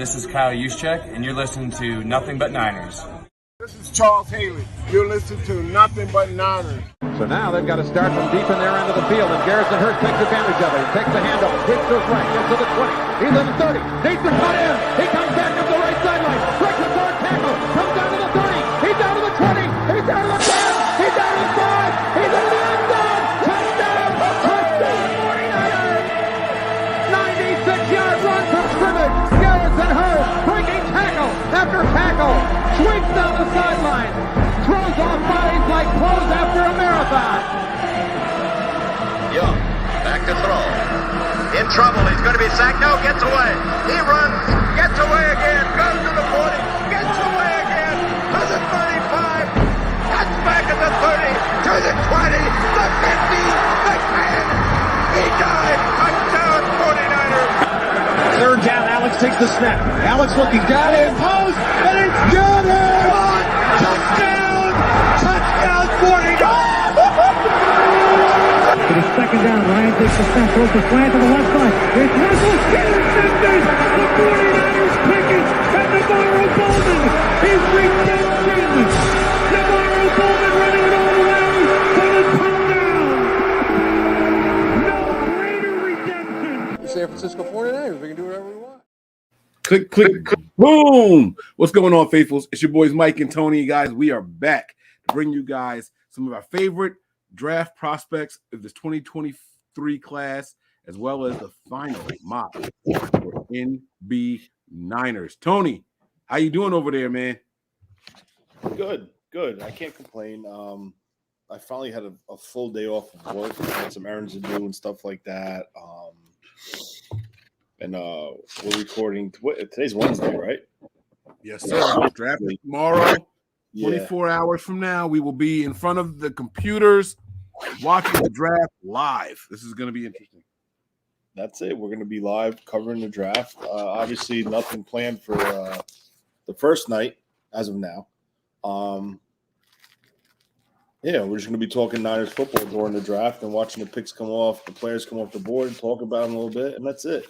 This is Kyle Juszczyk, and you're listening to Nothing But Niners. This is Charles Haley. You're listening to Nothing But Niners. So now they've got to start from deep in their end of the field, and Garrison Hurst takes advantage of it. He takes the handoff, hits to his right, gets to the 20. He's in the 30, needs to cut in. He comes back up the right sideline, breaks a hard tackle, comes down to the 30. He's down to the 20. He's down to the 10. He's down to the 5. He's into the end zone. Touchdown! Touchdown! 49ers! 96-yard run from scrimmage. Garrison Hurst breaking tackle after tackle, sweeps down the sideline. Throws off bodies like clothes after a marathon. Young, back to throw. In trouble, he's going to be sacked. No, gets away. He runs, gets away again, goes to the 40, gets away again, to the 35, cuts back at the 30, to the 20, the 50, the 10. He died. Touchdown, 49ers. Third down, Alex takes the snap. Alex looking down in post, and it's good. Touchdown! Touchdown, 49ers! It is second down. Ryan takes the snap, throws the slant to the left side. It's Russell, intercepted. The 49ers pick it, and Navarro Bowman is redemption. Navarro Bowman running it all the way for the touchdown. No greater redemption. The San Francisco 49ers. We can do whatever we want. Click, click, boom. What's going on, faithfuls? It's your boys Mike and Tony. Guys, we are back to bring you guys some of our favorite draft prospects of this 2023 class, as well as the final mock for NB Niners. Tony, how you doing over there, man? Good. I can't complain. I finally had a full day off of work. I had some errands to do and stuff like that. And we're recording. Today's Wednesday, right? Yes, sir. Draft is tomorrow. 24 Yeah. hours from now, we will be in front of the computers watching the draft live. This is going to be interesting. That's it. We're going to be live covering the draft. Obviously, nothing planned for the first night as of now. Yeah, we're just going to be talking Niners football during the draft and watching the picks come off, the players come off the board, and talk about them a little bit, and that's it.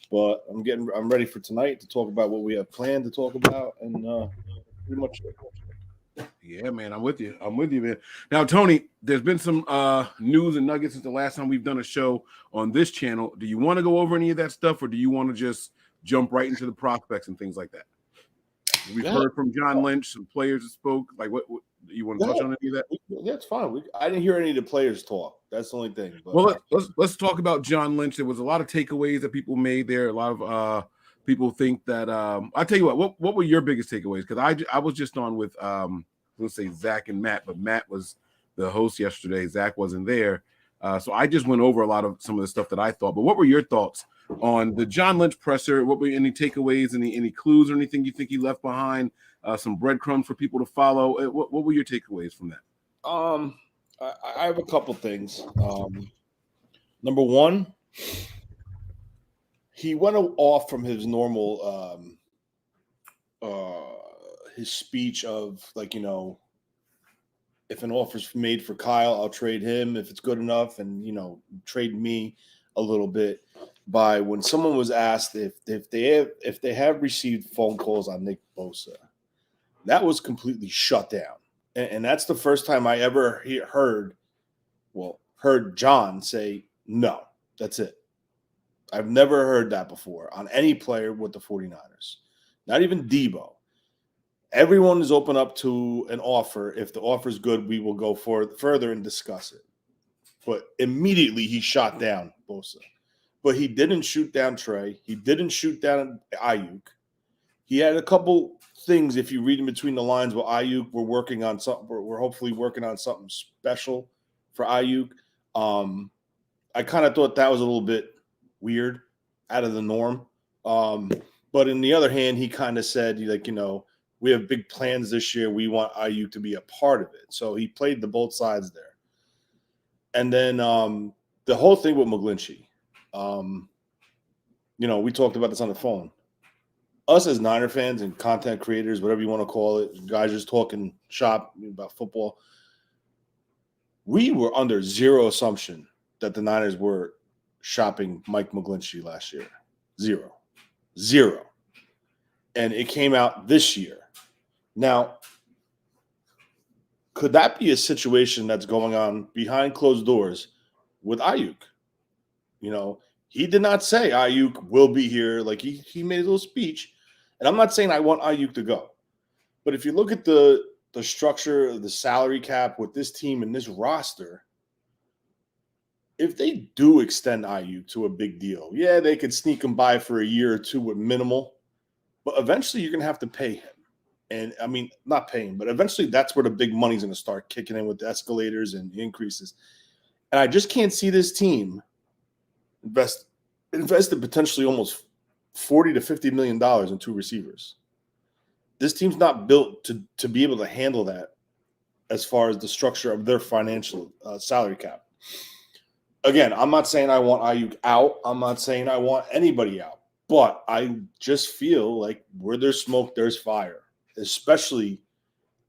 But I'm ready for tonight to talk about what we have planned to talk about, and pretty much. Yeah, man, I'm with you, man. Now, Tony, there's been some news and nuggets since the last time we've done a show on this channel. Do you want to go over any of that stuff, or do you want to just jump right into the prospects and things like that? We've heard from John Lynch, some players that spoke. Like, what you want to touch on any of that? Yeah, it's fine. I didn't hear any of the players talk. That's the only thing. But. Well, let's talk about John Lynch. There was a lot of takeaways that people made there. A lot of people think that. I'll tell you what were your biggest takeaways? Because I was just on with let's say Zach and Matt, but Matt was the host yesterday. Zach wasn't there, so I just went over a lot of some of the stuff that I thought. But what were your thoughts on the John Lynch presser? What were any takeaways? Any clues or anything you think he left behind? Some breadcrumbs for people to follow. What were your takeaways from that? I have a couple things. Number one, he went off from his normal his speech of, like, if an offer's made for Kyle, I'll trade him if it's good enough, and trade me a little bit. By when someone was asked if they have received phone calls on Nick Bosa, that was completely shut down, and that's the first time I ever heard John say no. That's it. I've never heard that before on any player with the 49ers, not even Debo. Everyone is open up to an offer. If the offer is good, we will go further and discuss it. But immediately he shot down Bosa. But he didn't shoot down Trey. He didn't shoot down Ayuk. He had a couple things, if you read in between the lines, with Ayuk, we're working on something. We're hopefully working on something special for Ayuk. I kind of thought that was a little bit weird, out of the norm. But in the other hand, he kind of said, we have big plans this year. We want Ayuk to be a part of it. So he played the both sides there. And then the whole thing with McGlinchey, we talked about this on the phone. Us as Niner fans and content creators, whatever you want to call it, guys just talking shop about football, we were under zero assumption that the Niners were shopping Mike McGlinchey last year. Zero. and it came out this year. Now, could that be a situation that's going on behind closed doors with Ayuk? You know, he did not say Ayuk will be here. Like he made a little speech, and I'm not saying I want Ayuk to go, but if you look at the structure of the salary cap with this team and this roster, if they do extend Ayuk to a big deal, yeah, they could sneak him by for a year or two with minimal, but eventually you're going to have to pay him. And I mean, not paying, but eventually that's where the big money's going to start kicking in with the escalators and increases. And I just can't see this team invested potentially almost $40 to $50 million in two receivers. This team's not built to be able to handle that as far as the structure of their financial salary cap. Again, I'm not saying I want Ayuk out. I'm not saying I want anybody out. But I just feel like where there's smoke, there's fire, especially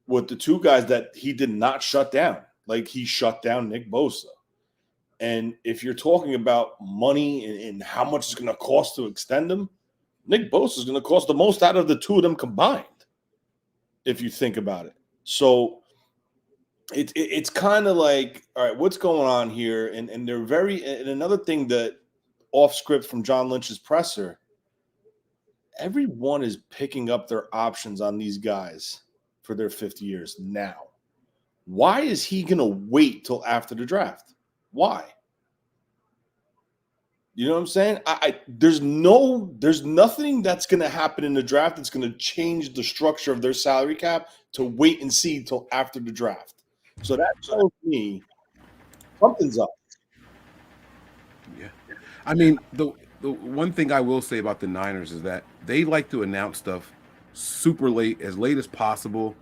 with the two guys that he did not shut down. Like he shut down Nick Bosa. And if you're talking about money and how much it's going to cost to extend him, Nick Bosa is going to cost the most out of the two of them combined, if you think about it. So it's kind of like, all right, what's going on here? And they're and another thing that off script from John Lynch's presser, everyone is picking up their options on these guys for their 5th years now. Why is he going to wait till after the draft? Why? You know what I'm saying? There's nothing that's going to happen in the draft that's going to change the structure of their salary cap to wait and see till after the draft. So that tells me something's up. Yeah. I mean, the one thing I will say about the Niners is that they like to announce stuff super late as possible,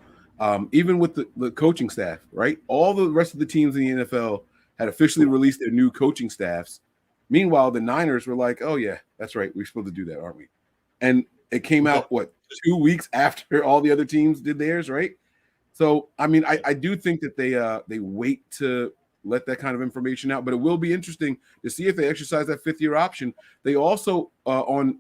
even with the coaching staff, right? All the rest of the teams in the NFL had officially released their new coaching staffs. Meanwhile, the Niners were like, oh, yeah, that's right. We're supposed to do that, aren't we? And it came out, 2 weeks after all the other teams did theirs, right? So, I mean, I do think that they wait to let that kind of information out, but it will be interesting to see if they exercise that 5th-year option. They also, on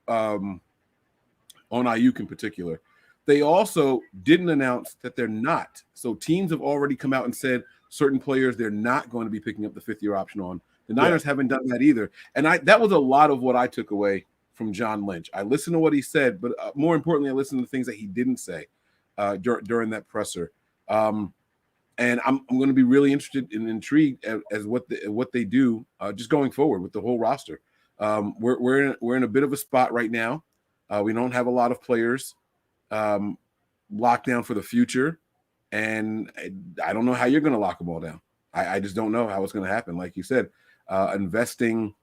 Ayuk in particular, they also didn't announce that they're not. So teams have already come out and said certain players they're not going to be picking up the 5th-year option on. The Niners haven't done that either. And that was a lot of what I took away from John Lynch. I listened to what he said, but more importantly, I listened to the things that he didn't say during that presser. And I'm going to be really interested and intrigued as what they do just going forward with the whole roster. We're in a bit of a spot right now. We don't have a lot of players locked down for the future, and I don't know how you're going to lock them all down. I just don't know how it's going to happen. Like you said, investing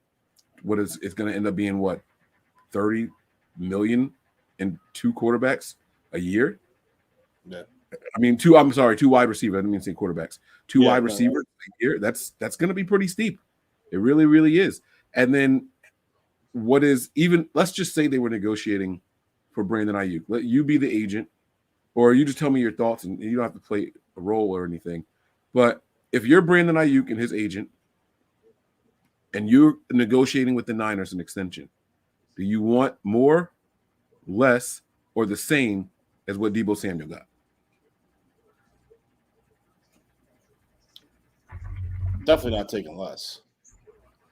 it's going to end up being what, $30 million in 2 quarterbacks a year. Yeah. I mean, 2 wide receivers. I didn't mean to say quarterbacks. 2 wide receivers a year. That's going to be pretty steep. It really, really is. And then let's just say they were negotiating for Brandon Ayuk. Let you be the agent, or you just tell me your thoughts, and you don't have to play a role or anything. But if you're Brandon Ayuk and his agent, and you're negotiating with the Niners an extension, do you want more, less, or the same as what Deebo Samuel got? Definitely not taking less.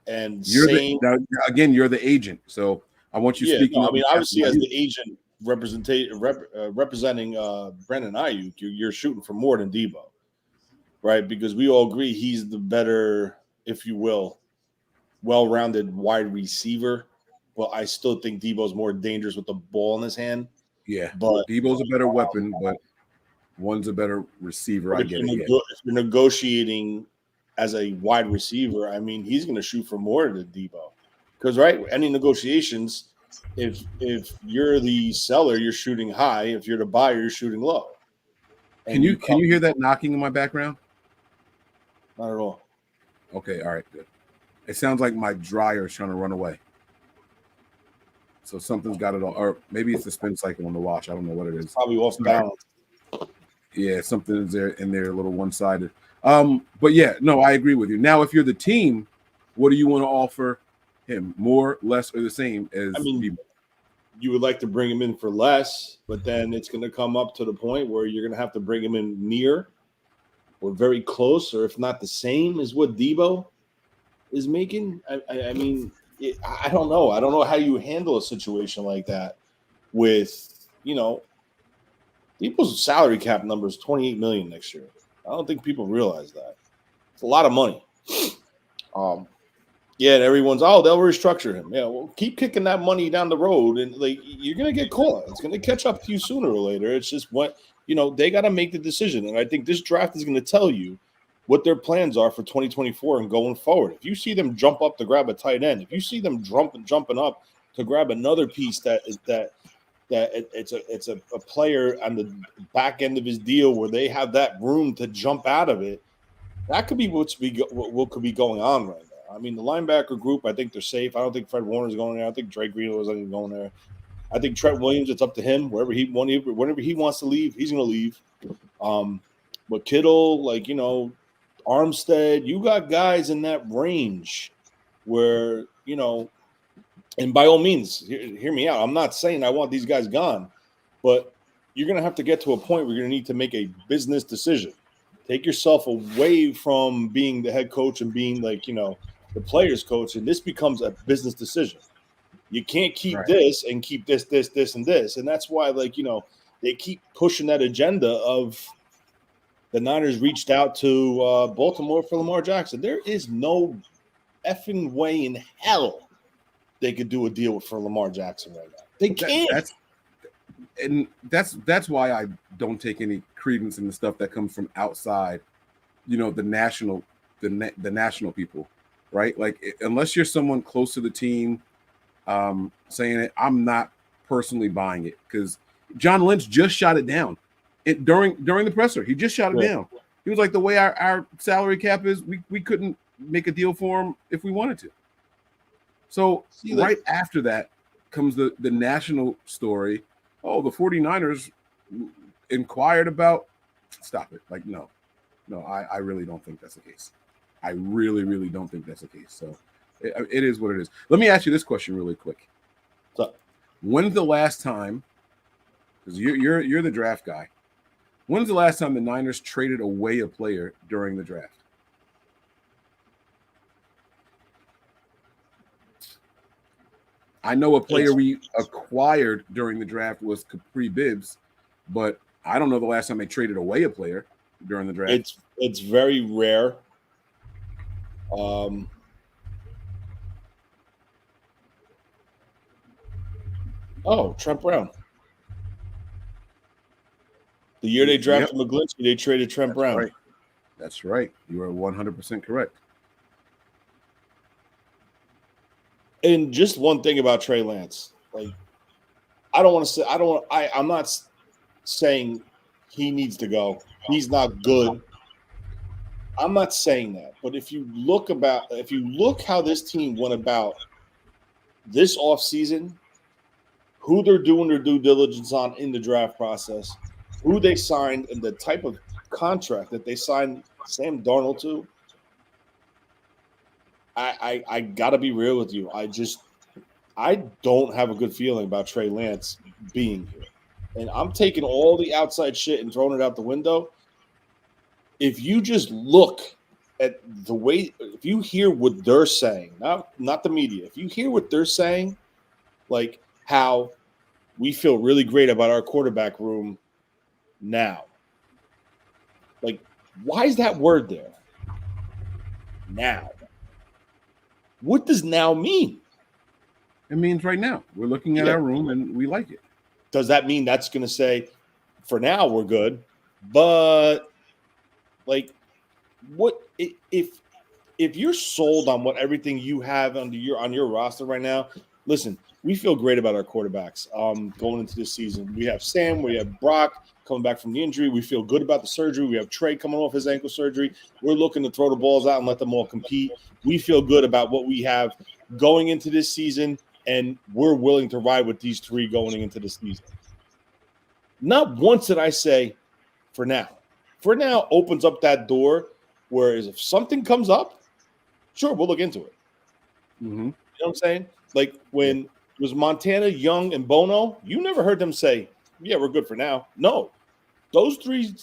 And you're the agent, so I want you speaking. No, I mean, obviously, as the agent representing Brandon Ayuk, you're shooting for more than Deebo, right? Because we all agree he's the better, if you will, well-rounded wide receiver. Well, I still think Deebo's more dangerous with the ball in his hand. Yeah, but Deebo's a better weapon, but one's a better receiver. I get it. If you're negotiating as a wide receiver, I mean, he's going to shoot for more than Deebo. Because, right, any negotiations, if you're the seller, you're shooting high. If you're the buyer, you're shooting low. Can you hear that knocking in my background? Not at all. Okay, all right, good. It sounds like my dryer is trying to run away. So something's got it all. Or maybe it's the spin cycle on the wash. I don't know what it is. Probably off balance. Yeah, something's there a little one-sided. But yeah, no, I agree with you. Now, if you're the team, what do you want to offer him? More, less, or the same as Deebo? you would like to bring him in for less, but then it's going to come up to the point where you're going to have to bring him in near or very close, or if not the same as what Debo is making. I mean, I don't know. I don't know how you handle a situation like that with, Debo's salary cap number is $28 million next year. I don't think people realize that. It's a lot of money. And everyone's, they'll restructure him. Yeah, well, keep kicking that money down the road, and you're gonna get caught. It's gonna catch up to you sooner or later. It's just what they got to make the decision, and I think this draft is going to tell you what their plans are for 2024 and going forward. If you see them jump up to grab a tight end, if you see them jumping up to grab another piece that it's a player on the back end of his deal where they have that room to jump out of it, that could be what could be going on right now. I mean, the linebacker group, I think they're safe. I don't think Fred Warner's going there. I think Drake Greenwood isn't even going there. I think Trent Williams, it's up to him. Whenever he wants to leave, he's going to leave. But Kittle, Armstead, you got guys in that range where, and by all means, hear me out. I'm not saying I want these guys gone, but you're going to have to get to a point where you're going to need to make a business decision. Take yourself away from being the head coach and being the player's coach, and this becomes a business decision. You can't keep this and keep this, and this. And that's why, they keep pushing that agenda of the Niners reached out to Baltimore for Lamar Jackson. There is no effing way in hell they could do a deal for Lamar Jackson right now. They can't. That's why I don't take any credence in the stuff that comes from outside, the national people, right? Unless you're someone close to the team saying it, I'm not personally buying it, because John Lynch just shot it down during the presser. He just shot it down. He was like, the way our salary cap is, we couldn't make a deal for him if we wanted to. So right after that comes the national story. Oh, the 49ers inquired about. Stop it. No, I really don't think that's the case. I really, really don't think that's the case. So it is what it is. Let me ask you this question really quick. So, when's the last time, because you're the draft guy, when's the last time the Niners traded away a player during the draft? I know a player we acquired during the draft was Capri Bibbs, but I don't know the last time they traded away a player during the draft. It's very rare. Trent Brown. The year they drafted McGlinchey, they traded Trent Brown. Right. That's right. You are 100% correct. And just one thing about Trey Lance, I'm not saying he needs to go. He's not good. I'm not saying that. But if you look how this team went about this offseason, who they're doing their due diligence on in the draft process, who they signed, and the type of contract that they signed Sam Darnold to, I gotta be real with you. I don't have a good feeling about Trey Lance being here. And I'm taking all the outside shit and throwing it out the window. If you just look at the way, if you hear what they're saying, not the media, if you hear what they're saying, like how we feel really great about our quarterback room now. Why is that word there? Now. What does now mean? It means right now. We're looking at our room and we like it. Does that mean that's going to say, for now we're good, but what if you're sold on what everything you have on your roster right now? Listen, we feel great about our quarterbacks going into this season. We have Sam, we have Brock coming back from the injury. We feel good about the surgery. We have Trey coming off his ankle surgery. We're looking to throw the balls out and let them all compete. We feel good about what we have going into this season, and we're willing to ride with these three going into this season. Not once did I say, for now. For now opens up that door, whereas if something comes up, sure, we'll look into it. Mm-hmm. You know what I'm saying? When It was Montana, Young, and Bono. You never heard them say, "Yeah, we're good for now." No, those three.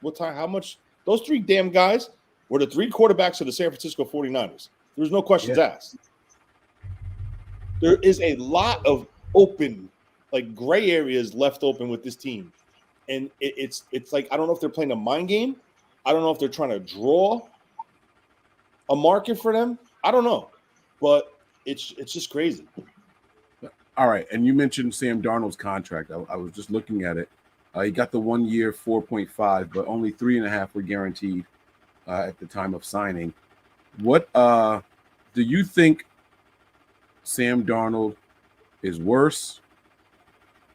What time? How much? Those three damn guys were the three quarterbacks of the San Francisco 49ers. There was no questions asked. There is a lot of open, like gray areas left open with this team, and it's like I don't know if they're playing a mind game. I don't know if they're trying to draw a market for them. I don't know, but it's just crazy. All right, and you mentioned Sam Darnold's contract. I was just looking at it. He got the 1 year 4.5, but only 3.5 were guaranteed at the time of signing. What do you think Sam Darnold is worse,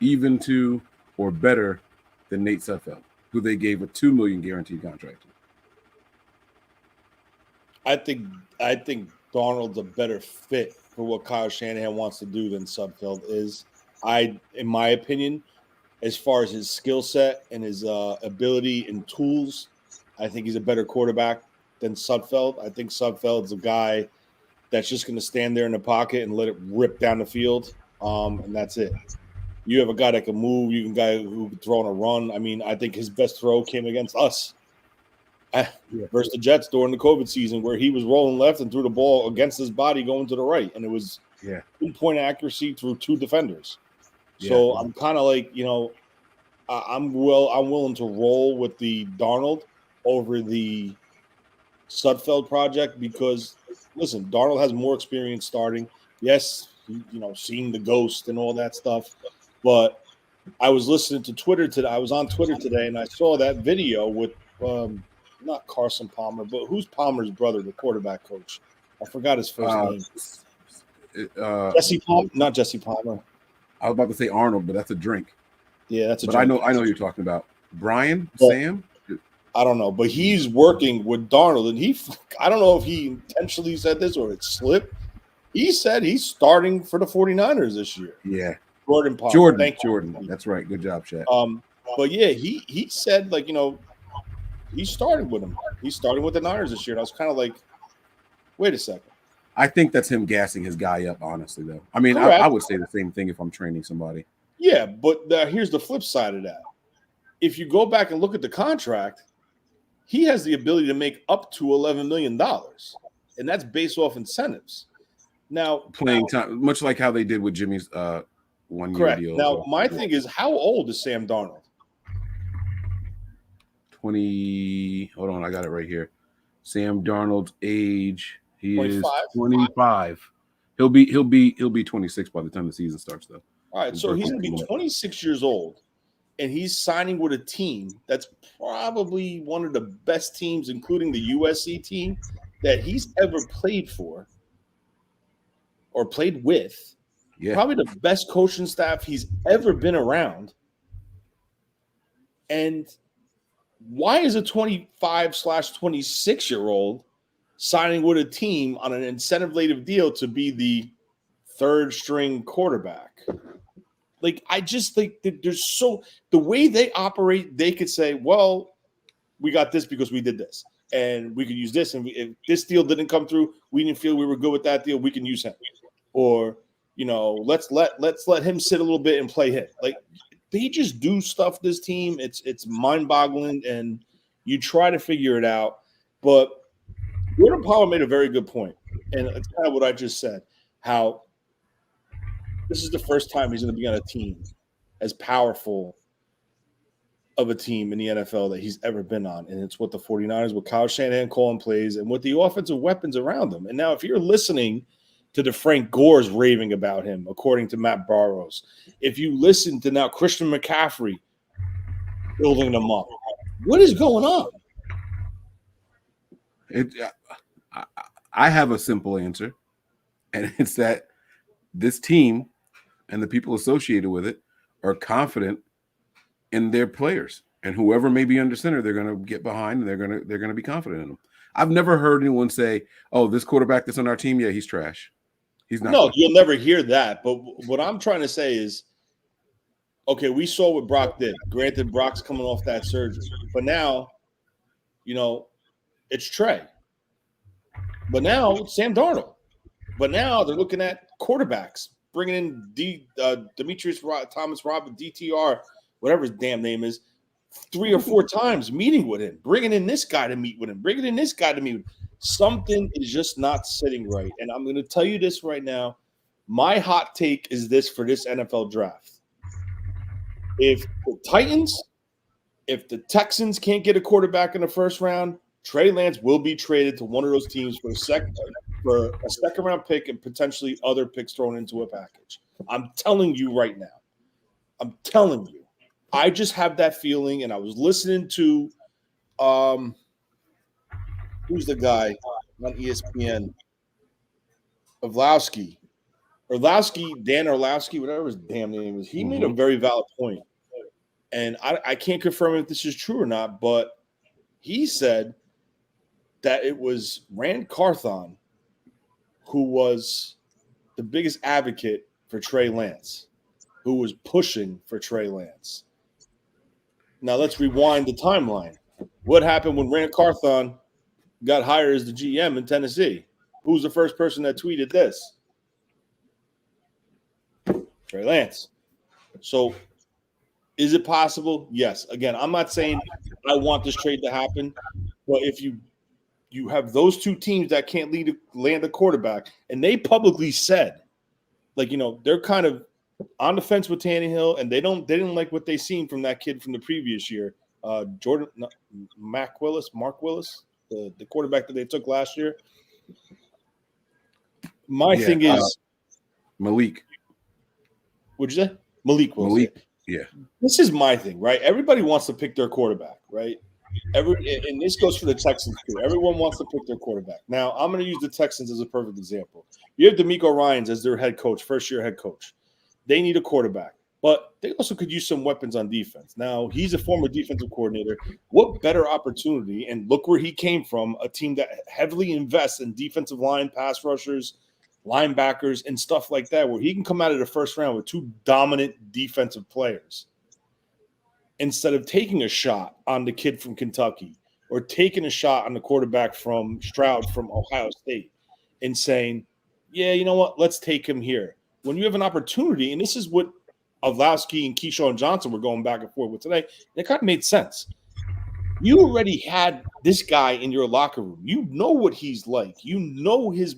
even to, or better than Nate Sudfeld, who they gave a $2 million guaranteed contract to? I think Darnold's a better fit for what Kyle Shanahan wants to do than Sudfeld is. In my opinion, as far as his skill set and his ability and tools, I think he's a better quarterback than Sudfeld. I think Sudfeld's a guy that's just going to stand there in the pocket and let it rip down the field, and that's it. You have a guy that can move. You have a guy who can throw on a run. I mean, I think his best throw came against us versus the Jets during the COVID season, where he was rolling left and threw the ball against his body going to the right, and it was pinpoint accuracy through two defenders. So I'm kind of like, I'm willing to roll with the Darnold over the Sudfeld project because, listen, Darnold has more experience starting. Yes, seeing the ghost and all that stuff, but I was listening to Twitter today. I was on Twitter today, and I saw that video with not Carson Palmer, but who's Palmer's brother, the quarterback coach? I forgot his first name. Jesse Palmer, not Jesse Palmer. I was about to say Arnold, but that's a drink. Yeah, that's a drink. But I know you're talking about. Brian, Sam? I don't know, but he's working with Darnold, and I don't know if he intentionally said this or it slipped. He said he's starting for the 49ers this year. Yeah. Jordan Palmer. Thank you. Jordan. That's right. Good job, Shaq. But yeah, he said, like, he started with him. He's starting with the Niners this year. And I was kind of like, wait a second. I think that's him gassing his guy up, honestly, though. I mean, I would say the same thing if I'm training somebody. Yeah, but here's the flip side of that. If you go back and look at the contract, he has the ability to make up to $11 million, and that's based off incentives. Now, playing time, much like how they did with Jimmy's 1 year deal. Now, my thing is, how old is Sam Darnold? 20. Hold on, I got it right here. Sam Darnold's age. He 25? is 25. He'll be 26 by the time the season starts, though. All right, so he's going to be 26 years old, and he's signing with a team that's probably one of the best teams, including the USC team, that he's ever played for or played with. Yeah. Probably the best coaching staff he's ever been around. And why is a 25/26-year-old signing with a team on an incentive-laden deal to be the third-string quarterback? Like, I just think that the way they operate, they could say, well, we got this because we did this, and we could use this, and if this deal didn't come through, we didn't feel we were good with that deal, we can use him. Or, let's let him sit a little bit and play him. Like, they just do stuff, this team. It's mind-boggling, and you try to figure it out. But Jordan Palmer made a very good point, and it's kind of what I just said, how this is the first time he's going to be on a team as powerful of a team in the NFL that he's ever been on, and it's with the 49ers, with Kyle Shanahan calling plays, and with the offensive weapons around them. And now if you're listening to the Frank Gore's raving about him, according to Matt Barrows, if you listen to now Christian McCaffrey building them up, what is going on? I have a simple answer, and it's that this team and the people associated with it are confident in their players, and whoever may be under center, they're going to get behind, and they're going to be confident in them. I've never heard anyone say, "Oh, this quarterback that's on our team, yeah, he's trash." He's not. No, you'll never hear that. But what I'm trying to say is, okay, we saw what Brock did. Granted, Brock's coming off that surgery, but now, it's Trey. But now it's Sam Darnold. But now they're looking at quarterbacks bringing in Demetrius Thomas Robert, DTR, whatever his damn name is, 3 or 4 times, meeting with him, bringing in this guy to meet with him, bringing in this guy to meet with him. Something is just not sitting right. And I'm going to tell you this right now. My hot take is this for this NFL draft. If the Texans can't get a quarterback in the first round, Trey Lance will be traded to one of those teams for a second round pick and potentially other picks thrown into a package. I'm telling you right now. I'm telling you. I just have that feeling, and I was listening to who's the guy on ESPN? Dan Orlowski, whatever his damn name is. He made a very valid point. And I can't confirm if this is true or not, but he said that it was Rand Carthon who was the biggest advocate for Trey Lance, who was pushing for Trey Lance. Now let's rewind the timeline. What happened when Rand Carthon got hired as the GM in Tennessee? Who's the first person that tweeted this? Trey Lance. So is it possible? Yes. Again, I'm not saying I want this trade to happen, but if you have those two teams that can't land a quarterback, and they publicly said, like, they're kind of on the fence with Tannehill, and they didn't like what they seen from that kid from the previous year, Mark Willis, the quarterback that they took last year. My thing is Malik. What'd you say? Malik Willis. Malik. Yeah. This is my thing, right? Everybody wants to pick their quarterback, right? And this goes for the Texans too. Everyone wants to pick their quarterback. Now, I'm going to use the Texans as a perfect example. You have DeMeco Ryans as their head coach, first-year head coach. They need a quarterback, but they also could use some weapons on defense. Now, he's a former defensive coordinator. What better opportunity? And look where he came from, a team that heavily invests in defensive line, pass rushers, linebackers, and stuff like that, where he can come out of the first round with 2 dominant defensive players instead of taking a shot on the kid from Kentucky or taking a shot on the quarterback from Stroud from Ohio State and saying, yeah, you know what, let's take him here. When you have an opportunity, and this is what Orlowski and Keyshawn Johnson were going back and forth with today, and it kind of made sense. You already had this guy in your locker room. You know what he's like. You know his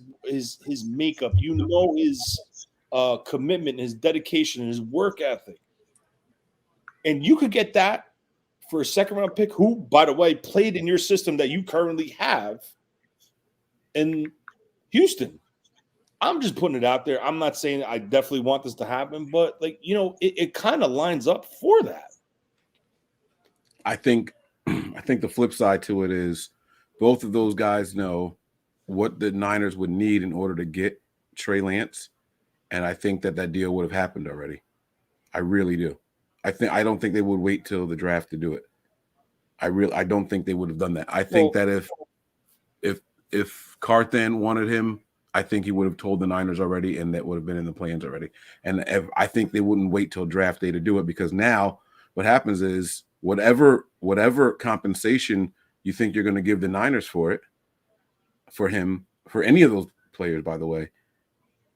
makeup. You know his commitment, his dedication, his work ethic. And you could get that for a second-round pick who, by the way, played in your system that you currently have in Houston. I'm just putting it out there. I'm not saying I definitely want this to happen, but, it kind of lines up for that. I think the flip side to it is both of those guys know what the Niners would need in order to get Trey Lance, and I think that deal would have happened already. I really do. I don't think they would wait till the draft to do it. I don't think they would have done that. I think that if Carthan wanted him, I think he would have told the Niners already, and that would have been in the plans already. And I think they wouldn't wait till draft day to do it, because now what happens is whatever compensation you think you're going to give the Niners for him, for any of those players, by the way,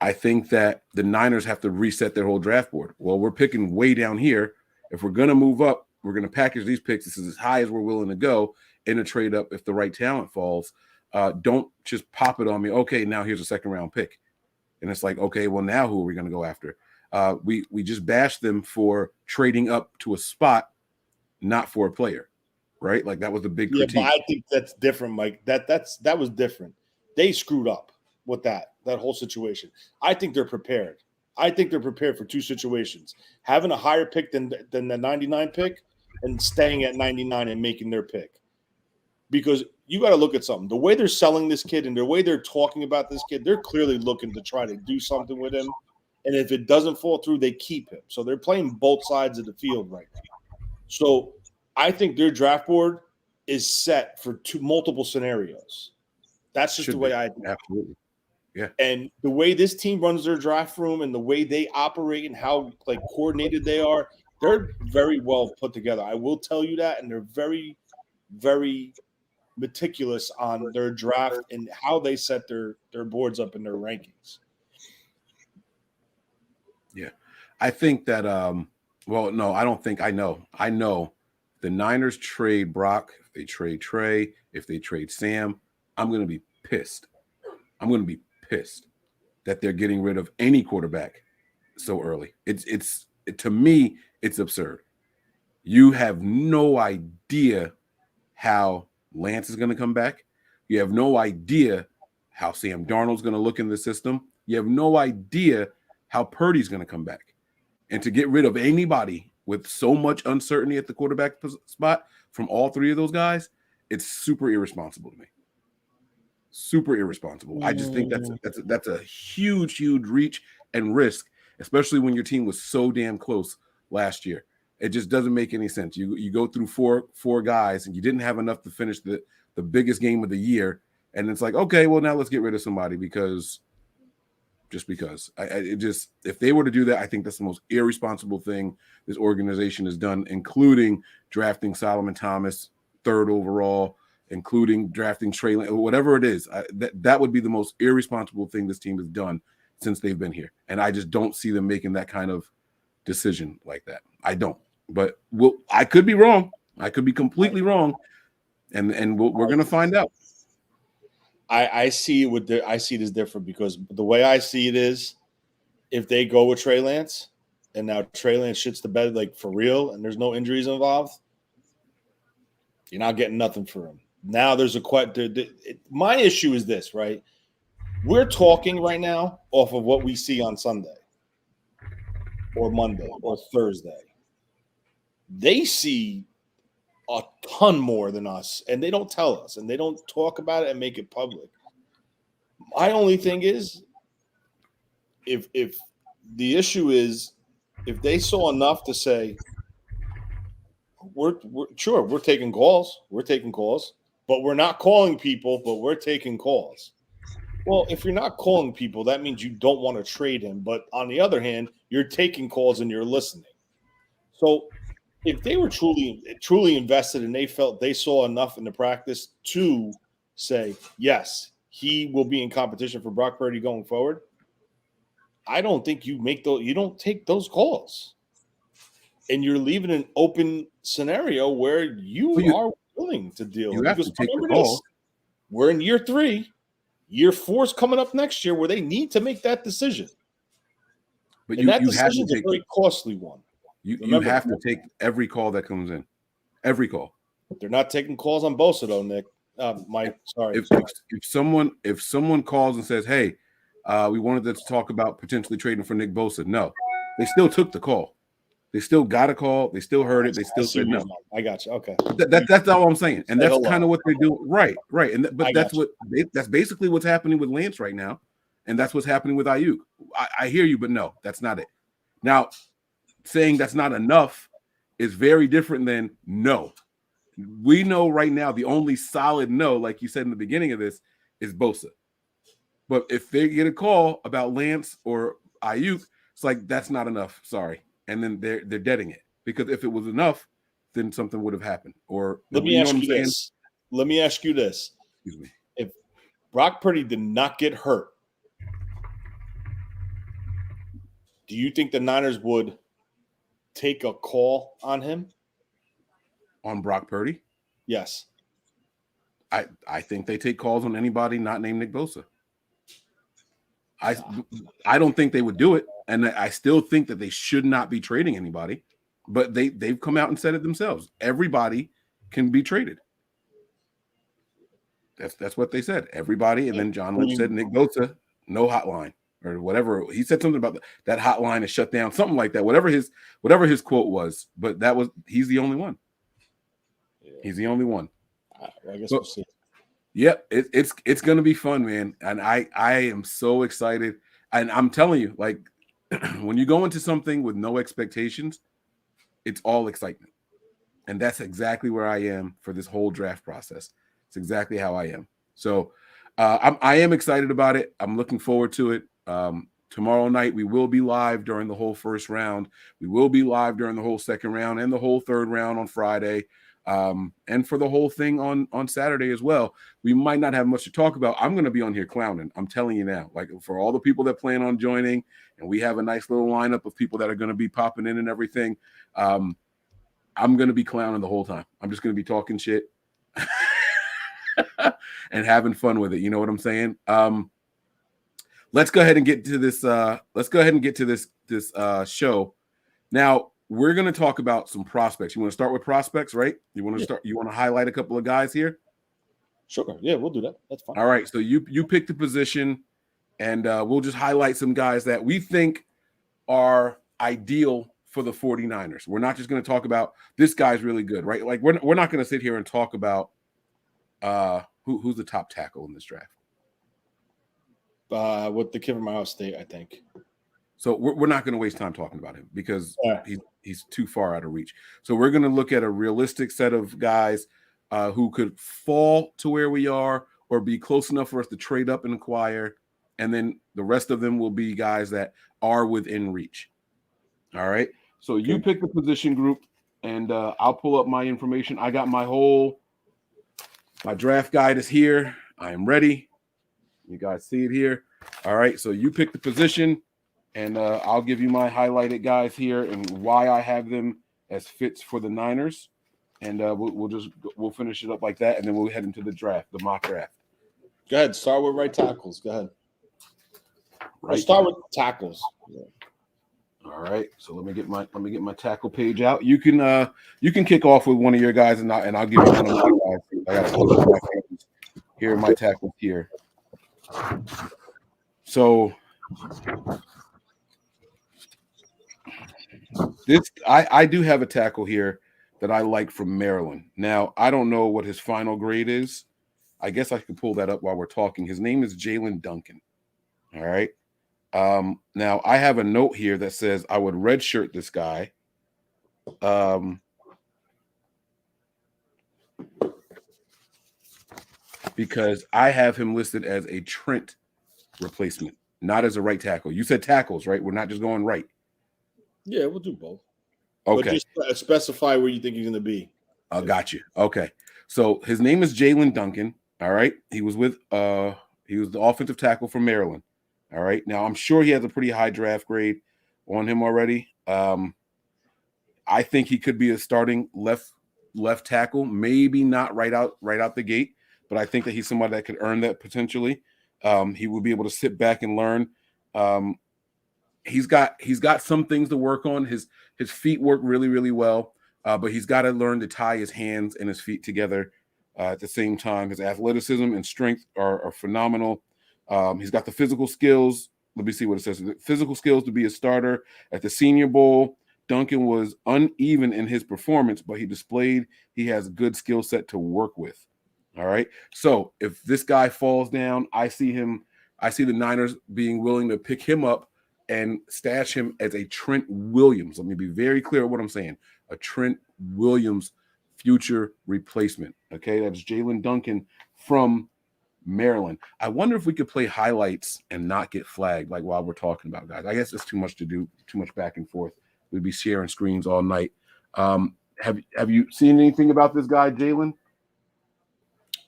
I think that the Niners have to reset their whole draft board. Well, we're picking way down here. If we're going to move up, we're going to package these picks. This is as high as we're willing to go in a trade up if the right talent falls. Don't just pop it on me. Okay, now here's a second-round pick. And it's like, okay, well, now who are we going to go after? We just bashed them for trading up to a spot, not for a player, right? Like that was the big critique. Yeah, but I think that's different, Mike. That was different. They screwed up with that whole situation. I think they're prepared. I think they're prepared for 2 situations: having a higher pick than the 99 pick, and staying at 99 and making their pick. Because you got to look at something. The way they're selling this kid and the way they're talking about this kid, they're clearly looking to try to do something with him. And if it doesn't fall through, they keep him. So they're playing both sides of the field right now. So I think their draft board is set for multiple scenarios. That's just the way I think. Absolutely. Yeah. And the way this team runs their draft room and the way they operate and how coordinated they are, they're very well put together. I will tell you that. And they're very, very meticulous on their draft and how they set their boards up in their rankings. I think that well, no, I don't think I know. I know the Niners trade Brock, if they trade Trey, if they trade Sam, I'm going to be pissed. I'm going to be pissed that they're getting rid of any quarterback so early. To me, it's absurd. You have no idea how Lance is going to come back. You have no idea how Sam Darnold's going to look in the system. You have no idea how Purdy's going to come back. And to get rid of anybody with so much uncertainty at the quarterback spot from all three of those guys, it's super irresponsible to me. Super irresponsible. I just think that's a huge reach and risk, especially when your team was so damn close last year. It just doesn't make any sense. You go through four guys and you didn't have enough to finish the biggest game of the year, and it's like, okay, well, now let's get rid of somebody because if they were to do that, I think that's the most irresponsible thing this organization has done, including drafting Solomon Thomas 3rd overall, including drafting Trey Lance, whatever it is. That would be the most irresponsible thing this team has done since they've been here, and I just don't see them making that kind of decision like that. I don't, but I could be wrong. I could be completely wrong, and we're gonna find out. I see it as different because the way I see it is, if they go with Trey Lance, and now Trey Lance shits the bed like for real, and there's no injuries involved, you're not getting nothing for him. Now there's my issue is this, right? We're talking right now off of what we see on Sunday or Monday or Thursday. They see a ton more than us, and they don't tell us, and they don't talk about it and make it public. My only thing is, if the issue is, if they saw enough to say, we're taking calls, but we're not calling people, but we're taking calls. Well, if you're not calling people, that means you don't want to trade him. But on the other hand, you're taking calls and you're listening. So if they were truly invested and they felt they saw enough in the practice to say, yes, he will be in competition for Brock Purdy going forward, I don't think you don't take those calls. And you're leaving an open scenario where you are willing to deal. You have to take the call. We're in year 3. Year 4 is coming up next year where they need to make that decision. But that decision is a very costly one. You have to take every call that comes in. Every call. They're not taking calls on Bosa though, Nick. If someone calls and says, "Hey, we wanted to talk about potentially trading for Nick Bosa," no, they still took the call. They still got a call. They still heard it. They still said no. I got you. Okay, that's all I'm saying, and that's kind of what they do. Right. But that's basically what's happening with Lance right now, and that's what's happening with Ayuk. I hear you, but no, that's not it. Now, saying that's not enough is very different than no. We know right now the only solid no, like you said in the beginning of this, is Bosa. But if they get a call about Lance or Ayuk, it's like that's not enough. Sorry. And then they're deading it, because if it was enough, then something would have happened. Or let me ask you this. Excuse me. If Brock Purdy did not get hurt, do you think the Niners would take a call on him? On Brock Purdy? Yes. I think they take calls on anybody not named Nick Bosa. I don't think they would do it, and I still think that they should not be trading anybody. But they've come out and said it themselves. Everybody can be traded. That's what they said. Everybody, and then John Lynch said Nick Bosa, no hotline or whatever. He said something about that hotline is shut down, something like that. Whatever his quote was, but he's the only one. Yeah. He's the only one. I guess we'll see. Yep, it's gonna be fun, man, and I am so excited. And I'm telling you, like, when you go into something with no expectations, it's all excitement, and that's exactly where I am for this whole draft process. It's exactly how I am. So I am excited about it. I'm looking forward to it. Tomorrow night we will be live during the whole first round. We will be live during the whole second round and the whole third round on Friday. and for the whole thing on Saturday as well. We might not have much to talk about. I'm going to be on here clowning. I'm telling you now, like for all the people that plan on joining, and we have a nice little lineup of people that are going to be popping in and everything. I'm going to be clowning the whole time. I'm just going to be talking shit and having fun with it. You know what I'm saying? Let's go ahead and get to this. This show. Now we're going to talk about some prospects. You want to start with prospects, right? You want to highlight a couple of guys here? Sure. Yeah, we'll do that. That's fine. All right. So you pick the position, and we'll just highlight some guys that we think are ideal for the 49ers. We're not just going to talk about this guy's really good, right? Like we're not going to sit here and talk about who's the top tackle in this draft. With the kid from Ohio State, I think. So we're not going to waste time talking about him because he's too far out of reach. So we're going to look at a realistic set of guys who could fall to where we are or be close enough for us to trade up and acquire. And then the rest of them will be guys that are within reach. All right. So you pick the position group, and I'll pull up my information. I got my draft guide is here. I am ready. You guys see it here. All right. So you pick the position, and I'll give you my highlighted guys here and why I have them as fits for the Niners. And we'll finish it up like that, and then we'll head into the draft, the mock draft. Go ahead. Start with right tackles. Go ahead. Right. Start with tackles. Yeah. All right. So let me get my tackle page out. You can kick off with one of your guys, and I'll give you one of my guys. I got to pull up my favorites. Here are my tackles here. So I do have a tackle here that I like from Maryland. Now, I don't know what his final grade is. I guess I could pull that up while we're talking. His name is Jalen Duncan. All right. Now, I have a note here that says I would redshirt this guy. Because I have him listed as a Trent replacement, not as a right tackle. You said tackles, right? We're not just going right. Yeah, we'll do both. Okay. But just specify where you think he's going to be. I got you. Okay. So his name is Jalen Duncan. All right. He was the offensive tackle from Maryland. All right. Now I'm sure he has a pretty high draft grade on him already. I think he could be a starting left tackle, maybe not right out the gate, but I think that he's somebody that could earn that potentially. He will be able to sit back and learn. He's got some things to work on. His feet work really, really well, but he's got to learn to tie his hands and his feet together at the same time. His athleticism and strength are phenomenal. He's got the physical skills. Let me see what it says. The physical skills to be a starter. At the Senior Bowl, Duncan was uneven in his performance, but he has a good skill set to work with. All right. So if this guy falls down, I see the Niners being willing to pick him up and stash him as a Trent Williams. Let me be very clear what I'm saying. A Trent Williams future replacement. Okay. That's Jalen Duncan from Maryland. I wonder if we could play highlights and not get flagged like while we're talking about guys. I guess it's too much to do, too much back and forth. We'd be sharing screens all night. Have you seen anything about this guy, Jalen?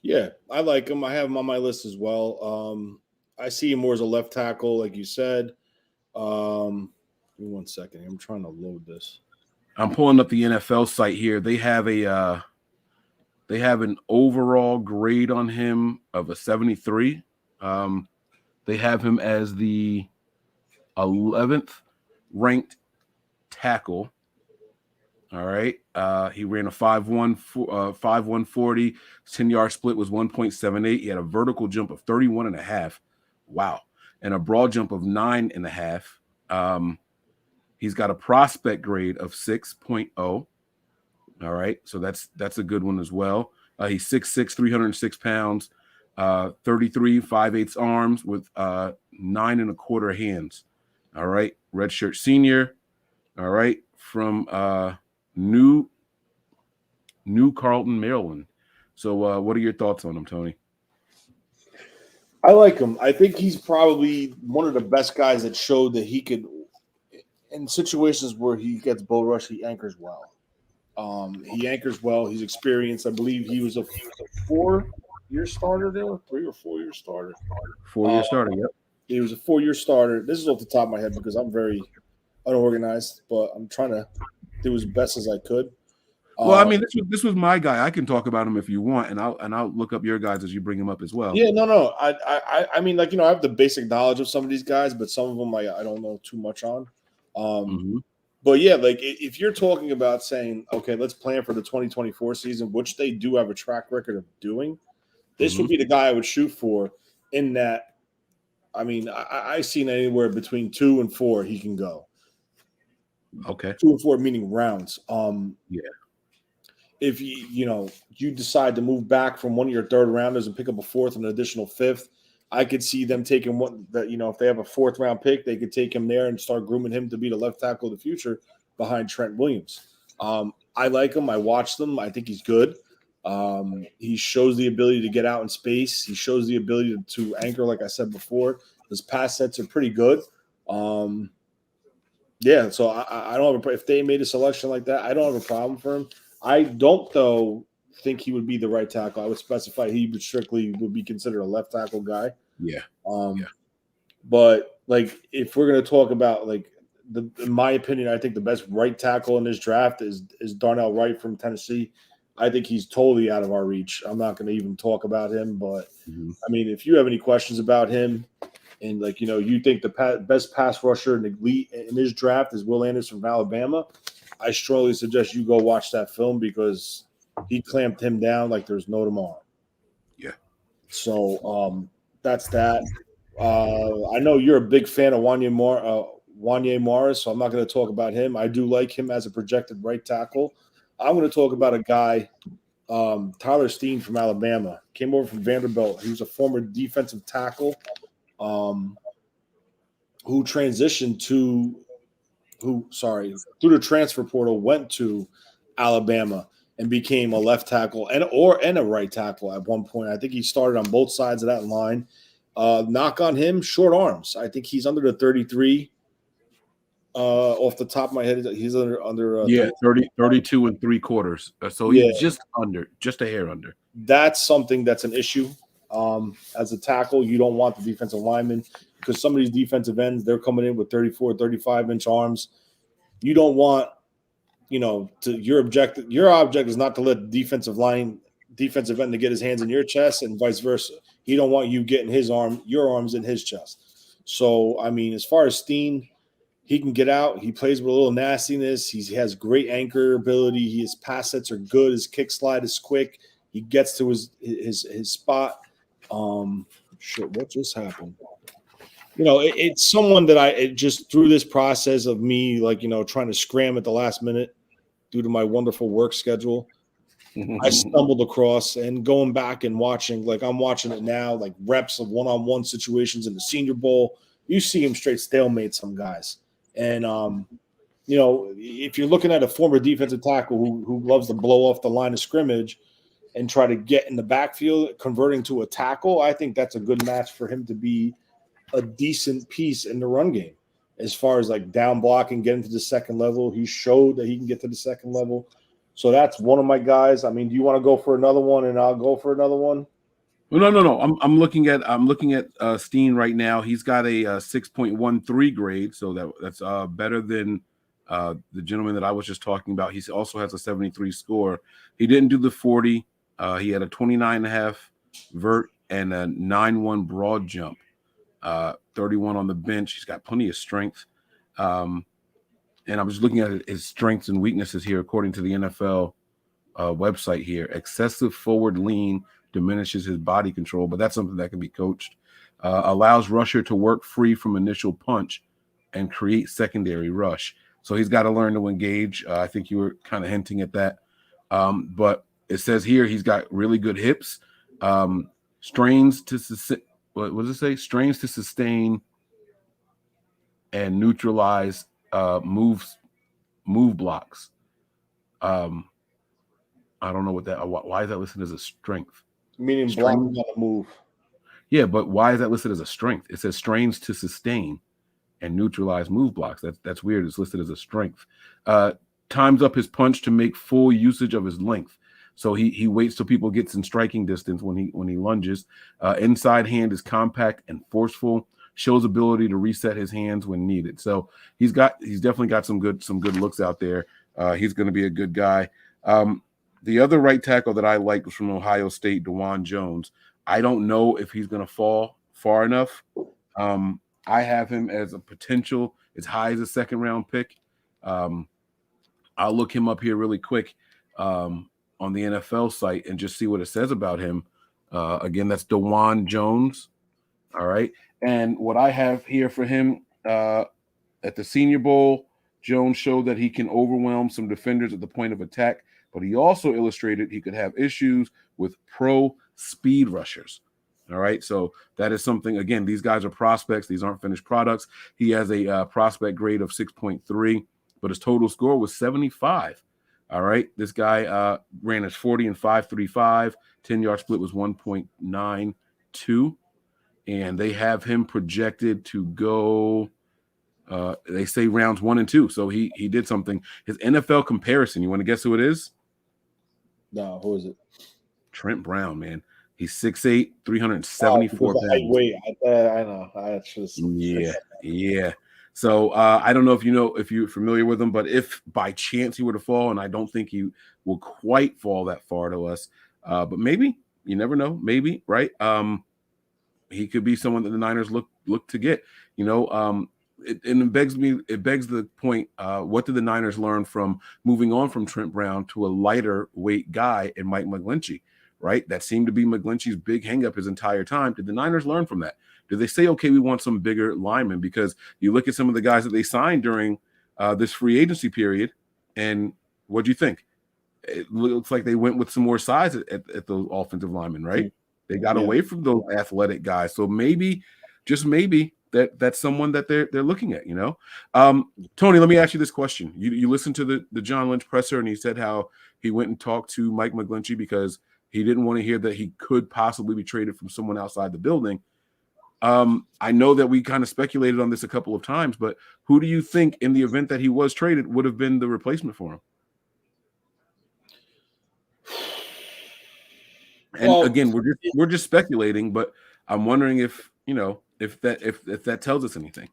Yeah, I like him. I have him on my list as well. I see him more as a left tackle, like you said. Give me 1 second. I'm trying to load this. I'm pulling up the NFL site here. They have an overall grade on him of a 73. They have him as the 11th ranked tackle. All right. He ran a 5.1 40. 10-yard split was 1.78. He had a vertical jump of 31.5. Wow. And a broad jump of 9.5. He's got a prospect grade of 6.0. All right. So that's a good one as well. He's 6'6", 306 pounds, 33 5/8 arms with 9 1/4 hands. All right. Redshirt senior. All right. From New Carlton, Maryland. So what are your thoughts on him, Tony? I like him. I think he's probably one of the best guys that showed that he could, in situations where he gets bull rush, he anchors well. He anchors well. He's experienced. I believe he was a 4-year starter there, 3 or 4-year starter. 4-year starter. Yep. He was a 4-year starter. This is off the top of my head because I'm very unorganized, but I'm trying to do as best as I could. Well, I mean, this was my guy. I can talk about him if you want, and I'll look up your guys as you bring him up as well. Yeah, no. I mean, like, I have the basic knowledge of some of these guys, but some of them I don't know too much on. But yeah, like if you're talking about saying, okay, let's plan for the 2024 season, which they do have a track record of doing, this would be the guy I would shoot for. In that, I mean, I've seen anywhere between 2 and 4 he can go. Okay, 2 and 4 meaning rounds. Yeah. If you decide to move back from one of your third rounders and pick up a fourth and an additional fifth, I could see them taking one that, if they have a 4th round pick, they could take him there and start grooming him to be the left tackle of the future behind Trent Williams. I like him. I watched him. I think he's good. He shows the ability to get out in space. He shows the ability to anchor, like I said before. His pass sets are pretty good. Yeah, so I don't have if they made a selection like that, I don't have a problem for him. I don't, though, think he would be the right tackle. I would specify he would be considered a left tackle guy. Yeah. But like, if we're going to talk about like in my opinion, I think the best right tackle in this draft is Darnell Wright from Tennessee. I think he's totally out of our reach. I'm not going to even talk about him, but I mean, if you have any questions about him and like, you think the best pass rusher in the league in this draft is Will Anderson from Alabama, I strongly suggest you go watch that film because he clamped him down like there's no tomorrow. Yeah. So that's that. I know you're a big fan of Wanye Morris, so I'm not going to talk about him. I do like him as a projected right tackle. I'm going to talk about a guy, Tyler Steen from Alabama. Came over from Vanderbilt. He was a former defensive tackle who transitioned through the transfer portal, went to Alabama and became a left tackle and a right tackle at one point. I think he started on both sides of that line. Knock on him, short arms. I think he's under the 33. Off the top of my head, he's under 32 and 3/4. So he's just a hair under. That's something that's an issue. As a tackle, you don't want the defensive lineman because some of these defensive ends, they're coming in with 34, 35-inch arms. You don't want, your objective is not to let defensive end to get his hands in your chest and vice versa. He don't want you getting your arms in his chest. So, I mean, as far as Steen, he can get out. He plays with a little nastiness. He has great anchor ability. His pass sets are good. His kick slide is quick. He gets to his spot. What just happened? It's someone that just through this process of me, trying to scram at the last minute due to my wonderful work schedule, I stumbled across and going back and watching, I'm watching it now, like reps of one-on-one situations in the Senior Bowl. You see him straight stalemate some guys. And, if you're looking at a former defensive tackle who loves to blow off the line of scrimmage and try to get in the backfield, converting to a tackle, I think that's a good match for him to be a decent piece in the run game. As far as down blocking, getting to the second level, he showed that he can get to the second level. So that's one of my guys. I mean, do you want to go for another one and I'll go for another one? Well, no. I'm looking at Steen right now. He's got a 6.13 grade, so that's better than the gentleman that I was just talking about. He also has a 73 score. He didn't do the 40. He had a 29.5 vert and a 9.1 broad jump. 31 on the bench. He's got plenty of strength. And I'm just looking at his strengths and weaknesses here, according to the NFL website here. Excessive forward lean diminishes his body control, but that's something that can be coached. Allows rusher to work free from initial punch and create secondary rush. So he's got to learn to engage. I think you were kind of hinting at that. But it says here he's got really good hips. Strains to sustain and neutralize move blocks. I don't know what that. Why is that listed as a strength? Meaning blocking on the move. Yeah, but why is that listed as a strength? It says strains to sustain and neutralize move blocks. That's weird. It's listed as a strength. times up his punch to make full usage of his length. So he waits till people gets in striking distance when he lunges. Inside hand is compact and forceful. Shows ability to reset his hands when needed. So he's definitely got some good looks out there. He's going to be a good guy. The other right tackle that I like was from Ohio State, DeJuan Jones. I don't know if he's going to fall far enough. I have him as a potential as high as a second round pick. I'll look him up here really quick on the NFL site and just see what it says about him. Again, that's DeJuan Jones. All right. And what I have here for him at the Senior Bowl, Jones showed that he can overwhelm some defenders at the point of attack, but he also illustrated he could have issues with pro speed rushers. All right. So that is something, again, these guys are prospects. These aren't finished products. He has a prospect grade of 6.3, but his total score was 75. All right. This guy ran his 40 and 5.35, 10-yard split was 1.92. And they have him projected to go, they say rounds 1 and 2. So he did something. His NFL comparison, you want to guess who it is? No, who is it? Trent Brown, man. He's 6'8", 374 pounds. Wait, I know. Yeah. So I don't know if you're familiar with him, but if by chance he were to fall, and I don't think he will quite fall that far to us, but maybe, you never know, maybe, right? He could be someone that the Niners look to get. It begs the point, what did the Niners learn from moving on from Trent Brown to a lighter weight guy in Mike McGlinchey, right? That seemed to be McGlinchey's big hang-up his entire time. Did the Niners learn from that? Did they say, okay, we want some bigger linemen? Because you look at some of the guys that they signed during this free agency period, and what do you think? It looks like they went with some more size at those offensive linemen, right? They got away from those athletic guys. So maybe, just maybe, that's someone that they're looking at, Tony, let me ask you this question. You listened to the John Lynch presser, and he said how he went and talked to Mike McGlinchey because he didn't want to hear that he could possibly be traded from someone outside the building. I know that we kind of speculated on this a couple of times, but who do you think, in the event that he was traded, would have been the replacement for him? And again, we're just speculating, but I'm wondering if that tells us anything.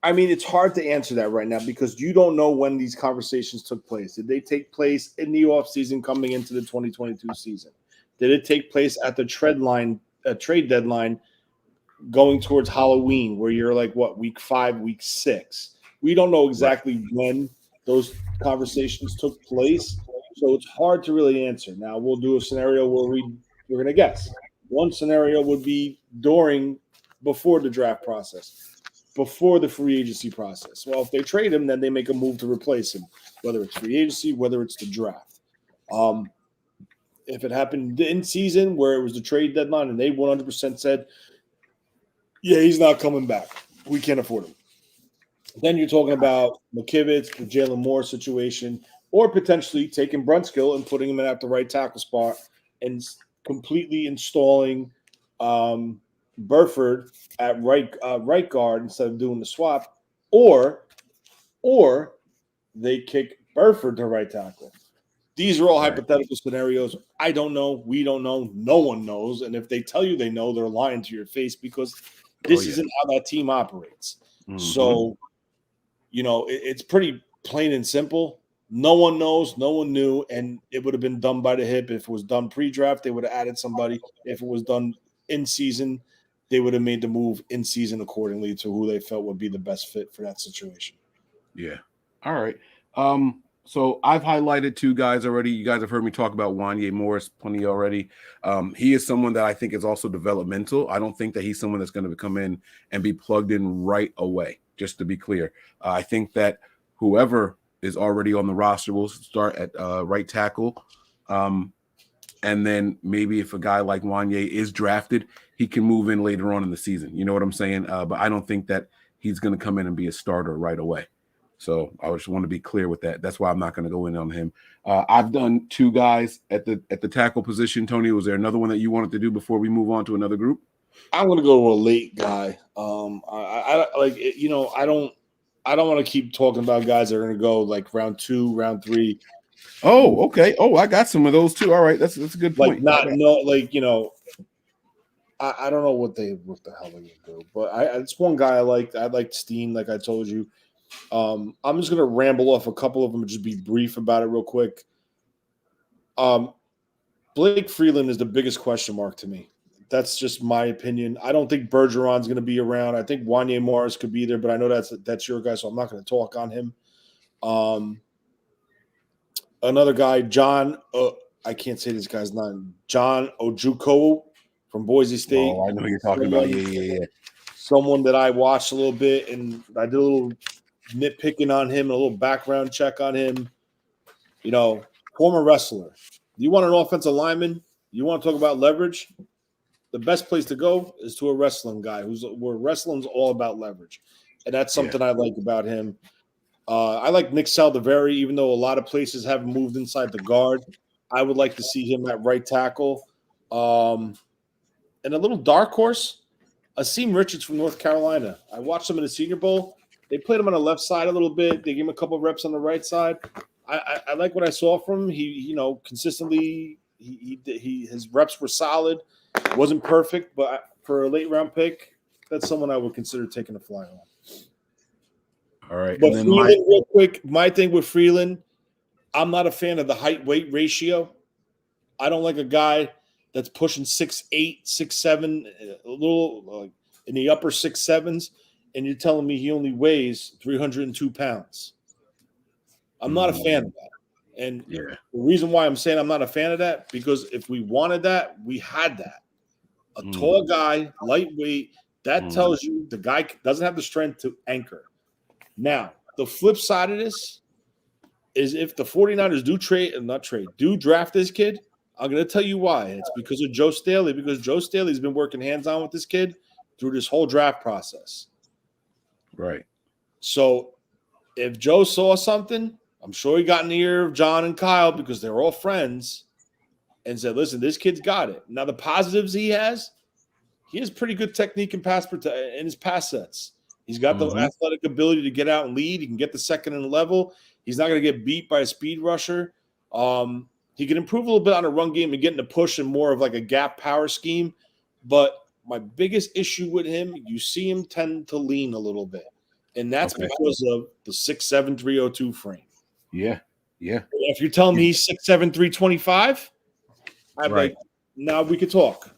I mean, it's hard to answer that right now because you don't know when these conversations took place. Did they take place in the offseason coming into the 2022 season? Did it take place at the trade deadline going towards Halloween, where you're like, what, week 5, week 6? We don't know exactly when those conversations took place, so it's hard to really answer. Now, we'll do a scenario where we're going to guess. One scenario would be before the draft process, before the free agency process. Well, if they trade him, then they make a move to replace him, whether it's free agency, whether it's the draft. If it happened in season where it was the trade deadline and they 100% said, yeah, he's not coming back, we can't afford him, then you're talking about McKivitz, the Jalen Moore situation, or potentially taking Brunskill and putting him in at the right tackle spot and completely installing Burford at right guard instead of doing the swap, or they kick Burford to right tackle. These are all hypothetical scenarios. I don't know. We don't know. No one knows. And if they tell you they know, they're lying to your face because this isn't how that team operates. Mm-hmm. So, it's pretty plain and simple. No one knows. No one knew. And it would have been done by the hip. If it was done pre-draft, they would have added somebody. If it was done in season, they would have made the move in season accordingly to who they felt would be the best fit for that situation. Yeah. All right. So I've highlighted 2 guys already. You guys have heard me talk about Wanye Morris plenty already. He is someone that I think is also developmental. I don't think that he's someone that's going to come in and be plugged in right away, just to be clear. I think that whoever is already on the roster will start at right tackle. And then maybe if a guy like Wanye is drafted, he can move in later on in the season. You know what I'm saying? But I don't think that he's going to come in and be a starter right away. So I just want to be clear with that. That's why I'm not going to go in on him. I've done 2 guys at the tackle position. Tony, was there another one that you wanted to do before we move on to another group? I'm going to go to a late guy. I don't I don't want to keep talking about guys that are going to go like round 2, round 3. Oh, okay. Oh, I got some of those too. All right, that's a good point. I don't know what the hell they're going to do, but it's one guy I liked. I liked Steen, like I told you. I'm just going to ramble off a couple of them and just be brief about it real quick. Blake Freeland is the biggest question mark to me. That's just my opinion. I don't think Bergeron's going to be around. I think Wanye Morris could be there, but I know that's your guy, so I'm not going to talk on him. Another guy, John, I can't say this guy's name. John Ojukwu from Boise State. Oh, I know who you're talking about. Yeah. Someone that I watched a little bit, and I did a little nitpicking on him, a little background check on him. You know, former wrestler. You want an offensive lineman? You want to talk about leverage? The best place to go is to a wrestling guy where wrestling's all about leverage. And that's something I like about him. I like Nick Saldiveri, even though a lot of places haven't moved inside the guard. I would like to see him at right tackle. And a little dark horse, Asim Richards from North Carolina. I watched him in the Senior Bowl. They played him on the left side a little bit. They gave him a couple of reps on the right side. I like what I saw from him. He consistently his reps were solid. Wasn't perfect, but for a late round pick, that's someone I would consider taking a fly on. All right. But And then Freeland, real quick, my thing with Freeland, I'm not a fan of the height-weight ratio. I don't like a guy that's pushing 6'8", 6'7", a little in the upper 6'7s, and you're telling me he only weighs 302 pounds. I'm not a fan of that. And the reason why I'm saying I'm not a fan of that, because if we wanted that, we had that. A tall guy, lightweight, that tells you the guy doesn't have the strength to anchor. Now, the flip side of this is if the 49ers do draft this kid, I'm going to tell you why. It's because of Joe Staley, because Joe Staley's been working hands-on with this kid through this whole draft process. Right. So if Joe saw something, I'm sure he got in the ear of John and Kyle because they're all friends and said, listen, this kid's got it. Now, the positives he has pretty good technique and in his pass sets. He's got the athletic ability to get out and lead. He can get the second and level. He's not going to get beat by a speed rusher. He can improve a little bit on a run game and get in a push and more of like a gap power scheme. But my biggest issue with him, you see him tend to lean a little bit. And that's because of the 6'7", 302 frame. Yeah. If you're telling me he's 6'7", 325, I'm like, now we could talk.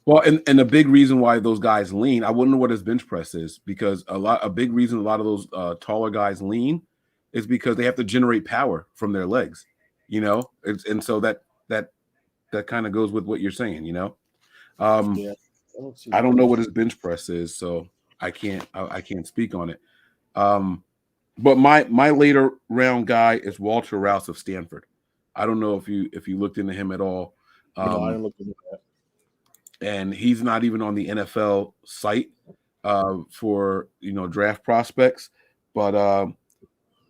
Well, and a big reason why those guys lean, I wouldn't know what his bench press is, because a big reason a lot of those taller guys lean is because they have to generate power from their legs, and so that kind of goes with what you're saying, I don't know what his bench press is, so I can't speak on it. But my later round guy is Walter Rouse of Stanford. I don't know if you looked into him at all. No, I didn't look into that. And he's not even on the NFL site for draft prospects. But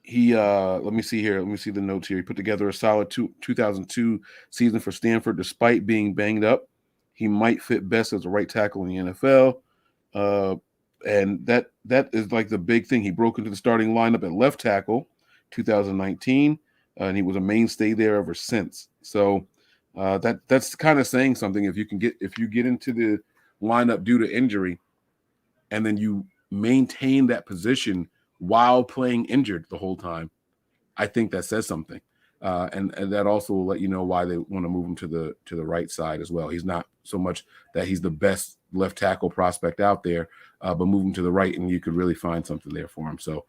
he let me see here. Let me see the notes here. He put together a solid 2002 season for Stanford, despite being banged up. He might fit best as a right tackle in the NFL. And that is like the big thing. He broke into the starting lineup at left tackle 2019, and he was a mainstay there ever since. So that's kind of saying something. If you get into the lineup due to injury, and then you maintain that position while playing injured the whole time, I think that says something. And that also will let you know why they want to move him to the right side as well. He's not so much that he's the best left tackle prospect out there, but move him to the right, and you could really find something there for him. So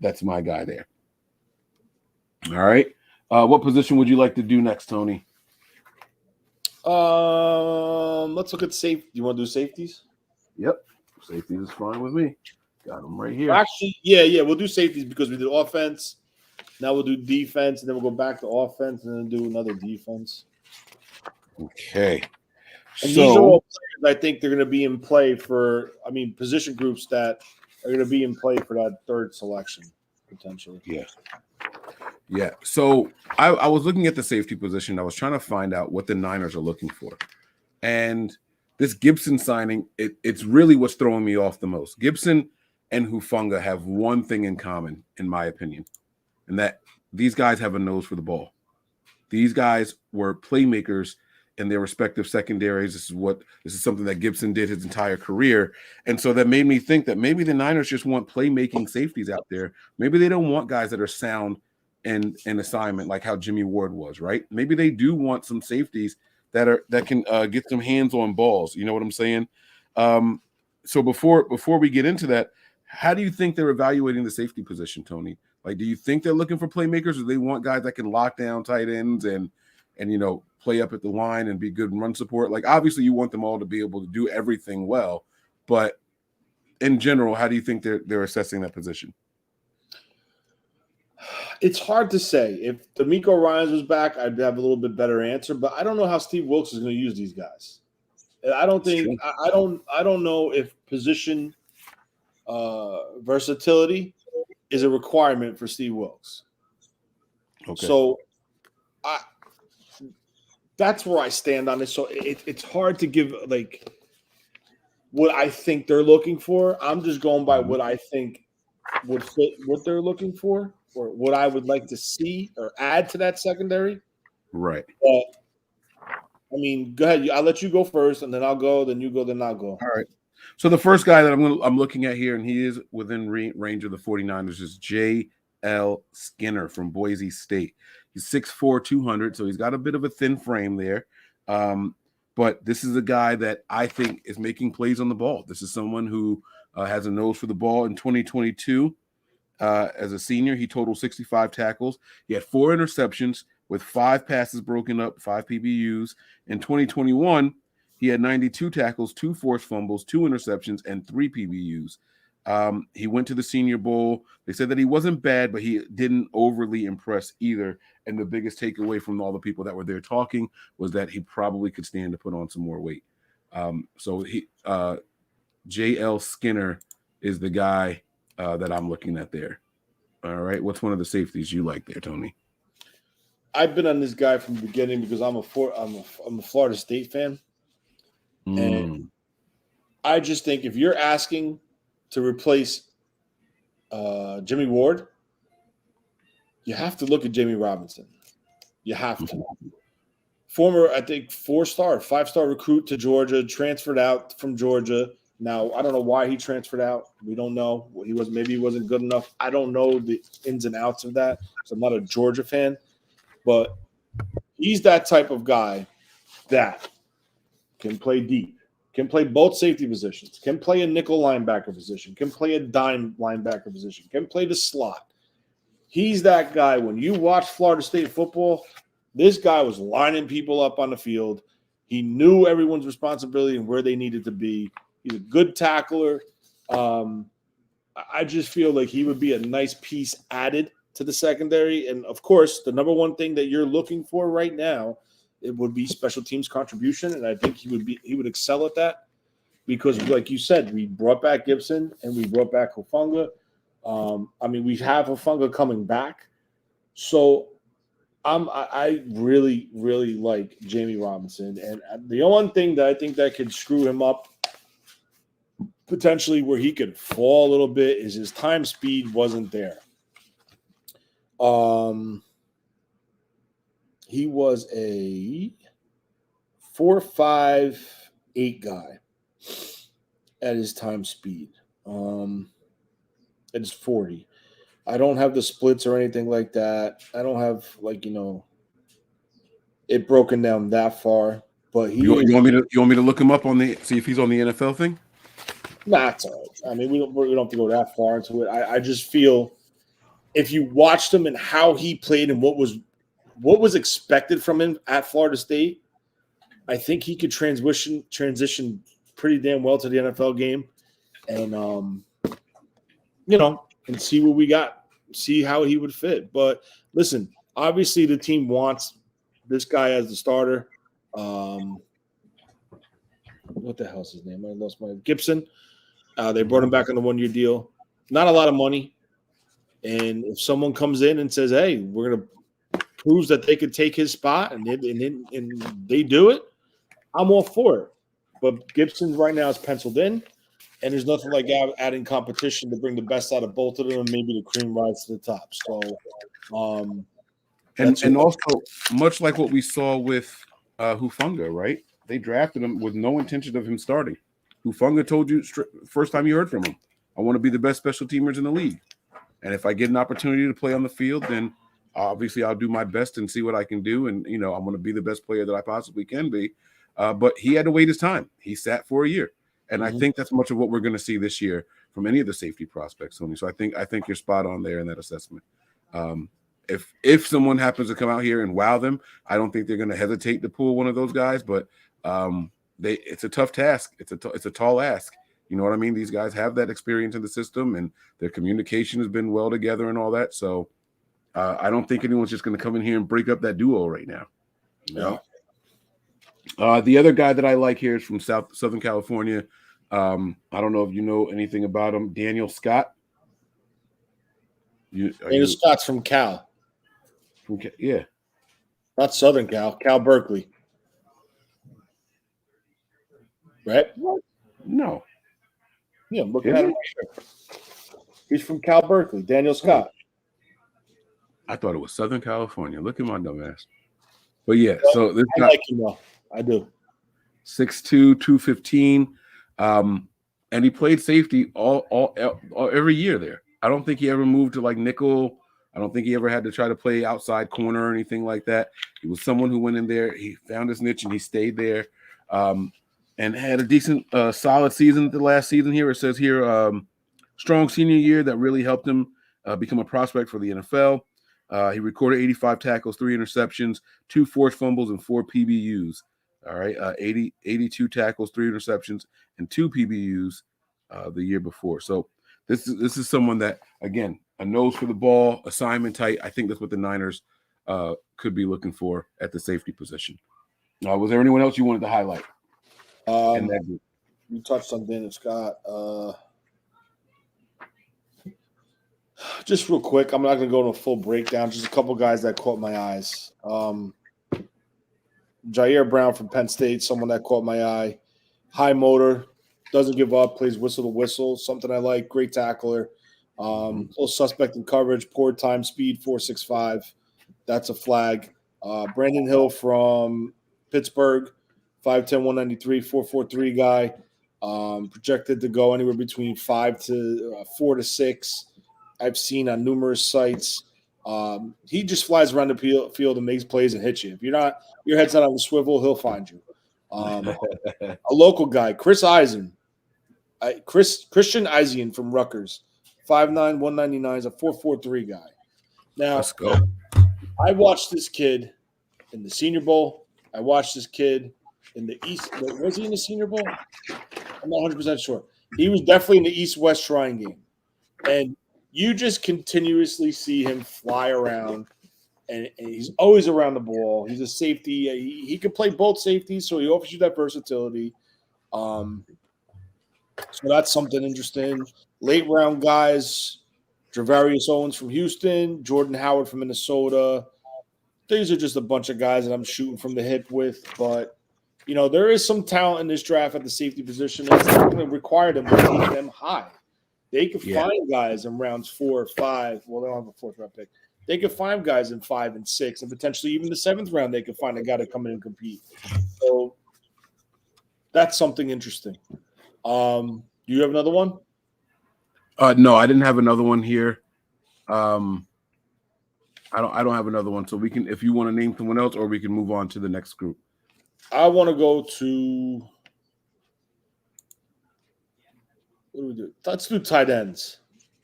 that's my guy there. All right. What position would you like to do next, Tony? Let's look at safety. You want to do safeties? Yep. Safeties is fine with me. Got them right here. Actually, yeah. We'll do safeties because we did offense. Now we'll do defense, and then we'll go back to offense, and then do another defense. Okay. And these are all players I think they're going to be in play for, position groups that are going to be in play for that third selection, potentially. Yeah. So I was looking at the safety position. I was trying to find out what the Niners are looking for. And this Gibson signing, it's really what's throwing me off the most. Gibson and Hufanga have one thing in common, in my opinion, and that these guys have a nose for the ball. These guys were playmakers in their respective secondaries. This is something that Gibson did his entire career. And so that made me think that maybe the Niners just want playmaking safeties out there. Maybe they don't want guys that are sound in assignment like how Jimmy Ward was, right? Maybe they do want some safeties that can get some hands on balls. You know what I'm saying? So before we get into that, how do you think they're evaluating the safety position, Tony? Like, do you think they're looking for playmakers, or do they want guys that can lock down tight ends and play up at the line and be good run support? Like, obviously you want them all to be able to do everything well, but in general, how do you think they're assessing that position? It's hard to say. If D'Amico Ryans was back, I'd have a little bit better answer, but I don't know how Steve Wilkes is going to use these guys. I don't think I don't know if position versatility is a requirement for Steve Wilkes. Okay. So that's where I stand on this. So it's hard to give like what I think they're looking for. I'm just going by what I think would fit what they're looking for, or what I would like to see or add to that secondary. Right. But I mean, go ahead. I'll let you go first, and then I'll go. Then you go. Then I'll go. All right. So the first guy that I'm looking at here, and he is within range of the 49ers, is J.L. Skinner from Boise State. He's 6'4", 200, so he's got a bit of a thin frame there. But this is a guy that I think is making plays on the ball. This is someone who has a nose for the ball. In 2022, as a senior, he totaled 65 tackles. He had 4 interceptions with 5 passes broken up, 5 PBUs. In 2021, he had 92 tackles, 2 forced fumbles, 2 interceptions, and 3 PBUs. He went to the Senior Bowl. They said that he wasn't bad, but he didn't overly impress either. And the biggest takeaway from all the people that were there talking was that he probably could stand to put on some more weight. So J.L. Skinner is the guy that I'm looking at there. All right. What's one of the safeties you like there, Tony? I've been on this guy from the beginning because I'm a Florida State fan. And I just think if you're asking to replace Jimmy Ward, you have to look at Jamie Robinson. You have to. Former, I think, 4-star, 5-star recruit to Georgia, transferred out from Georgia. Now, I don't know why he transferred out. We don't know. Maybe he wasn't good enough. I don't know the ins and outs of that. So I'm not a Georgia fan. But he's that type of guy that can play deep, can play both safety positions, can play a nickel linebacker position, can play a dime linebacker position, can play the slot. He's that guy. When you watch Florida State football, this guy was lining people up on the field. He knew everyone's responsibility and where they needed to be. He's a good tackler. I just feel like he would be a nice piece added to the secondary. And, of course, the number one thing that you're looking for right now, it would be special teams contribution, and I think he would excel at that because, like you said, we brought back Gibson and we brought back Hufanga. We have Hufanga coming back, so I really, really like Jamie Robinson. And the only thing that I think that could screw him up potentially where he could fall a little bit is his time speed wasn't there. He was a 4.58 guy at his time speed. At his 40. I don't have the splits or anything like that. I don't have it broken down that far. But you want me to look him up see if he's on the NFL thing? Nah, it's all right. I mean, we don't have to go that far into it. I just feel if you watched him and how he played and what was expected from him at Florida State, I think he could transition pretty damn well to the NFL game, and and see what we got, see how he would fit. But listen, obviously the team wants this guy as the starter. What the hell's his name? I lost my Gibson. They brought him back on the 1-year deal. Not a lot of money, and if someone comes in and says, "Hey, we're gonna," proves that they could take his spot and they do it, I'm all for it. But Gibson right now is penciled in. And there's nothing like adding competition to bring the best out of both of them, and maybe the cream rise to the top. So, and also much like what we saw with Hufunga, right? They drafted him with no intention of him starting. Hufunga told you first time you heard from him, I want to be the best special teamers in the league. And if I get an opportunity to play on the field, then obviously I'll do my best and see what I can do. And, I'm going to be the best player that I possibly can be. But he had to wait his time. He sat for a year. And I think that's much of what we're going to see this year from any of the safety prospects, Tony. So I think you're spot on there in that assessment. If someone happens to come out here and wow them, I don't think they're going to hesitate to pull one of those guys. But it's a tough task. It's a tall ask. You know what I mean? These guys have that experience in the system, and their communication has been well together and all that. So I don't think anyone's just going to come in here and break up that duo right now. Yeah. The other guy that I like here is from Southern California. I don't know if you know anything about him. Daniel Scott. Daniel Scott's from Cal. Yeah. Not Southern Cal. Cal Berkeley. Right? No. Yeah, I'm looking at him right here. He's from Cal Berkeley. Daniel Scott. I thought it was Southern California. Look at my dumb ass. But yeah, so this I guy, like him though. I do. 6'2", 215. And he played safety all every year there. I don't think he ever moved to like nickel. I don't think he ever had to try to play outside corner or anything like that. He was someone who went in there, he found his niche, and he stayed there, and had a decent, solid season the last season here. It says here, strong senior year that really helped him become a prospect for the NFL. He recorded 85 tackles, 3 interceptions, 2 forced fumbles, and 4 PBUs. All right, 82 tackles, 3 interceptions, and 2 PBUs the year before. So this is someone that, again, a nose for the ball, assignment tight. I think that's what the Niners could be looking for at the safety position. Was there anyone else you wanted to highlight in that group? You touched on Daniel Scott. Just real quick, I'm not going to go into a full breakdown. Just a couple guys that caught my eyes. Jair Brown from Penn State, someone that caught my eye. High motor, doesn't give up, plays whistle to whistle, something I like. Great tackler. Little suspect in coverage, poor time, speed, 4.65. That's a flag. Brandon Hill from Pittsburgh, 5'10", 193, 4.43 guy. Projected to go anywhere between 4 to 6. I've seen on numerous sites. He just flies around the field and makes plays and hits you. If your head's not on the swivel, he'll find you. A local guy, Christian Eisian from Rutgers, 5'9", 199 is a 4.43 guy. Now, let's go. I watched this kid in the Senior Bowl. I watched this kid in the East. Was he in the Senior Bowl? I'm not 100% sure. He was definitely in the East-West Shrine game. And you just continuously see him fly around, and he's always around the ball. He's a safety. He can play both safeties, so he offers you that versatility. So that's something interesting. Late round guys, Travarius Owens from Houston, Jordan Howard from Minnesota. These are just a bunch of guys that I'm shooting from the hip with. But, there is some talent in this draft at the safety position. That's not going to require them to take them high. They could find guys in rounds 4 or 5. Well, they don't have a 4th round pick. They could find guys in 5 and 6, and potentially even the 7th round, they could find a guy to come in and compete. So that's something interesting. Do you have another one? No, I didn't have another one here. I don't have another one. So we can, if you want to name someone else, or we can move on to the next group. I want to go to. What do we do? Let's do tight ends.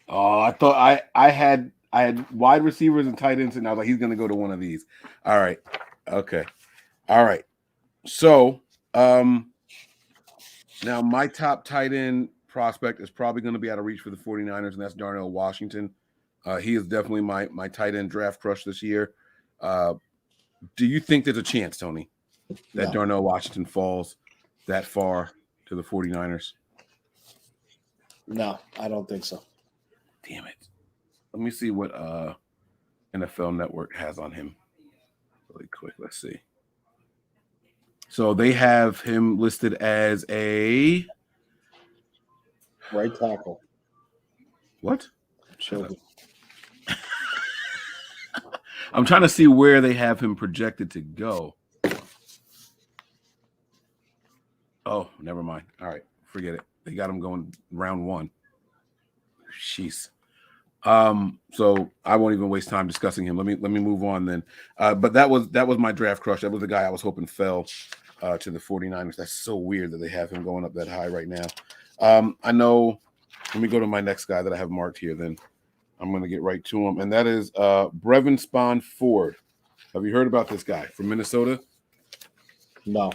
Oh, I thought I had wide receivers and tight ends, and I was like, he's going to go to one of these. All right. Okay. All right. So, now my top tight end prospect is probably going to be out of reach for the 49ers, and that's Darnell Washington. He is definitely my tight end draft crush this year. Do you think there's a chance, Tony, that Darnell Washington falls that far to the 49ers? No, I don't think so. Damn it. Let me see what NFL Network has on him really quick. Let's see. So they have him listed as a Right tackle. What? Showed I'm trying to see where they have him projected to go. Oh, never mind. All right, forget it. They got him going round 1. Jeez. So I won't even waste time discussing him. Let me move on then. But that was my draft crush. That was the guy I was hoping fell to the 49ers. That's so weird that they have him going up that high right now. I know. Let me go to my next guy that I have marked here. Then I'm going to get right to him, and that is Brevin Spawn Ford. Have you heard about this guy from Minnesota? No.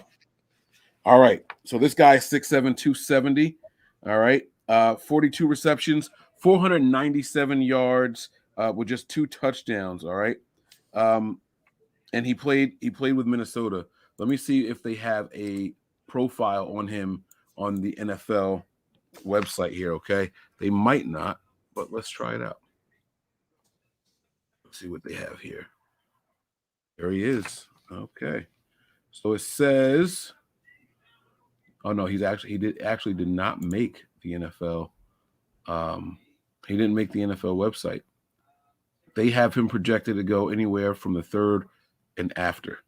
All right. So this guy is 6'7", 270. All right. 42 receptions, 497 yards with just 2 touchdowns. All right. And he played with Minnesota. Let me see if they have a profile on him on the NFL website here. Okay. They might not, but let's try it out. Let's see what they have here. There he is. Okay. So it says, oh no, he did not make the NFL. He didn't make the NFL website. They have him projected to go anywhere from the 3rd and after.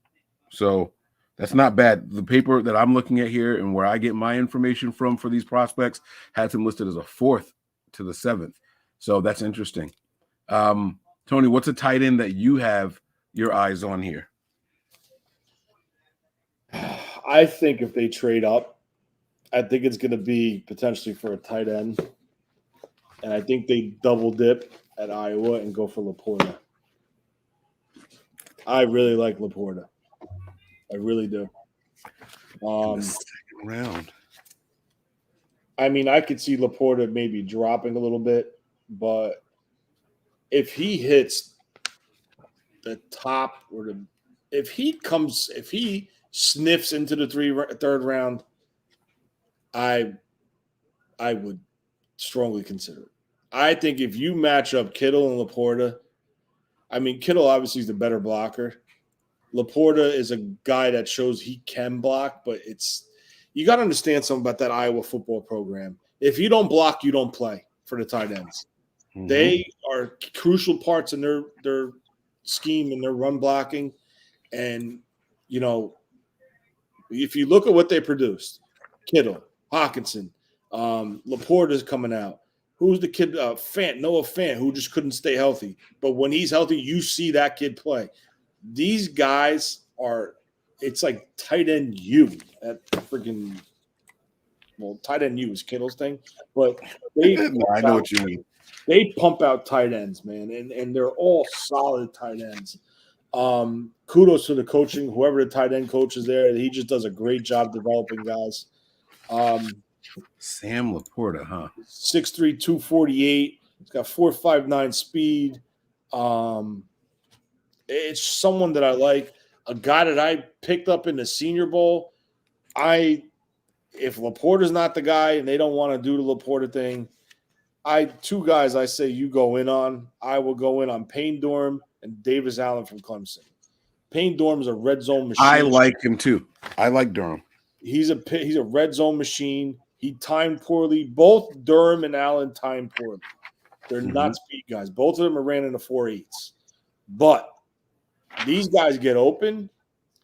So that's not bad. The paper that I'm looking at here and where I get my information from for these prospects has him listed as a 4th to the 7th. So that's interesting. Tony, what's a tight end that you have your eyes on here? I think if they trade up, I think it's going to be potentially for a tight end. And I think they double dip at Iowa and go for Laporta. I really like Laporta. I really do. In the second round. I mean, I could see Laporta maybe dropping a little bit, but if he hits the top if he sniffs into the 3rd round, I would strongly consider it. I think if you match up Kittle and Laporta, I mean, Kittle obviously is the better blocker. Laporta is a guy that shows he can block, but you got to understand something about that Iowa football program. If you don't block, you don't play for the tight ends. Mm-hmm. They are crucial parts in their scheme and their run blocking. And, you know, if you look at what they produced, Kittle, Hawkinson, Laporta's coming out. Who's the kid? Noah Fant, who just couldn't stay healthy. But when he's healthy, you see that kid play. These guys it's like tight end U at freaking tight end U is Kittle's thing. But I know what you mean. They pump out tight ends, man, and they're all solid tight ends. Kudos to the coaching, whoever the tight end coach is there. He just does a great job developing guys. Sam Laporta, huh? 6'3", 248. He's got 4.59 speed. It's someone that I like. A guy that I picked up in the Senior Bowl. If Laporta's not the guy and they don't want to do the Laporta thing, two guys I say you go in on. I will go in on Payne Durham and Davis Allen from Clemson. Payne Durham's a red zone machine. I like him too. I like Durham. He's a red zone machine. He timed poorly. Both Durham and Allen timed poorly. They're not speed guys. Both of them are ran into 4.8s. But these guys get open.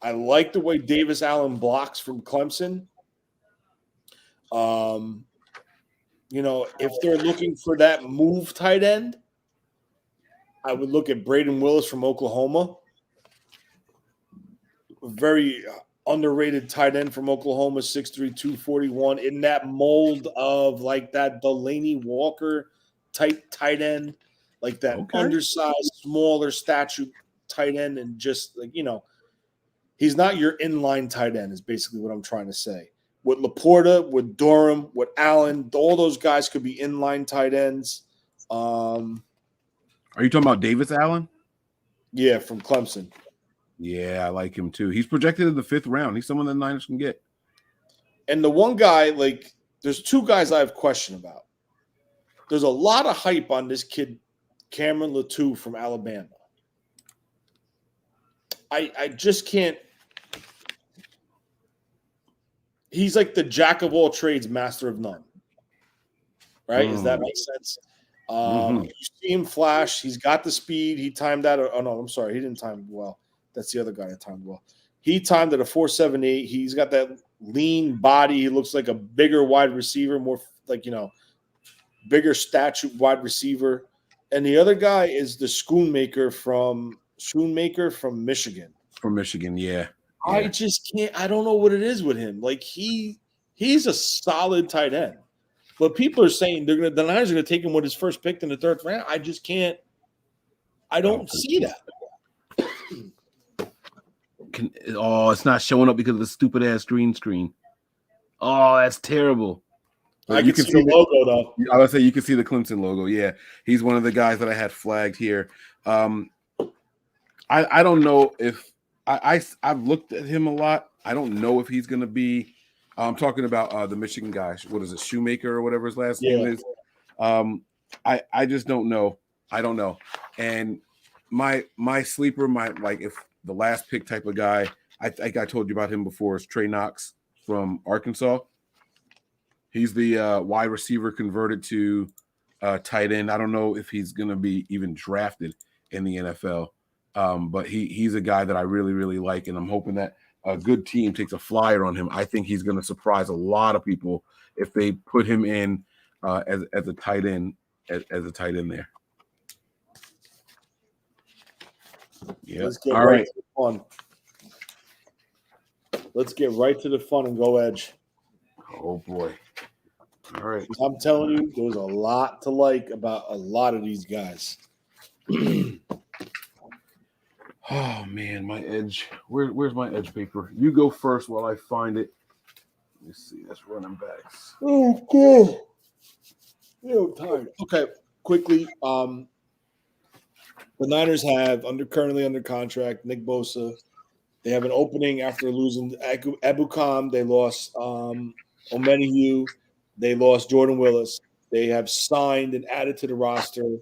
I like the way Davis Allen blocks from Clemson. If they're looking for that move tight end, I would look at Braden Willis from Oklahoma. Very underrated tight end from Oklahoma, 6'3", 241, in that mold of like that Delaney Walker type tight end, like that undersized, smaller statue tight end, and just like, he's not your inline tight end is basically what I'm trying to say. With Laporta, with Durham, with Allen, all those guys could be inline tight ends. Are you talking about Davis Allen? Yeah, from Clemson. Yeah, I like him too. He's projected in the 5th round. He's someone the Niners can get. And the one guy, there's 2 guys I have question about. There's a lot of hype on this kid, Cameron Latou from Alabama. I just can't. He's like the jack of all trades, master of none. right? Does that make sense? You see him flash. He's got the speed. He timed that. Oh, no, I'm sorry. He didn't time well. That's the other guy that timed well. He timed at a 4.78. He's got that lean body. He looks like a bigger wide receiver, more like, bigger statue wide receiver. And the other guy is the Schoonmaker from Michigan. From Michigan, yeah. I just can't. I don't know what it is with him. Like he's a solid tight end, but people are saying the Niners are going to take him with his first pick in the third round. I just can't. I don't see that. It's not showing up because of the stupid ass green screen. Oh, that's terrible. But you can see the logo though. I would say you can see the Clemson logo. Yeah, he's one of the guys that I had flagged here. I don't know if I've looked at him a lot. I don't know if he's going to be. I'm talking about the Michigan guy. What is it, Shoemaker or whatever his last name is? I just don't know. I don't know. And my sleeper, if the last pick type of guy, I think I told you about him before, is Trey Knox from Arkansas. He's the wide receiver converted to tight end. I don't know if he's going to be even drafted in the NFL, but he's a guy that I really, really like, and I'm hoping that a good team takes a flyer on him. I think he's going to surprise a lot of people if they put him in as a tight end, as a tight end there. Yeah. Let's get right to the fun. Let's get right to the fun and go edge. Oh boy. All right. I'm telling you, there's a lot to like about a lot of these guys. Oh man, my edge. Where's my edge paper? You go first while I find it. Let me see. That's running backs. Oh, cool. I'm tired. Okay, quickly. The Niners have currently under contract Nick Bosa. They have an opening after losing Ebukam. They lost Omenihu. They lost Jordan Willis. They have signed and added to the roster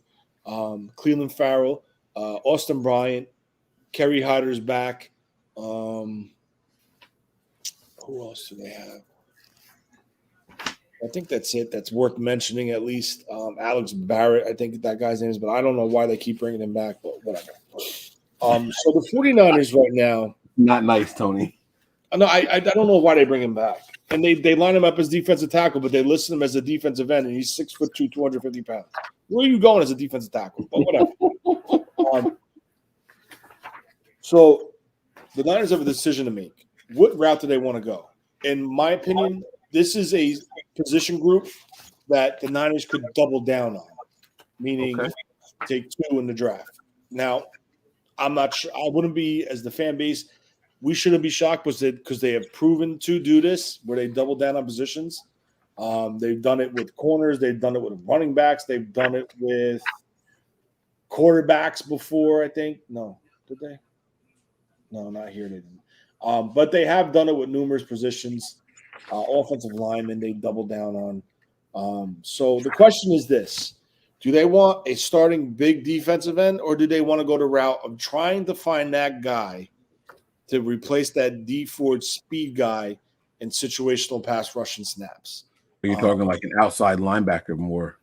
Cleveland Farrell, Austin Bryant, Kerry Hyder's back. Who else do they have? I think that's it. That's worth mentioning at least. Alex Barrett, I think that guy's name is, but I don't know why they keep bringing him back, but whatever. So the 49ers right now. Not nice, Tony. No, I don't know why they bring him back. And they line him up as defensive tackle, but they list him as a defensive end, and he's 6'2", 250 pounds. Where are you going as a defensive tackle? But whatever. So the Niners have a decision to make. What route do they want to go? In my opinion, this is a position group that the Niners could double down on, meaning take two in the draft. Now, I'm not sure. I wouldn't be, as the fan base, we shouldn't be shocked because they have proven to do this where they double down on positions. They've done it with corners. They've done it with running backs. They've done it with quarterbacks before, I think. No, did they? No, not here. They didn't. But they have done it with numerous positions. Offensive linemen they double down on. So the question is this. Do they want a starting big defensive end, or do they want to go the route of trying to find that guy to replace that D Ford speed guy in situational pass rushing snaps? Are you talking like an outside linebacker more?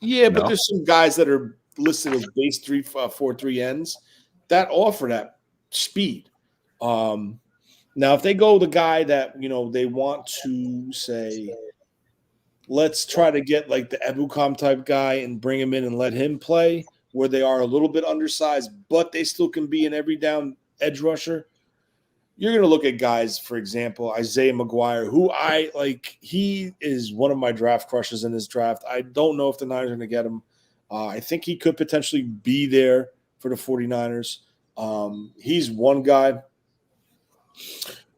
Yeah, but there's some guys that are listed as base 3-4-3 ends that offer that speed. Now, if they go the guy that, they want to say, let's try to get like the Ebukam type guy and bring him in and let him play where they are a little bit undersized, but they still can be an every down edge rusher. You're going to look at guys, for example, Isaiah McGuire, who I like. He is one of my draft crushes in this draft. I don't know if the Niners are going to get him. I think he could potentially be there for the 49ers. He's one guy.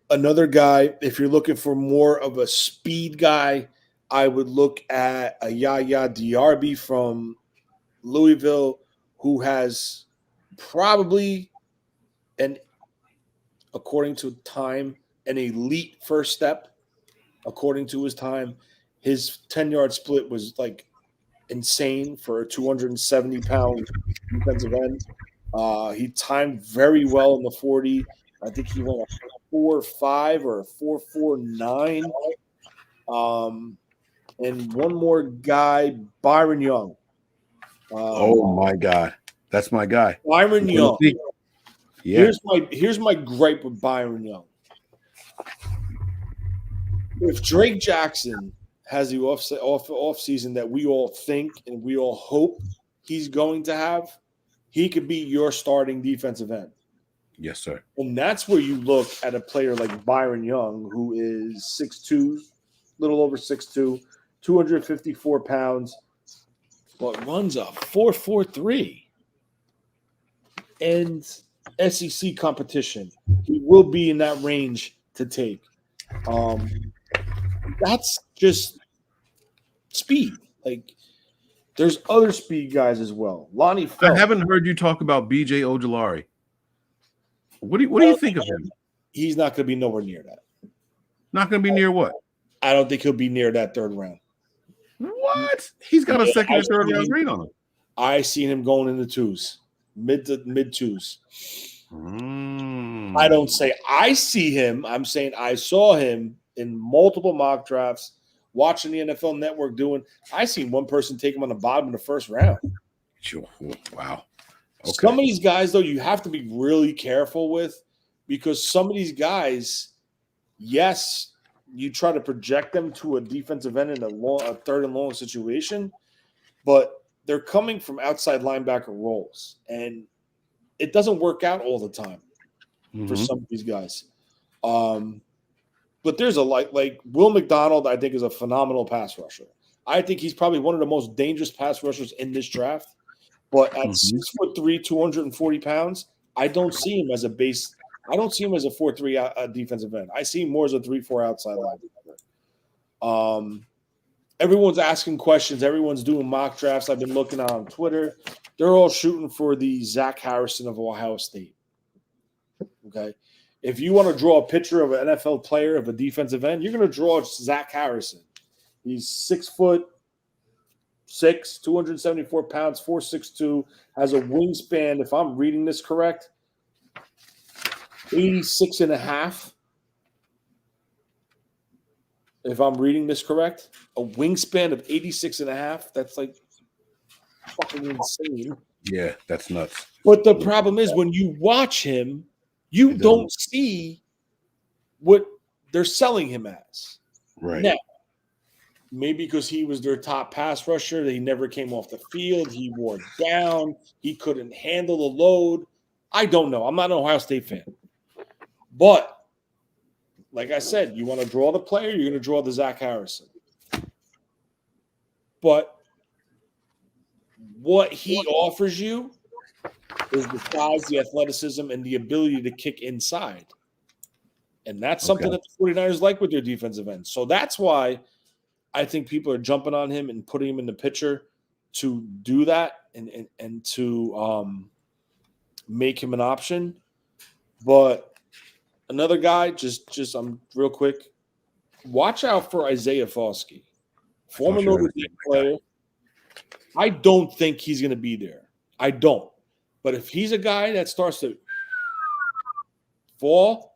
Another guy, if you're looking for more of a speed guy, I would look at a Yaya Diarby from Louisville, who has probably, according to time, an elite first step. According to his time, his 10-yard split was like insane for a 270-pound defensive end. He timed very well in the 40. I think he went a 4.5 or a 4.49. and one more guy, Byron Young. Oh my God, that's my guy, Byron Young. Yeah. Here's my gripe with Byron Young. If Drake Jackson has the off season that we all think and we all hope he's going to have, he could be your starting defensive end. Yes, sir. And that's where you look at a player like Byron Young, who is 6'2", little over 6'2", 254 pounds, but runs a 4.43. And SEC competition, he will be in that range to take. That's just speed. Like, there's other speed guys as well. Lonnie Phelps. I haven't heard you talk about BJ Ojulari. What do you think of him? He's not going to be nowhere near that. Not going to be near what? I don't think he'll be near that third round. What? He's got a second and third round grade on him. I seen him going in the twos, mid twos. I don't say I see him. I'm saying I saw him in multiple mock drafts, watching the NFL Network doing. I seen one person take him on the bottom of the first round. Wow. Okay. Some of these guys, though, you have to be really careful with, because some of these guys, yes, you try to project them to a defensive end in a third and long situation, but they're coming from outside linebacker roles, and it doesn't work out all the time for some of these guys. But there's like Will McDonald, I think, is a phenomenal pass rusher. I think he's probably one of the most dangerous pass rushers in this draft. But at 6'3", 240 pounds, I don't see him as a base. I don't see him as a 4.3 defensive end. I see him more as a 3.4 outside linebacker. Everyone's asking questions. Everyone's doing mock drafts. I've been looking on Twitter. They're all shooting for the Zach Harrison of Ohio State. Okay. If you want to draw a picture of an NFL player, of a defensive end, you're going to draw Zach Harrison. He's 6'6", 274 pounds, 4'6", has a wingspan, if I'm reading this correct, 86 and a half. If I'm reading this correct, a wingspan of 86 and a half. That's like fucking insane. Yeah, that's nuts. But the problem is, when you watch him, you don't see what they're selling him as. Right. Now, maybe because he was their top pass rusher, he never came off the field, he wore down, he couldn't handle the load. I don't know. I'm not an Ohio State fan. But, like I said, you want to draw the player, you're going to draw the Zach Harrison. But what he offers you is the size, the athleticism, and the ability to kick inside. And that's something that the 49ers like with their defensive end. So that's why I think people are jumping on him and putting him in the picture to do that and to make him an option. But another guy, just real quick, watch out for Isaiah Foskey, former Notre Dame player. I don't think he's going to be there. I don't. But if he's a guy that starts to fall,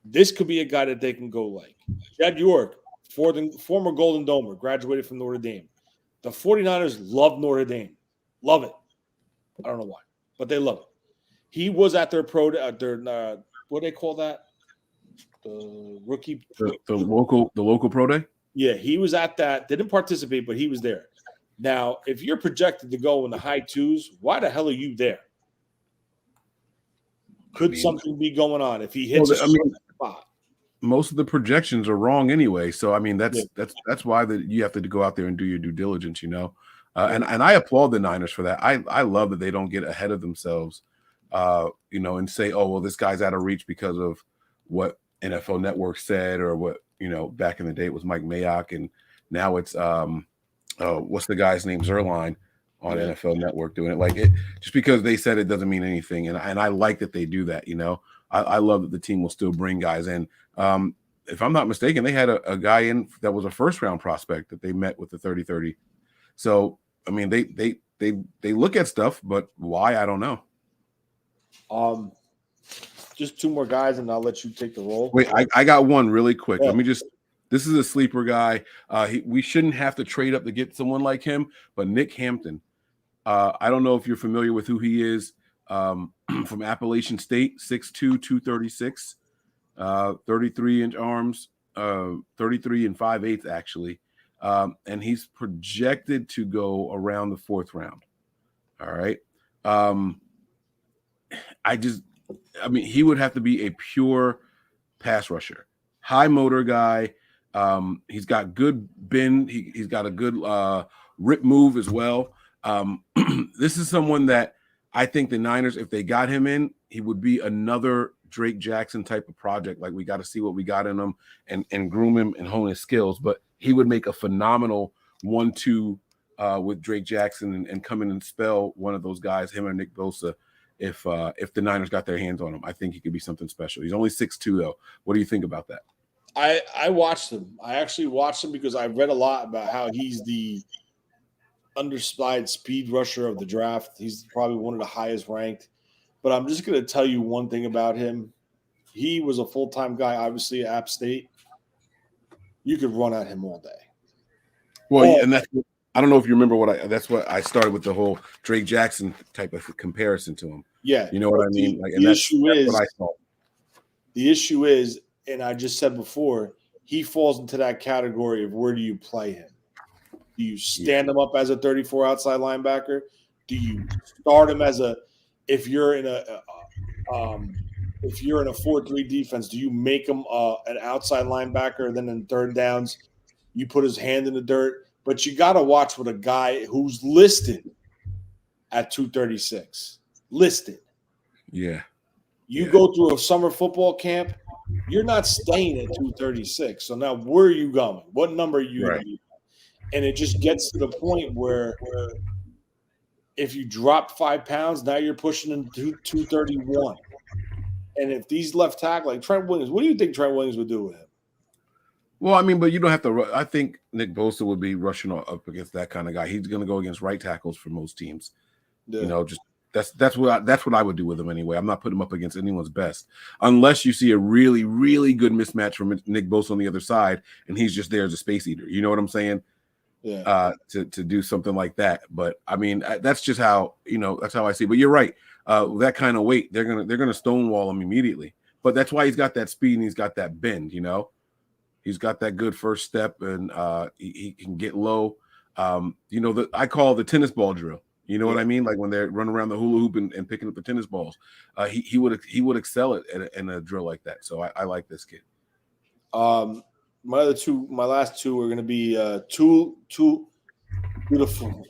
this could be a guy that they can go like. Jed York, former Golden Domer, graduated from Notre Dame. The 49ers love Notre Dame. Love it. I don't know why, but they love it. He was at their what do they call that? The rookie. The local pro day? Yeah, he was at that. They didn't participate, but he was there. Now, if you're projected to go in the high twos, why the hell are you there? Could something be going on if he hits a spot? Most of the projections are wrong anyway. So I mean, that's why you have to go out there and do your due diligence, you know. And I applaud the Niners for that. I love that they don't get ahead of themselves, you know, and say, oh well, this guy's out of reach because of what NFL Network said, or what, you know, back in the day it was Mike Mayock, and now it's what's the guy's name, Zerline, on NFL Network doing it. Like, it just because they said it doesn't mean anything. And I like that they do that, you know. I love that the team will still bring guys in. If I'm not mistaken, they had a guy in that was a first round prospect that they met with the 30-30. So I mean, they look at stuff, but why, I don't know. Just two more guys, and I'll let you take the role. Wait, I got one really quick. Yeah. Let me just This is a sleeper guy. We shouldn't have to trade up to get someone like him, but Nick Hampton, I don't know if you're familiar with who he is, from Appalachian State, 6'2", 236, 33-inch arms, 33 and 5/8 actually. And he's projected to go around the 4th round. All right. He would have to be a pure pass rusher, high motor guy. He's got good bend. He's got a good rip move as well. This is someone that I think the Niners, if they got him in, he would be another Drake Jackson type of project. Like, we got to see what we got in him and groom him and hone his skills. But he would make a phenomenal 1-2 with Drake Jackson and come in and spell one of those guys, him or Nick Bosa. If the Niners got their hands on him, I think he could be something special. He's only 6'2", though. What do you think about that? I watched him. I actually watched him because I read a lot about how he's the undersized speed rusher of the draft. He's probably one of the highest ranked. But I'm just going to tell you one thing about him. He was a full-time guy, obviously, at App State. You could run at him all day. Well, and that's – I don't know if you remember that's what I started with, the whole Drake Jackson type of comparison to him. Yeah. You know what I mean? The issue is, and I just said before, he falls into that category of where do you play him? Do you stand him up as a 34 outside linebacker? Do you start him as if you're in a 4-3 defense, do you make him an outside linebacker, and then in third downs you put his hand in the dirt? But you got to watch with a guy who's listed at 236. Listed. Yeah. You go through a summer football camp, you're not staying at 236. So now where are you going? What number are you going to be? And it just gets to the point where if you drop 5 pounds, now you're pushing into 231. And if these left tackle, like Trent Williams, what do you think Trent Williams would do with him? Well, I mean, but you don't have to. I think Nick Bosa would be rushing up against that kind of guy. He's going to go against right tackles for most teams. Yeah. You know, just that's what I would do with him anyway. I'm not putting him up against anyone's best, unless you see a really, really good mismatch from Nick Bosa on the other side, and he's just there as a space eater. You know what I'm saying? Yeah. To do something like that. But I mean, that's just how that's how I see it. But you're right. That kind of weight, they're gonna stonewall him immediately. But that's why he's got that speed and he's got that bend. He's got that good first step, and he can get low. I call the tennis ball drill. You know what I mean? Like when they're running around the hula hoop and picking up the tennis balls. He would excel in a drill like that. So I like this kid. My last two are going to be two beautiful.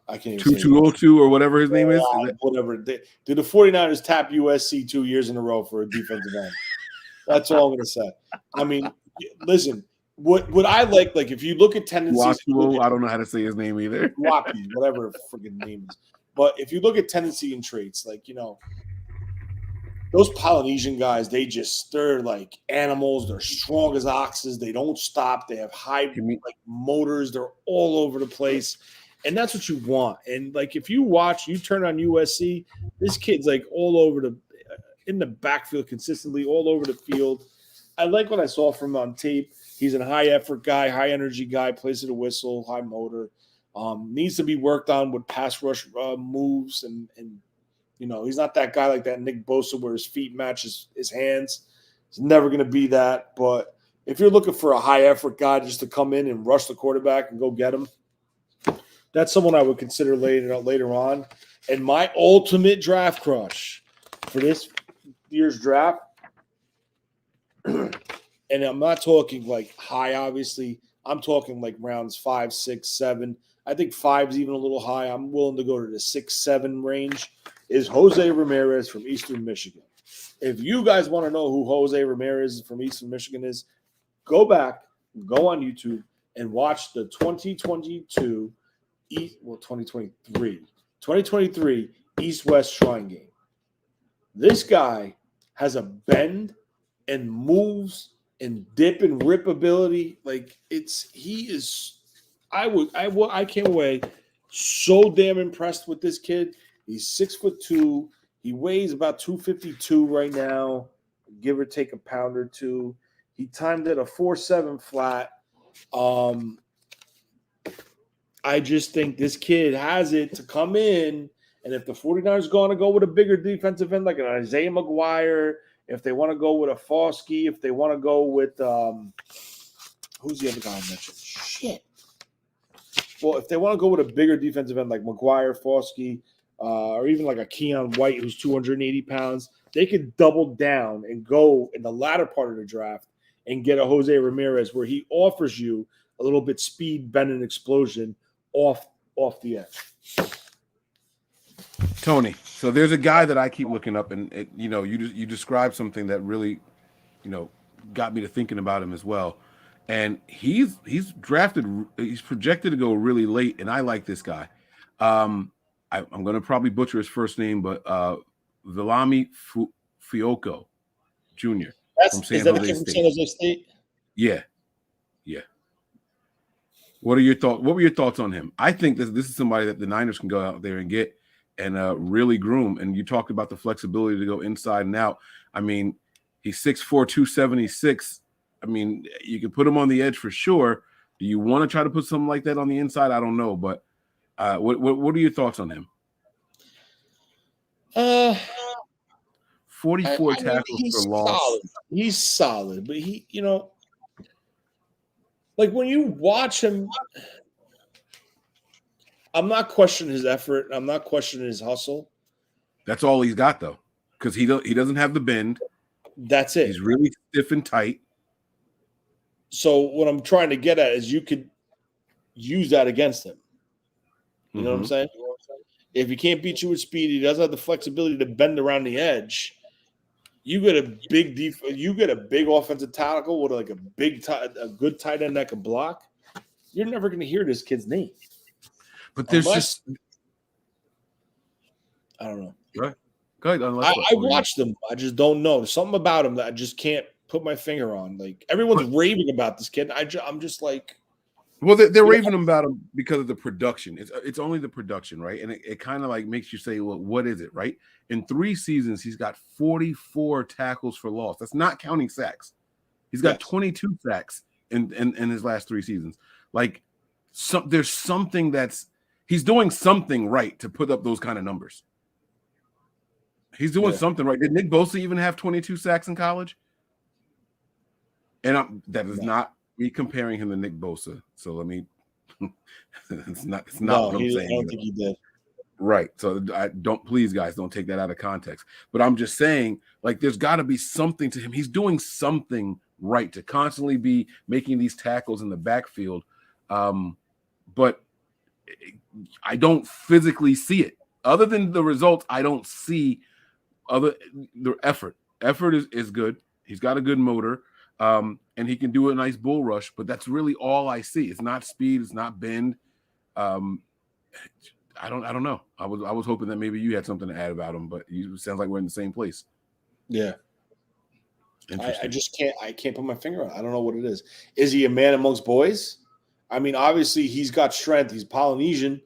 I can't even 2202 or whatever his name is. Whatever. Did the 49ers tap USC 2 years in a row for a defensive end? That's all I'm going to say. I mean, listen, what I like if you look at tendencies. I don't know how to say his name either. Wappy, whatever freaking name is. But if you look at tendency and traits, those Polynesian guys, they're like animals. They're strong as oxes. They don't stop. They have high motors. They're all over the place. And that's what you want. And if you turn on USC, this kid's all over in the backfield consistently, all over the field. I like what I saw from him on tape. He's a high effort guy, high energy guy, plays at a whistle, high motor. Needs to be worked on with pass rush moves and he's not that guy like that Nick Bosa where his feet match his hands. He's never going to be that. But if you're looking for a high effort guy just to come in and rush the quarterback and go get him, that's someone I would consider later on. And my ultimate draft crush for this year's draft, and I'm not talking high, obviously. I'm talking rounds 5, 6, 7. I think 5 is even a little high. I'm willing to go to the 6, 7 range. Is Jose Ramirez from Eastern Michigan. If you guys want to know who Jose Ramirez from Eastern Michigan is, go on YouTube and watch the 2023 East-West Shrine game. This guy has a bend and moves and dip and rip ability. I can't wait. So damn impressed with this kid. He's 6'2". He weighs about 252 right now, give or take a pound or two. He timed it a 4.7 flat. I just think this kid has it to come in. And if the 49ers are going to go with a bigger defensive end like an Isaiah McGuire, if they want to go with a Foskey, if they want to go with who's the other guy I mentioned? Shit. Well, if they want to go with a bigger defensive end like McGuire, Foskey, or even like a Keon White who's 280 pounds, they could double down and go in the latter part of the draft and get a Jose Ramirez where he offers you a little bit speed, bend, and explosion off the edge. Tony, so there's a guy that I keep looking up, and you described something that really, got me to thinking about him as well. And he's projected to go really late, and I like this guy. I'm going to probably butcher his first name, but Viliami Fioco Jr. from San Jose State? Yeah. What are your thoughts? What were your thoughts on him? I think this is somebody that the Niners can go out there and get and really groom. And you talked about the flexibility to go inside and out. I mean, he's 6'4", 276. I mean, you can put him on the edge for sure. Do you want to try to put something like that on the inside? I don't know, but what are your thoughts on him? 44 tackles for loss. Solid. He's solid, but he, like when you watch him, I'm not questioning his effort. I'm not questioning his hustle. That's all he's got, though, because he doesn't have the bend. That's it. He's really stiff and tight. So what I'm trying to get at is you could use that against him. You know what I'm saying? If he can't beat you with speed, he doesn't have the flexibility to bend around the edge. You get a big offensive tackle with like a good tight end that can block. You're never going to hear this kid's name. But there's I don't know. Go ahead. I watched them. I just don't know. There's something about him that I just can't put my finger on. Like everyone's raving about this kid. I'm just like, well, they're raving about him because of the production. It's only the production, right? And it kind of like makes you say, well, what is it, right? In 3 seasons, he's got 44 tackles for loss. That's not counting sacks. He's got 22 sacks in his last 3 seasons. Like, there's something he's doing something right to put up those kind of numbers. He's doing something right. Did Nick Bosa even have 22 sacks in college? And that is not me comparing him to Nick Bosa. So let me. it's not what I'm saying. I don't think he did. Right. So please, guys, don't take that out of context. But I'm just saying, like, there's got to be something to him. He's doing something right to constantly be making these tackles in the backfield. But I don't physically see it. Other than the results, I don't see the effort. Effort is good. He's got a good motor. And he can do a nice bull rush, but that's really all I see. It's not speed. It's not bend. I don't know. I was hoping that maybe you had something to add about him, but it sounds like we're in the same place. Yeah. I just can't put my finger on it. I don't know what it is. Is he a man amongst boys? I mean, obviously he's got strength. He's Polynesian.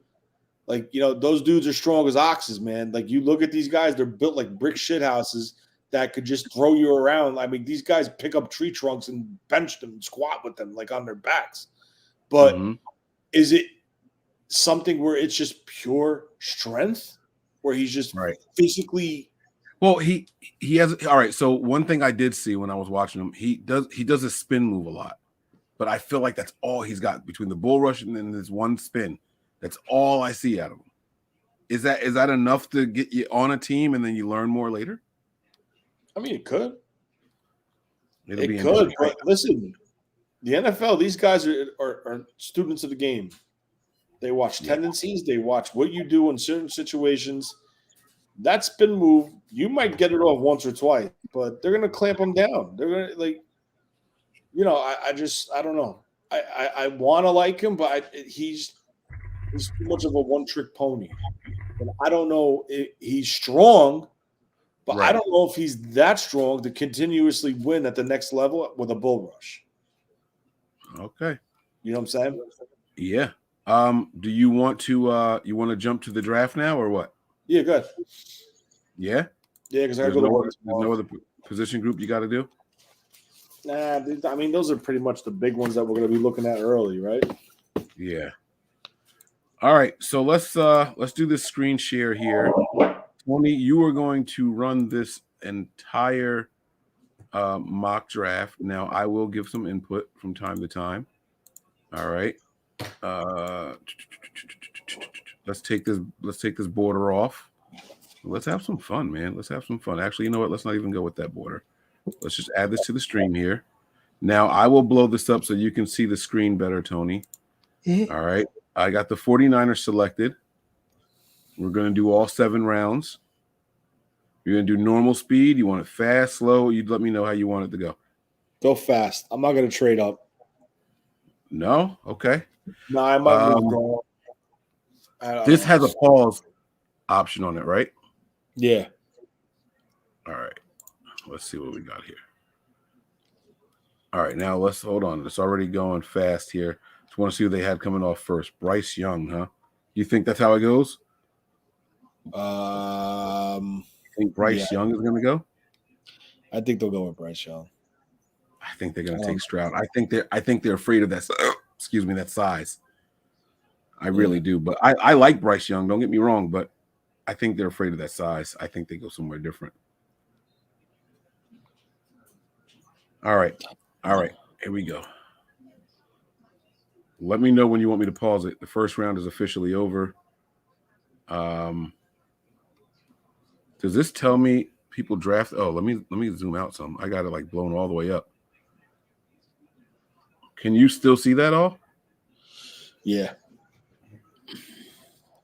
Like, those dudes are strong as oxes, man. Like, you look at these guys, they're built like brick shit houses that could just throw you around. I mean, these guys pick up tree trunks and bench them and squat with them like on their backs. But is it something where it's just pure strength, where he's just physically? Well, he has. All right. So one thing I did see when I was watching him, he does a spin move a lot, but I feel like that's all he's got between the bull rush and then this one spin. That's all I see out of him. Is that enough to get you on a team and then you learn more later? I mean, it could. It could. But listen, the NFL, these guys are students of the game. They watch tendencies. They watch what you do in certain situations. That spin move, you might get it off once or twice, but they're going to clamp them down. They're going to, I don't know. I want to like him, but he's too much of a one-trick pony. And I don't know. He's strong, but I don't know if he's that strong to continuously win at the next level with a bull rush. Okay. You know what I'm saying? Yeah. Do you want to jump to the draft now or what? Yeah, good. Yeah? Yeah, because I got to go to work. There's no other position group you got to do? Nah, I mean, those are pretty much the big ones that we're going to be looking at early, right? Yeah. All right, so let's do this screen share here. Tony, you are going to run this entire mock draft. Now, I will give some input from time to time. All right. Let's take this border off. Let's have some fun, man. Let's have some fun. Actually, you know what? Let's not even go with that border. Let's just add this to the stream here. Now, I will blow this up so you can see the screen better, Tony. All right. I got the 49ers selected. We're going to do all 7 rounds. You're going to do normal speed. You want it fast, slow? You'd let me know how you want it to go. Go fast. I'm not going to trade up. No? Okay. No, I might move on. This has a pause option on it, right? Yeah. All right. Let's see what we got here. All right. Now, let's hold on. It's already going fast here. Just want to see who they had coming off first. Bryce Young, huh? You think that's how it goes? Think Bryce Young is going to go? I think they'll go with Bryce Young. I think they're going to take Stroud. I think they're afraid of that. Excuse me, that size. I really do. But I like Bryce Young. Don't get me wrong. But I think they're afraid of that size. I think they go somewhere different. All right. Here we go. Let me know when you want me to pause it. The first round is officially over. Does this tell me people draft? Oh, let me zoom out some. I got it like blown all the way up. Can you still see that all? Yeah.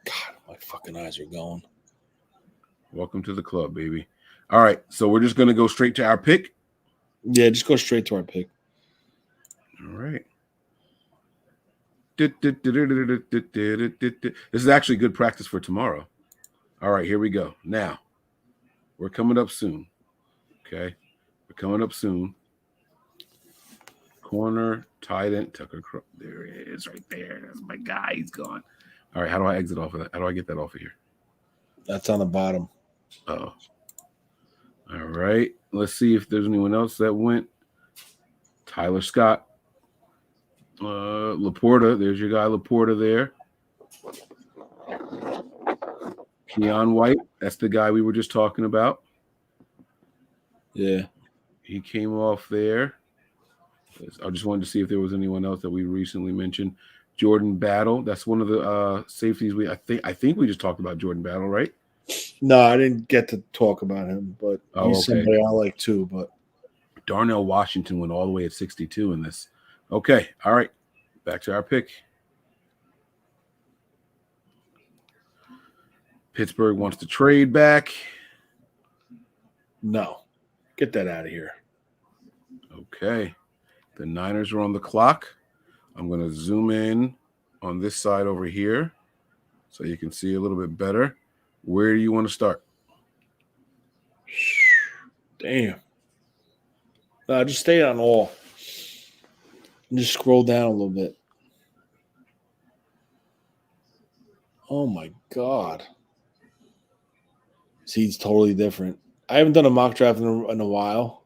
God, my fucking eyes are going. Welcome to the club, baby. All right, so we're just gonna go straight to our pick. Yeah, just go straight to our pick. All right. This is actually good practice for tomorrow. All right, here we go. Now, we're coming up soon. Okay, we're coming up soon. Corner, tight end, Tucker. There it is, right there. That's my guy. He's gone. All right, how do I exit off of that? How do I get that off of here? That's on the bottom. Oh. All right. Let's see if there's anyone else that went. Tyler Scott. Laporta. There's your guy, Laporta there. Keon White. That's the guy we were just talking about. Yeah. He came off there. I just wanted to see if there was anyone else that we recently mentioned. Jordan Battle. That's one of the safeties. I think we just talked about Jordan Battle, right? No, I didn't get to talk about him, but he's somebody I like too. But Darnell Washington went all the way at 62 in this. Okay, all right. Back to our pick. Pittsburgh wants to trade back. No, get that out of here. Okay. The Niners are on the clock. I'm going to zoom in on this side over here so you can see a little bit better. Where do you want to start? Damn. No, just stay on all. And just scroll down a little bit. Oh, my God. See, it's totally different. I haven't done a mock draft in a while.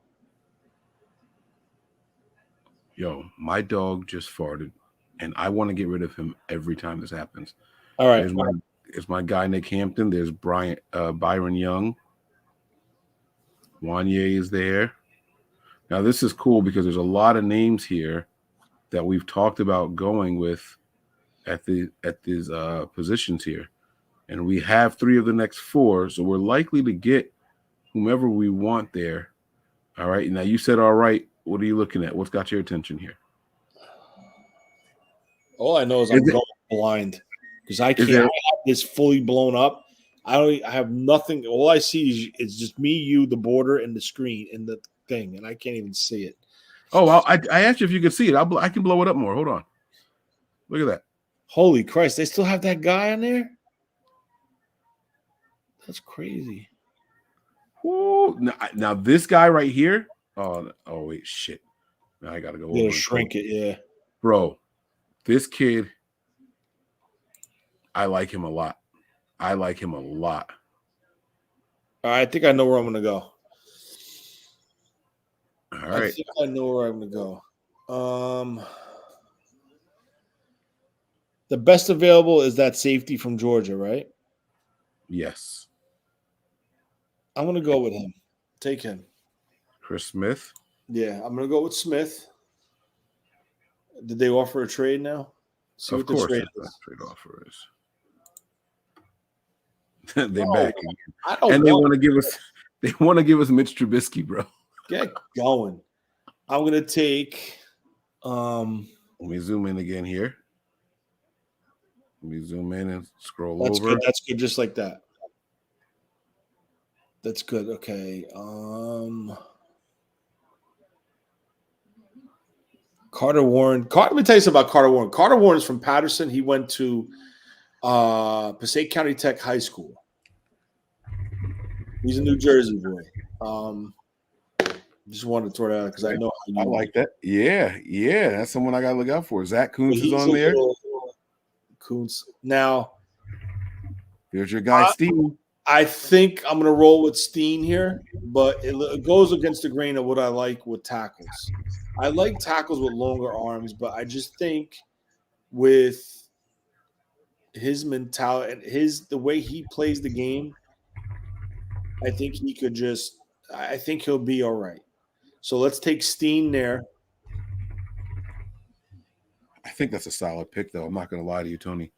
Yo, my dog just farted, and I want to get rid of him every time this happens. All right. There's my guy, Nick Hampton. There's Byron Young. Wanye is there. Now, this is cool because there's a lot of names here that we've talked about going with at these positions here. And we have 3 of the next 4, so we're likely to get whomever we want there. All right. Now, you said all right. What are you looking at? What's got your attention here? All I know is I'm going blind because I can't have this fully blown up. I have nothing. All I see is just me, you, the border, and the screen and the thing, and I can't even see it. Oh, well, I asked you if you could see it. I can blow it up more. Hold on. Look at that. Holy Christ. They still have that guy on there? That's crazy. Ooh, now this guy right here. Oh wait, shit. Now I gotta go over and shrink it, yeah. Bro, this kid, I like him a lot. All right, I think I know where I'm gonna go. All I right. think I know where I'm going to go. The best available is that safety from Georgia, right? Yes. I'm going to go with him. Take him. Chris Smith. Yeah, I'm going to go with Smith. Did they offer a trade now? See Of what the course, trade that's is. what trade offer is. They're No, back again. I don't And they want want to give us Mitch Trubisky, bro. Get going. I'm going to take Let me zoom in again here. Let me zoom in and scroll That's over. good. That's good just like that. That's good. Okay. Carter Warren. Let me tell you something about Carter Warren. Carter Warren is from Patterson. He went to Passaic County Tech High School. He's a New Jersey boy. Just wanted to throw that out because I know how you I like that. Yeah, that's someone I got to look out for. Zach Kuntz is on there. Kuntz. Now, there's your guy, Steve. I think I'm going to roll with Steen here, but it goes against the grain of what I like with tackles. I like tackles with longer arms, but I just think with his mentality and the way he plays the game, I think he'll be all right. So let's take Steen there. I think that's a solid pick, though. I'm not going to lie to you, Tony.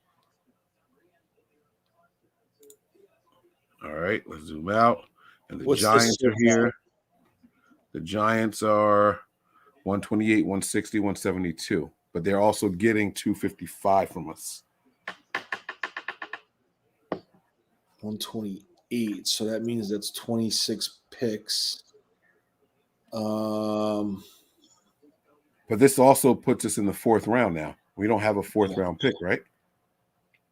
All right, let's zoom out. And the Giants are here. The Giants are 128, 160, 172. But they're also getting 255 from us. 128. So that means that's 26 picks. But this also puts us in the fourth round now. We don't have a fourth round pick, right?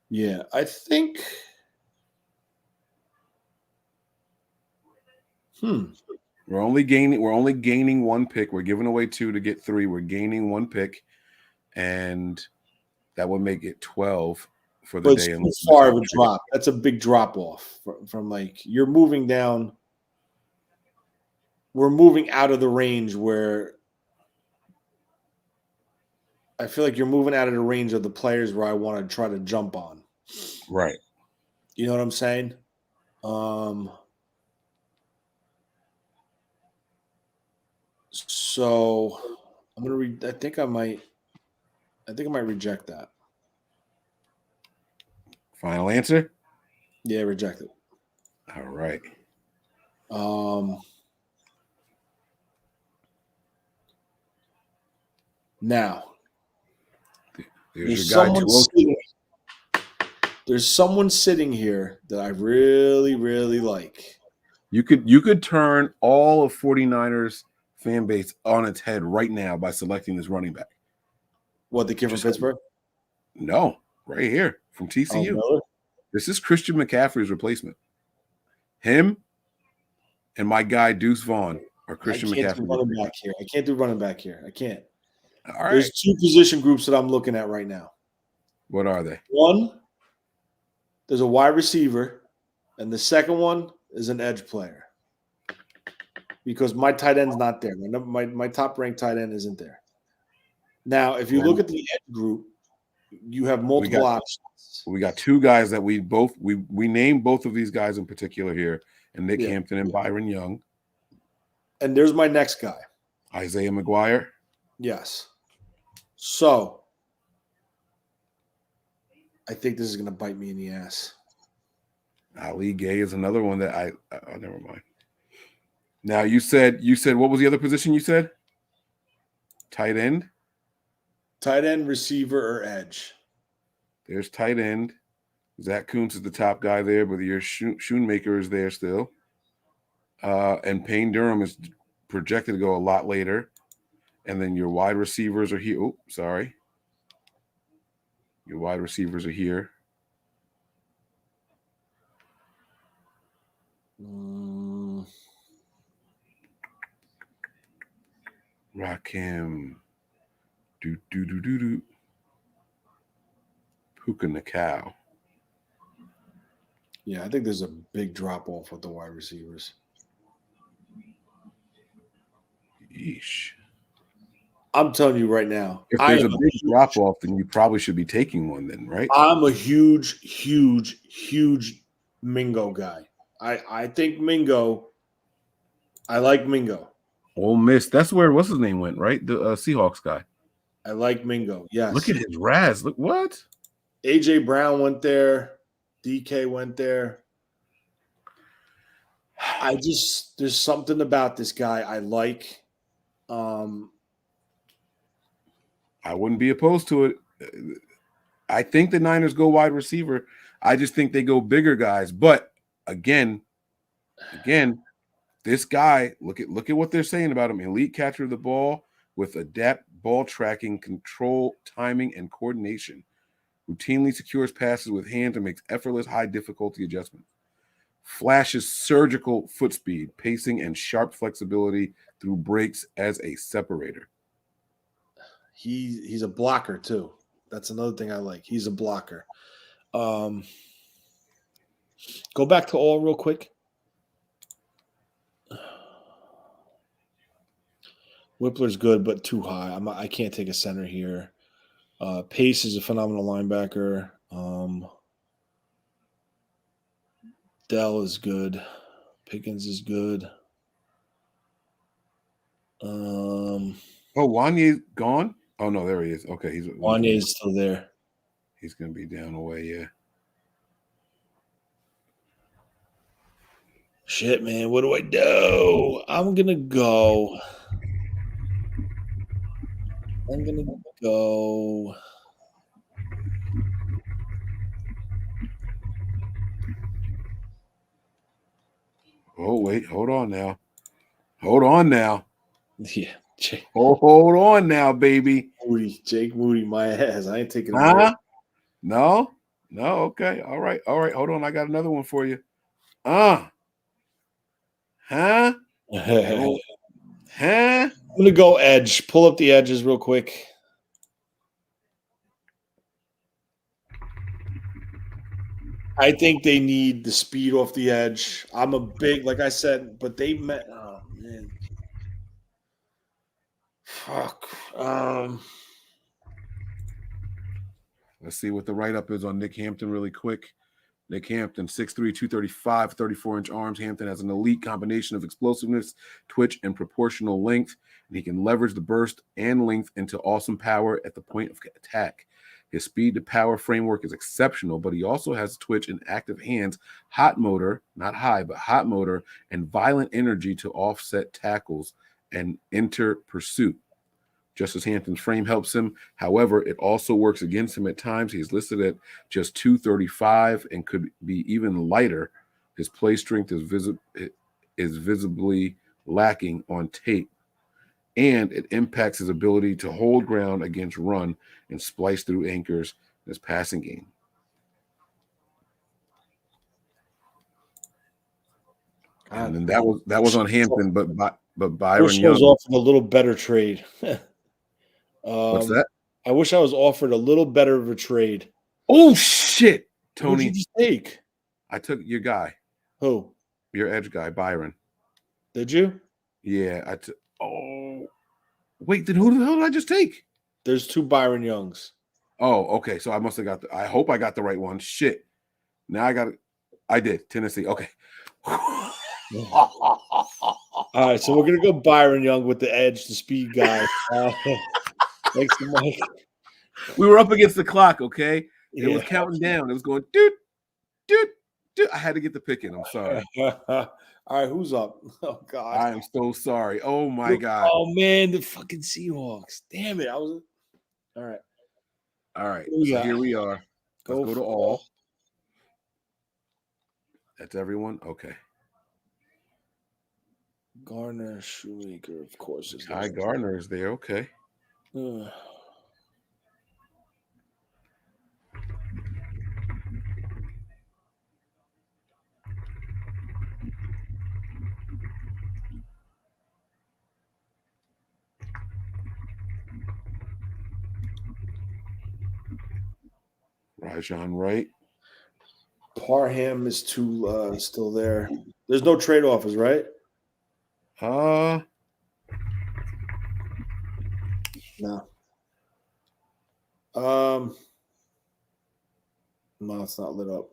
Yeah, I think. We're only gaining one pick. We're giving away 2 to get 3. We're gaining 1 pick, and that would make it 12 for the day. It's too far of a drop. That's a big drop off from like you're moving down. We're moving out of the range where I feel like you're moving out of the range of the players where I want to try to jump on. Right. You know what I'm saying? So I'm gonna I think I might reject that. Final answer? Yeah, reject it. All right. Now there's your guy. There's someone sitting here that I really, really like. You could turn all of 49ers fan base on its head right now by selecting this running back. What, the kid from Pittsburgh? No, right here from TCU. Oh, this is Christian McCaffrey's replacement. Him and my guy Deuce Vaughn are Christian McCaffrey. I can't do running back here. I can't. All right. There's 2 position groups that I'm looking at right now. What are they? One, there's a wide receiver, and the second one is an edge player. Because my tight end's not there. My top ranked tight end isn't there. Now, if you look at the edge group, you have multiple options. We got 2 guys that we named both of these guys in particular here, and Nick Hampton and Byron Young. And there's my next guy. Isaiah McGuire. Yes. So I think this is going to bite me in the ass. Ali Gay is another one that never mind. Now you said what was the other position you said? Tight end? Tight end, receiver, or edge. There's tight end. Zach Kuntz is the top guy there, but your Schoonmaker is there still. And Payne Durham is projected to go a lot later. And then your wide receivers are here. Oh, sorry. Your wide receivers are here. Rakim. Puka Nakau. Yeah, I think there's a big drop off with the wide receivers. Sheesh. I'm telling you right now. If there's a big drop off, then you probably should be taking one, then, right? I'm a huge Mingo guy. I think Mingo. I like Mingo. Ole Miss. That's where what's his name went, right? The Seahawks guy. I like Mingo. Yes. Look at his Raz. Look what? AJ Brown went there. DK went there. There's something about this guy I like. I wouldn't be opposed to it. I think the Niners go wide receiver. I just think they go bigger guys. But again, this guy, look at what they're saying about him. Elite catcher of the ball with adept ball tracking, control, timing, and coordination. Routinely secures passes with hands and makes effortless high difficulty adjustments. Flashes surgical foot speed, pacing, and sharp flexibility through breaks as a separator. He's a blocker too. That's another thing I like. He's a blocker. Go back to all real quick. Whippler's good, but too high. I can't take a center here. Pace is a phenomenal linebacker. Dell is good. Pickens is good. Wanye's gone? Oh, no, there he is. Okay. Wanye is still there. He's going to be down away, yeah. Shit, man. What do I do? I'm going to go. Oh, wait. Hold on now. Yeah. Hold on now, baby. Jake Moody, my ass. I ain't taking it. No. Okay. All right. Hold on. I got another one for you. Huh? I'm gonna go edge. Pull up the edges real quick. I think they need the speed off the edge. I'm a big, like I said, but they met. Oh man. Fuck. Let's see what the write-up is on Nick Hampton really quick. Nick Hampton, 6'3", 235, 34-inch arms. Hampton has an elite combination of explosiveness, twitch, and proportional length, and he can leverage the burst and length into awesome power at the point of attack. His speed-to-power framework is exceptional, but he also has twitch and active hands, hot motor, not high, but hot motor, and violent energy to offset tackles and enter pursuit. Just as Hampton's frame helps him, however, it also works against him at times. He's listed at just 235 and could be even lighter. His play strength is visibly lacking on tape, and it impacts his ability to hold ground against run and splice through anchors in his passing game. And then that was on Hampton, but Byron Young was offered a little better trade. What's that? I wish I was offered a little better of a trade. Oh shit, Tony! Who'd you just take? I took your guy. Who? Your edge guy, Byron. Did you? Yeah, I took. Oh, wait. Then who the hell did I just take? There's two Byron Youngs. Oh, okay. So I must have got. I hope I got the right one. Shit. Now I got it. I did. Tennessee. Okay. All right, so we're gonna go Byron Young with the edge, the speed guy. Thanks to Mike. We were up against the clock, okay? It was Yeah. counting down. It was going doot, doot, doot. I had to get the pick in. I'm sorry. All right, who's up? Oh God. I am so sorry. Oh my God. Oh man, the fucking Seahawks. Damn it. I was all right. All right. Who we So got? here we are. Let's go to for all. That's everyone. Okay. Garner, Shoemaker, of course. Is Ty Gardner is there. Okay. Rajon Wright. Parham is still there. There's no trade offers, right? now. No, it's not lit up.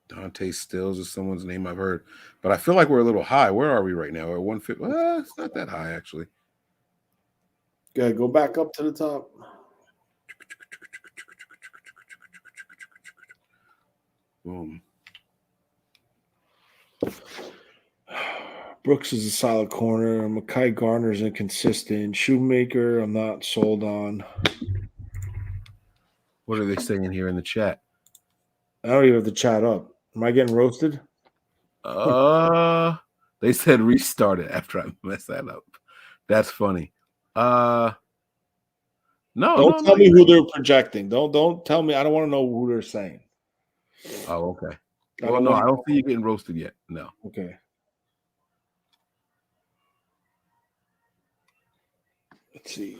Dante Stills is someone's name I've heard, but I feel like we're a little high. Where are we right now? We're at 150. It's not that high, actually. Good. Go back up to the top. Boom. Brooks is a solid corner. Mekhi Garner's inconsistent. Shoemaker, I'm not sold on. What are they saying here in the chat? I don't even have to chat up. Am I getting roasted? They said restart it after I messed that up. That's funny. No, Don't tell me who they're projecting. Don't tell me. I don't want to know who they're saying. Oh, okay. Well, no, I don't see you getting roasted yet. No. Okay. Let's see.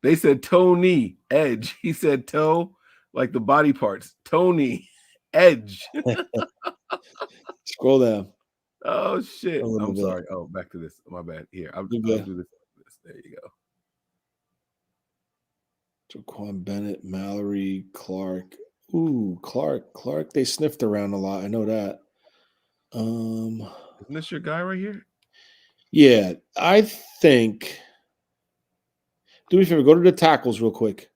They said Tony Edge. He said toe, like the body parts. Tony Edge. Scroll down. Oh shit! I'm bit. Sorry. Oh, back to this. My bad. Here, I'll do this. There you go. Jaquan Bennett, Mallory, Clark. Ooh, Clark. They sniffed around a lot. I know that. Isn't this your guy right here? Yeah, I think. Do me a favor. Go to the tackles real quick.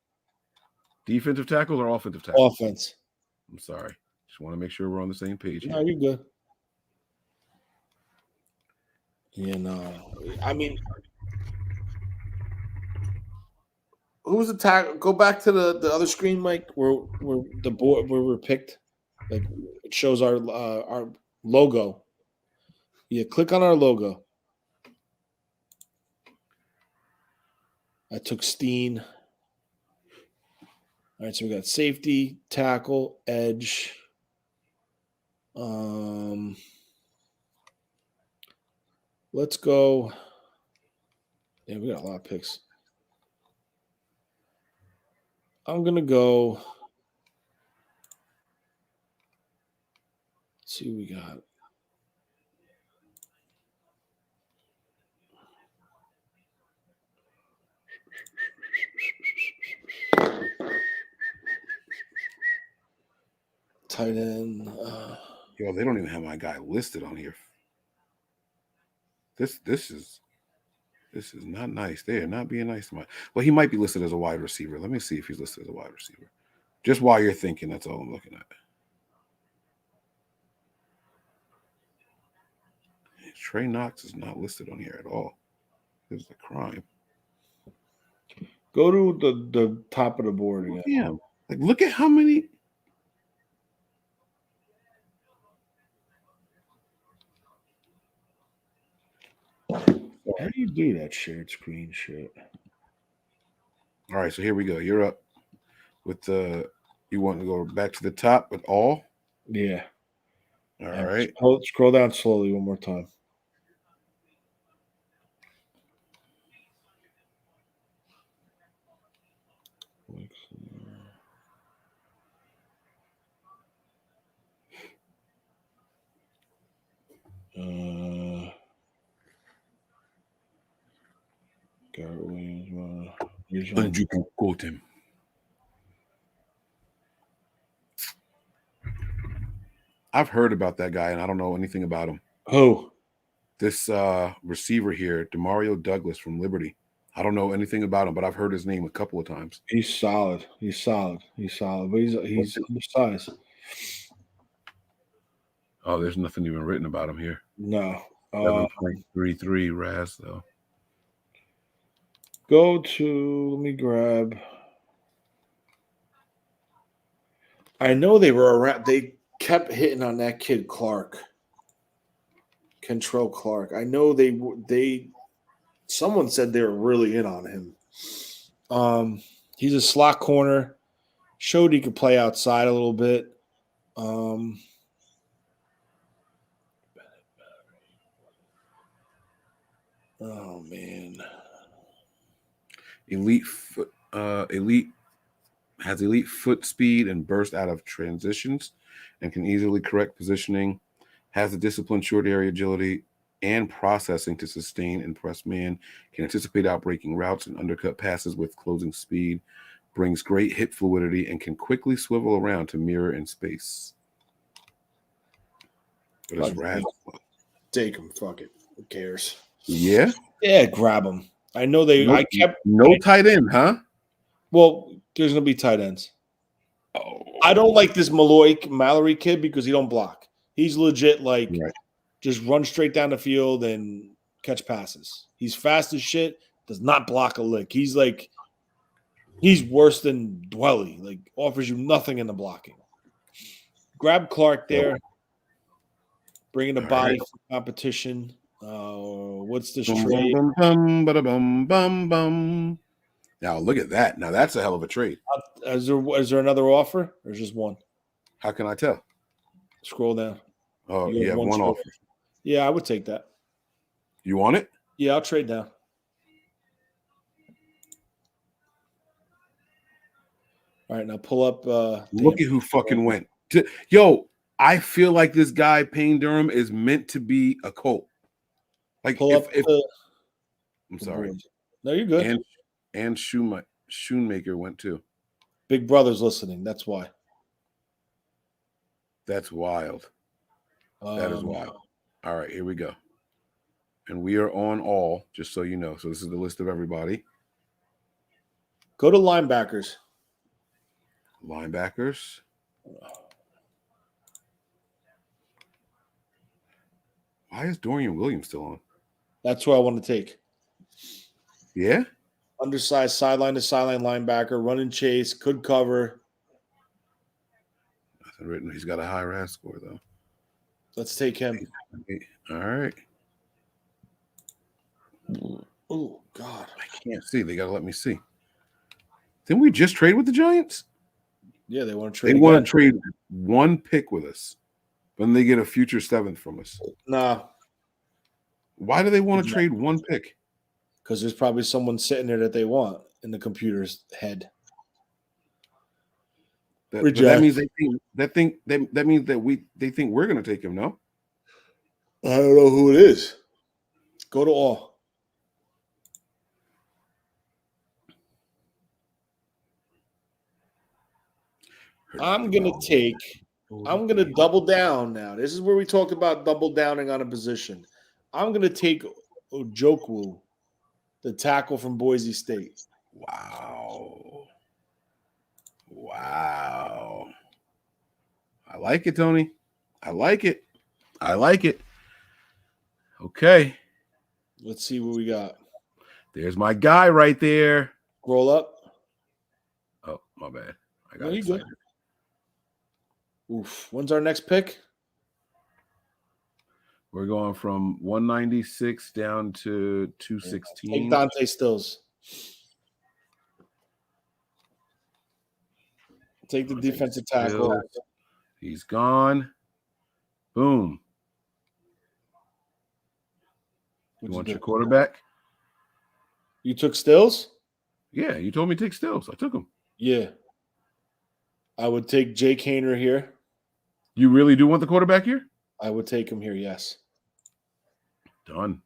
Defensive tackles or offensive tackles? Offense. I'm sorry. Just want to make sure we're on the same page here. No, you're good. Yeah, no. I mean, who's the tackle? Go back to the other screen, Mike, where the board where we're picked. Like it shows our logo. Yeah, click on our logo. I took Steen. All right, so we got safety, tackle, edge. Let's go. Yeah, we got a lot of picks. I'm gonna go. Let's see what we got. Tight end. Yo, they don't even have my guy listed on here. This is not nice. They are not being nice to my. Well, he might be listed as a wide receiver. Let me see if he's listed as a wide receiver. Just while you're thinking, that's all I'm looking at. Trey Knox is not listed on here at all. This is a crime. Go to the top of the board again. Yeah, like look at how many. How do you do that shared screen shit? All right, so here we go. You're up with the. You want to go back to the top with all? Yeah. All right. Scroll down slowly one more time. Garrett Williams. And you can quote him. I've heard about that guy, and I don't know anything about him. Who? This receiver here, Demario Douglas from Liberty. I don't know anything about him, but I've heard his name a couple of times. He's solid. But he's undersized. Oh, there's nothing even written about him here. No. 7.33 RAS, though. Go to, let me grab. I know they were around. They kept hitting on that kid, Clark. Kentrell Clark. I know they someone said they were really in on him. He's a slot corner. Showed he could play outside a little bit. Oh man. Elite has elite foot speed and burst out of transitions and can easily correct positioning, has the disciplined short area agility and processing to sustain and press man, can anticipate outbreaking routes and undercut passes with closing speed, brings great hip fluidity, and can quickly swivel around to mirror in space. But it's rad. Take him. Fuck it. Who cares? Yeah? Yeah, grab him. I know they. No tight end, huh? Well, there's gonna be tight ends. Oh. I don't like this Mallory kid because he don't block. He's legit just run straight down the field and catch passes. He's fast as shit. Does not block a lick. He's worse than Dwelly. Like offers you nothing in the blocking. Grab Clark there. Bring in a body for competition. What's this trade? Now look at that. Now that's a hell of a trade. Is there another offer or just one? How can I tell? Scroll down. Oh, you have one offer. Yeah, I would take that. You want it? Yeah, I'll trade down. All right, now pull up. Look at who fucking went. Yo, I feel like this guy, Payne Durham, is meant to be a Colt. Like, pull up. I'm sorry. No, you're good. And Shoemaker went too. Big Brother's listening. That's why. That's wild. That is wild. All right, here we go. And we are on all, just so you know. So this is the list of everybody. Go to linebackers. Linebackers. Why is Dorian Williams still on? That's who I want to take. Yeah? Undersized sideline to sideline linebacker, run and chase, could cover. Nothing written. He's got a high RAS score, though. Let's take him. All right. Oh, God. I can't see. They got to let me see. Didn't we just trade with the Giants? Yeah, they want to trade. They want to trade one pick with us. Then they get a future 7th from us. Nah. Why do they want to trade one pick? Because there's probably someone sitting there that they want in the computer's head. That means that means that they think we're going to take him. No, I don't know who it is. Go to all. I'm going to double down now. This is where we talk about double downing on a position. I'm going to take Ojokwu, the tackle from Boise State. Wow. I like it, Tony. I like it. Okay. Let's see what we got. There's my guy right there. Roll up. Oh, my bad. I got No, you excited. Good. Oof. When's our next pick? We're going from 196 down to 216. Take Dante Stills. Take the defensive tackle. He's gone. Boom. You want your quarterback? You took Stills? Yeah, you told me to take Stills. I took him. Yeah. I would take Jake Hayner here. You really do want the quarterback here? I would take him here, yes. Done.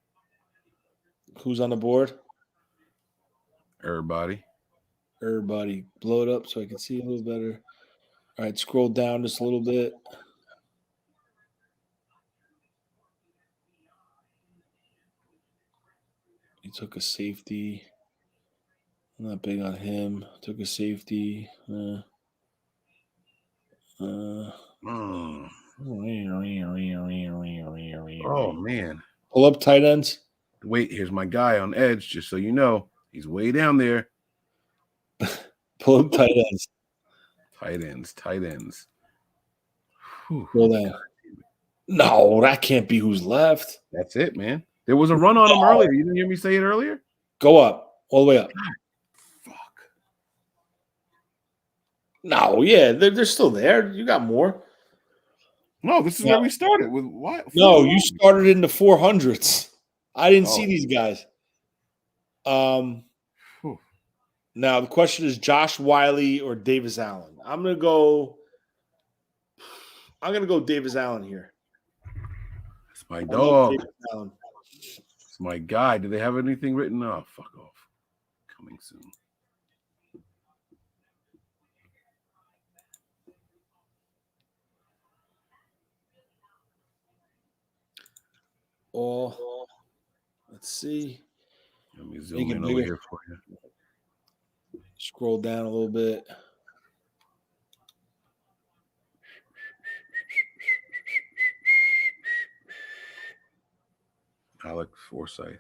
Who's on the board? Everybody. Blow it up so I can see a little better. All right, scroll down just a little bit. He took a safety. I'm not big on him. Took a safety. Oh, man. Pull up tight ends. Wait, here's my guy on edge, just so you know. He's way down there. Pull up tight ends. Tight ends. Pull down. No, that can't be who's left. That's it, man. There was a run on him earlier. You didn't hear me say it earlier? Go up. All the way up. Fuck. No, yeah, they're still there. You got more. No, this is where we started. With what? No, you started in the 400s. I didn't see these guys. Now the question is Josh Wiley or Davis Allen. I'm gonna go Davis Allen here. It's my dog. My guy. Do they have anything written? Oh, fuck off. Coming soon. Oh, let's see. Let me zoom in over here for you. Scroll down a little bit. Alex Forsyth.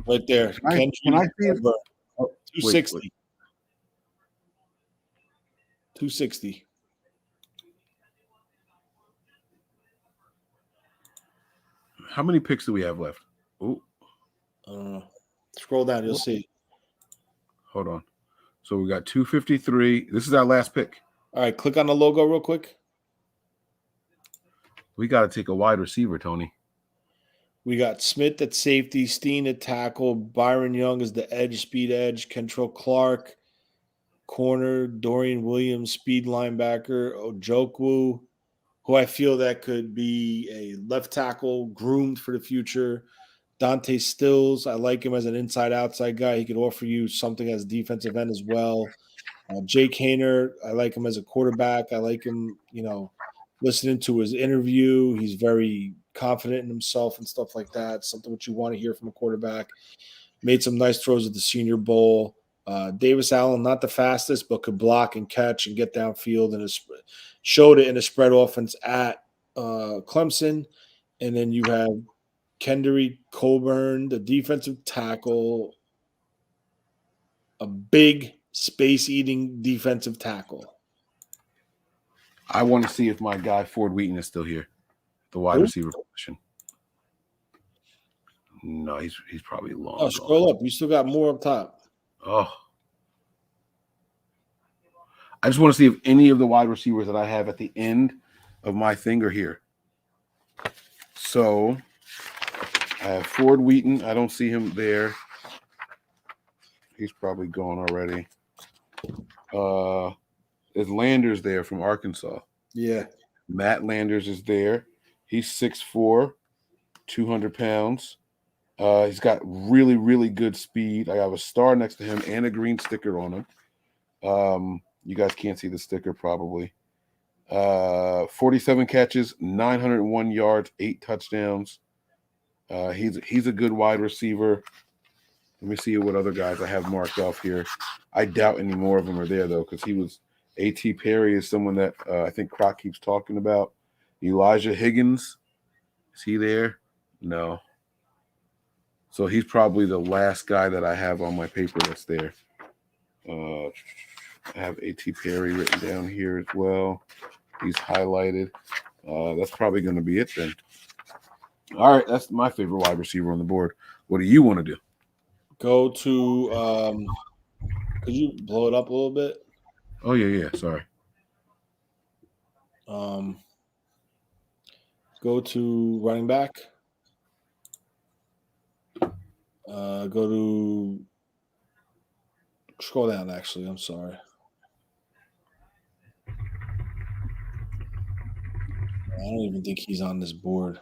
Right there. Can I see it? 260. Wait. 260. How many picks do we have left? Oh, Scroll down, you'll see. Hold on. So we got 253. This is our last pick. All right, click on the logo real quick. We got to take a wide receiver, Tony. We got Smith at safety, Steen at tackle, Byron Young is the edge, speed edge, Kentrell Clark, corner, Dorian Williams, speed linebacker, Ojokwu, who I feel that could be a left tackle, groomed for the future. Dante Stills, I like him as an inside-outside guy. He could offer you something as a defensive end as well. Jake Hayner, I like him as a quarterback. I like him, listening to his interview. He's very confident in himself and stuff like that. Something what you want to hear from a quarterback. Made some nice throws at the Senior Bowl. Davis Allen, not the fastest, but could block and catch and get downfield, and showed it in a spread offense at Clemson. And then you have Kendry Coburn, the defensive tackle, a big space-eating defensive tackle. I want to see if my guy Ford Wheaton is still here, the wide receiver position. No, he's probably long. Oh, scroll up. You still got more up top. Oh. I just want to see if any of the wide receivers that I have at the end of my thing are here. So I have Ford Wheaton. I don't see him there. He's probably gone already. Is Landers there from Arkansas? Yeah. Matt Landers is there. He's 6'4", 200 pounds. He's got really, really good speed. I have a star next to him and a green sticker on him. You guys can't see the sticker probably. 47 catches, 901 yards, 8 touchdowns. He's a good wide receiver. Let me see what other guys I have marked off here. I doubt any more of them are there, though, because he was – A.T. Perry is someone that I think Croc keeps talking about. Elijah Higgins, is he there? No. So he's probably the last guy that I have on my paper that's there. I have A.T. Perry written down here as well. He's highlighted. That's probably going to be it then. All right, that's my favorite wide receiver on the board. What do you want to do? Go to could you blow it up a little bit? Oh, yeah, sorry. Go to running back. Go to scroll down, actually. I'm sorry. I don't even think he's on this board.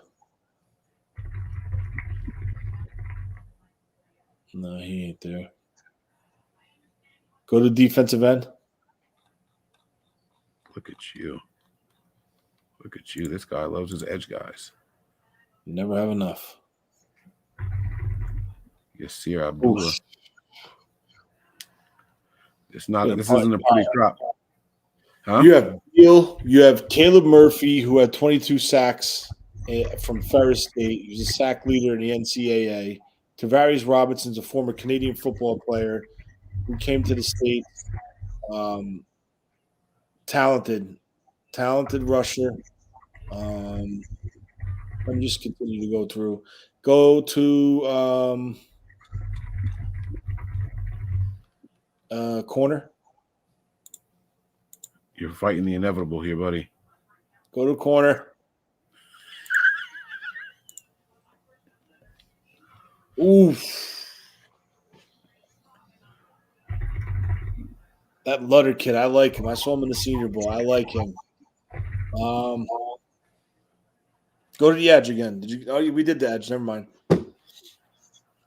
No, he ain't there. Go to defensive end. Look at you. Look at you. This guy loves his edge guys. Never have enough. Yasir Abdullah. This isn't a pretty crop. Huh? You have Beal. You have Caleb Murphy, who had 22 sacks from Ferris State. He was a sack leader in the NCAA. Tavares Robinson's a former Canadian football player who came to the state. Talented rusher. Let me just continue to go through. Go to corner. You're fighting the inevitable here, buddy. Go to corner. Oof. That Lutter kid, I like him. I saw him in the Senior Bowl. I like him. Go to the edge again. Did you? Oh, we did the edge. Never mind.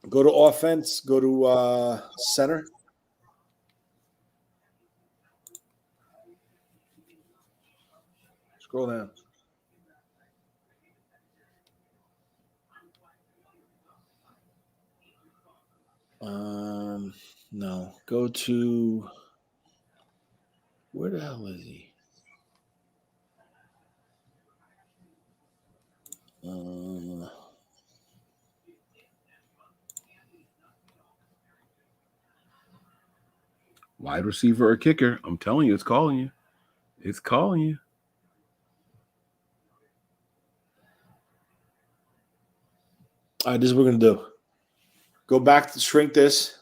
Go to offense. Go to center. Scroll down. No. Go to where the hell is he? Wide receiver or kicker. I'm telling you, it's calling you. It's calling you. All right, this is what we're gonna do. Go back to shrink this.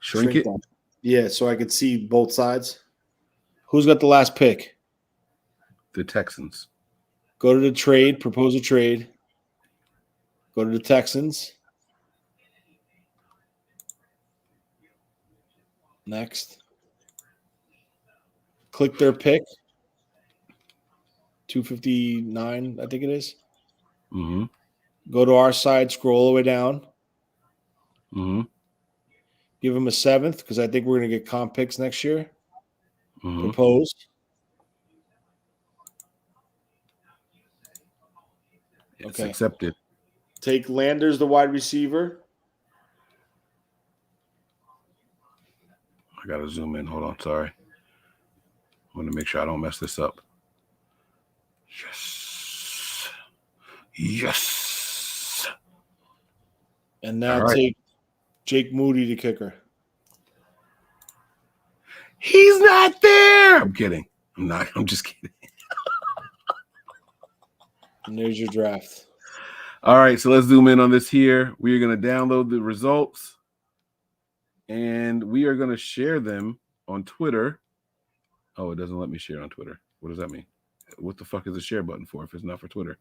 Shrink it. That. Yeah, so I could see both sides. Who's got the last pick? The Texans. Go to the trade. Propose a trade. Go to the Texans. Next. Click their pick. 259, I think it is. Mm-hmm. Go to our side. Scroll all the way down. Mm-hmm. Give them a 7th because I think we're going to get comp picks next year. Mm-hmm. Propose. It's accepted. Take Landers, the wide receiver. I got to zoom in. Hold on. Sorry. I want to make sure I don't mess this up. Yes. Yes. And now take Jake Moody, the kicker. He's not there. I'm kidding. I'm not. I'm just kidding. And there's your draft. All right. So let's zoom in on this here. We are going to download the results. And we are going to share them on Twitter. Oh, it doesn't let me share on Twitter. What does that mean? What the fuck is the share button for if it's not for Twitter?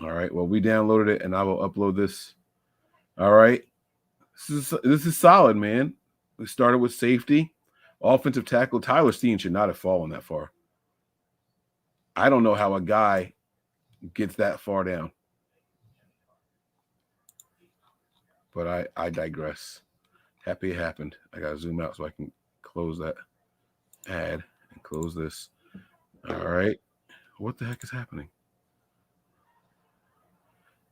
All right. Well, we downloaded it, and I will upload this. All right. This is solid, man. We started with safety. Offensive tackle. Tyler Steen should not have fallen that far. I don't know how a guy gets that far down. But I digress. Happy it happened. I got to zoom out so I can close that ad and close this. All right. What the heck is happening?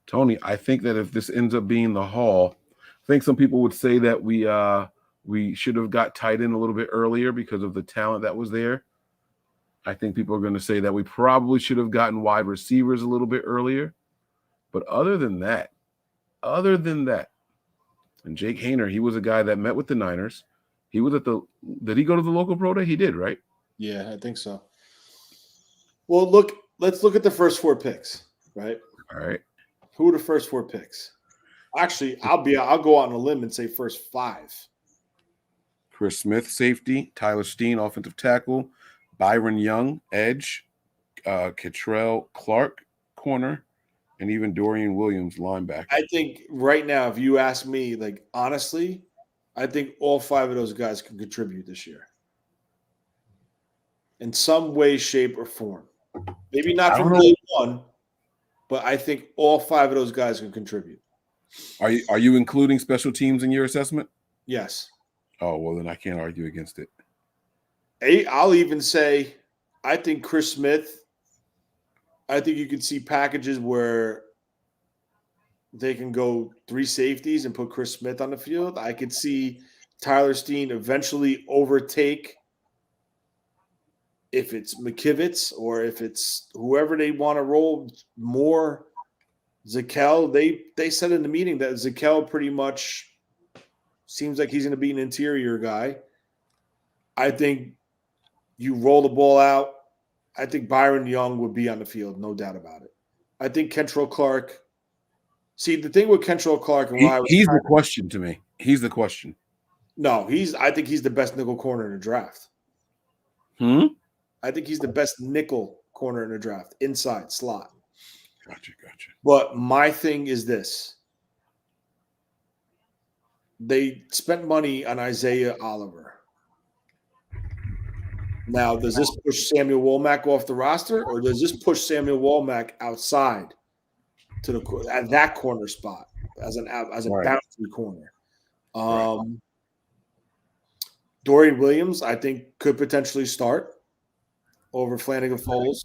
Tony, I think that if this ends up being the haul, I think some people would say that we should have got tight end a little bit earlier because of the talent that was there. I think people are going to say that we probably should have gotten wide receivers a little bit earlier. But other than that, and Jake Hayner, he was a guy that met with the Niners. He was did he go to the local pro day? He did, right? Yeah, I think so. Well, let's look at the first 4 picks, right? All right. Who are the first 4 picks? Actually, I'll go out on a limb and say first 5. Chris Smith, safety. Tyler Steen, offensive tackle. Byron Young, edge. Catrell Clark, corner. And even Dorian Williams, linebacker. I think right now, if you ask me, like, honestly, I think all 5 of those guys can contribute this year in some way, shape, or form. Maybe not from day one, but I think all 5 of those guys can contribute. Are you including special teams in your assessment? Yes. Oh, well, then I can't argue against it. I'll even say I think Chris Smith, I think you could see packages where they can go 3 safeties and put Chris Smith on the field. I could see Tyler Steen eventually overtake if it's McKivitz or if it's whoever they want to roll more. Zakel, they said in the meeting that Zakel pretty much seems like he's going to be an interior guy. I think you roll the ball out. I think Byron Young would be on the field, no doubt about it. I think Kentrell Clark. See, the thing with Kentrell Clark and why he's the question to me. He's the question. No, I think he's the best nickel corner in the draft. I think he's the best nickel corner in the draft, inside slot. Gotcha. But my thing is this. they spent money on Isaiah Oliver. Now, does this push Samuel Womack off the roster, or does this push Samuel Womack outside to the at that corner spot as a boundary corner? Dorian Williams, I think, could potentially start over Flanagan Foles.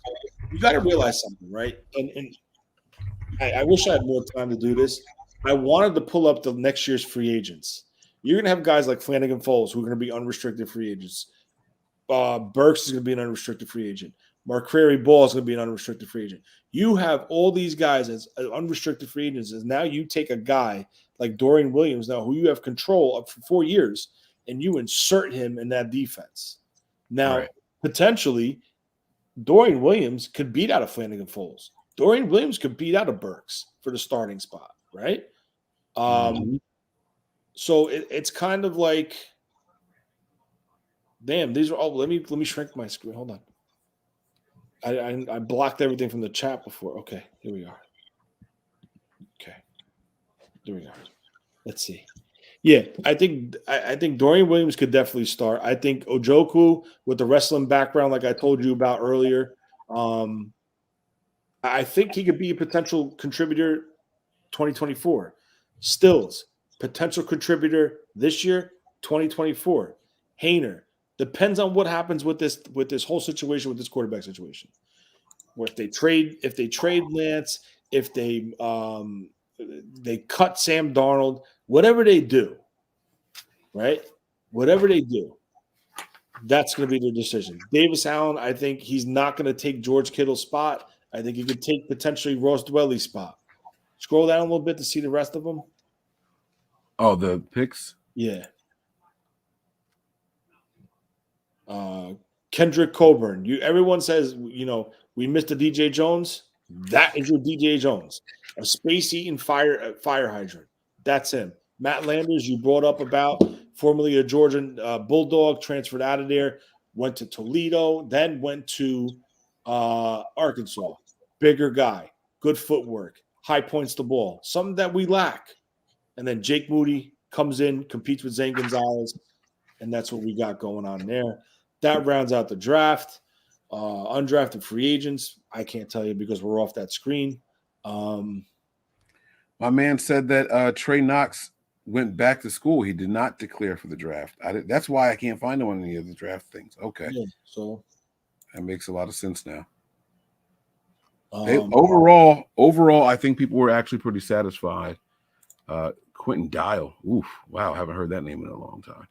You got to realize something, right? And I wish I had more time to do this. I wanted to pull up the next year's free agents. You're going to have guys like Flanagan Foles who are going to be unrestricted free agents. Burks is going to be an unrestricted free agent. Marqueri Ball is going to be an unrestricted free agent. You have all these guys as unrestricted free agents. And now you take a guy like Dorian Williams now, who you have control of for 4 years, and you insert him in that defense. Now, potentially, Dorian Williams could beat out of Flanagan Foles. Dorian Williams could beat out of Burks for the starting spot, right? So it's kind of like, damn, these are all. Let me shrink my screen. Hold on. I blocked everything from the chat before. Okay, here we are. Okay, there we are. Let's see. Yeah, I think Dorian Williams could definitely start. I think Ojoku with the wrestling background, like I told you about earlier, I think he could be a potential contributor 2024. Stills, potential contributor this year, 2024. Hayner, depends on what happens with this whole situation, with this quarterback situation. Or if they trade Lance, if they cut Sam Darnold, whatever they do, right? Whatever they do, that's going to be their decision. Davis Allen, I think he's not going to take George Kittle's spot. I think he could take potentially Ross Dwelly's spot. Scroll down a little bit to see the rest of them. Oh, the picks? Yeah. Kendrick Coburn. Everyone says, we missed a DJ Jones. That is your DJ Jones. A space-eating fire hydrant. That's him. Matt Landers, you brought up about, formerly a Georgian Bulldog, transferred out of there, went to Toledo, then went to Arkansas. Bigger guy, good footwork, high points the ball, something that we lack. And then Jake Moody comes in, competes with Zane Gonzalez, and that's what we got going on there. That rounds out the draft. Undrafted free agents, I can't tell you because we're off that screen. My man said that Trey Knox went back to school. He did not declare for the draft. That's why I can't find him on any of the draft things. Okay. Yeah, so that makes a lot of sense now. Overall, I think people were actually pretty satisfied. Quentin Dial. Oof. Wow. I haven't heard that name in a long time.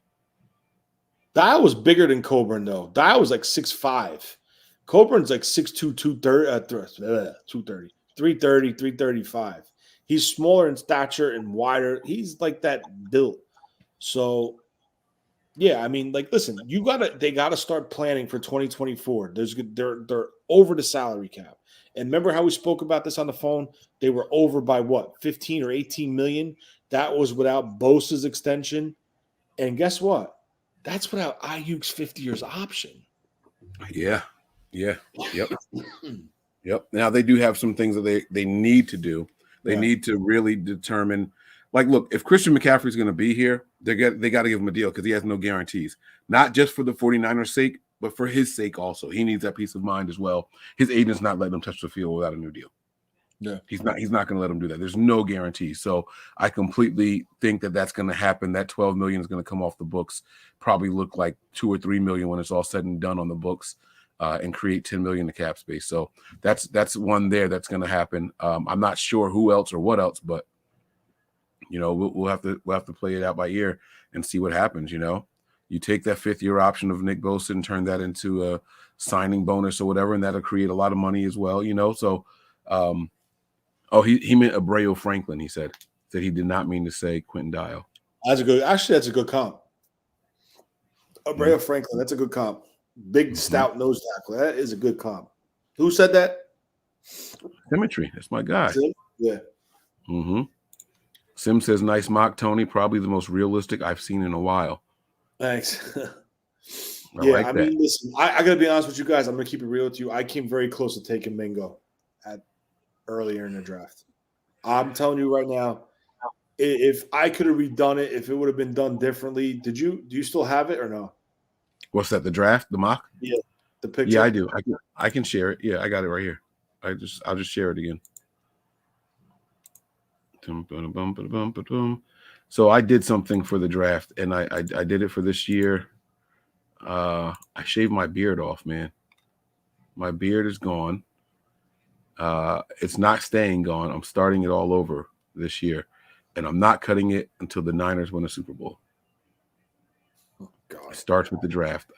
Dial was bigger than Coburn, though. Dial was like 6'5". Coburn's like 6'2", 230, 335. He's smaller in stature and wider. He's like that built. So, yeah, I mean, like, listen, they gotta start planning for 2024. They're over the salary cap. And remember how we spoke about this on the phone? They were over by what, 15 or 18 million? That was without Bosa's extension. And guess what? That's without Ayuk's 50 years option. Yeah. Yep. Yep. Now they do have some things that they need to do. They need to really determine, like, look, if Christian McCaffrey is going to be here, they got to give him a deal because he has no guarantees. Not just for the 49ers' sake, but for his sake also. He needs that peace of mind as well. His agent's not letting him touch the field without a new deal. Yeah, he's not going to let him do that. There's no guarantee. So I completely think that that's going to happen. That $12 million is going to come off the books, probably look like $2 or $3 million when it's all said and done on the books, and create $10 million in cap space. So that's one there that's going to happen. I'm not sure who else or what else, but we'll have to play it out by ear and see what happens. You take that 5th-year option of Nick Bosa and turn that into a signing bonus or whatever, and that'll create a lot of money as well. So. He meant Abreu Franklin. He said he did not mean to say Quentin Dial. That's a good comp. Abreu Franklin, that's a good comp. Big stout nose tackle. That is a good comp. Who said that? Symmetry. That's my guy. Yeah. Mm-hmm. Sim says nice mock, Tony. Probably the most realistic I've seen in a while. Thanks. I mean, listen, I gotta be honest with you guys. I'm gonna keep it real with you. I came very close to taking Mingo earlier in the draft. I'm telling you right now, If I could have redone it, if it would have been done differently, do you still have it or no? What's that? The draft, the mock? Yeah, the picture. Yeah, I do. I can share it. Yeah, I got it right here. I'll just share it again. So I did something for the draft, and I did it for this year. I shaved my beard off, man. My beard is gone. It's not staying gone. I'm starting it all over this year, and I'm not cutting it until the Niners win a Super Bowl. Oh, God. It starts with the draft.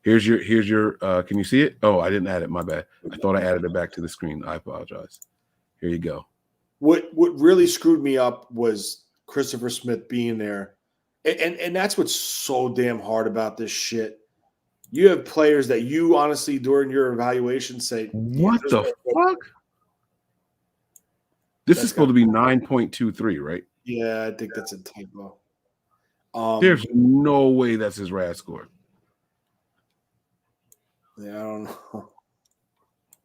Here's your can you see it? Oh, I didn't add it. My bad. I thought I added it back to the screen. I apologize. Here you go. What really screwed me up was Christopher Smith being there. And that's what's so damn hard about this shit. You have players that you honestly during your evaluation say, what the fuck? This is supposed to be 9.23, right? Yeah, I think that's a typo. There's no way that's his RAS score. Yeah, I don't know.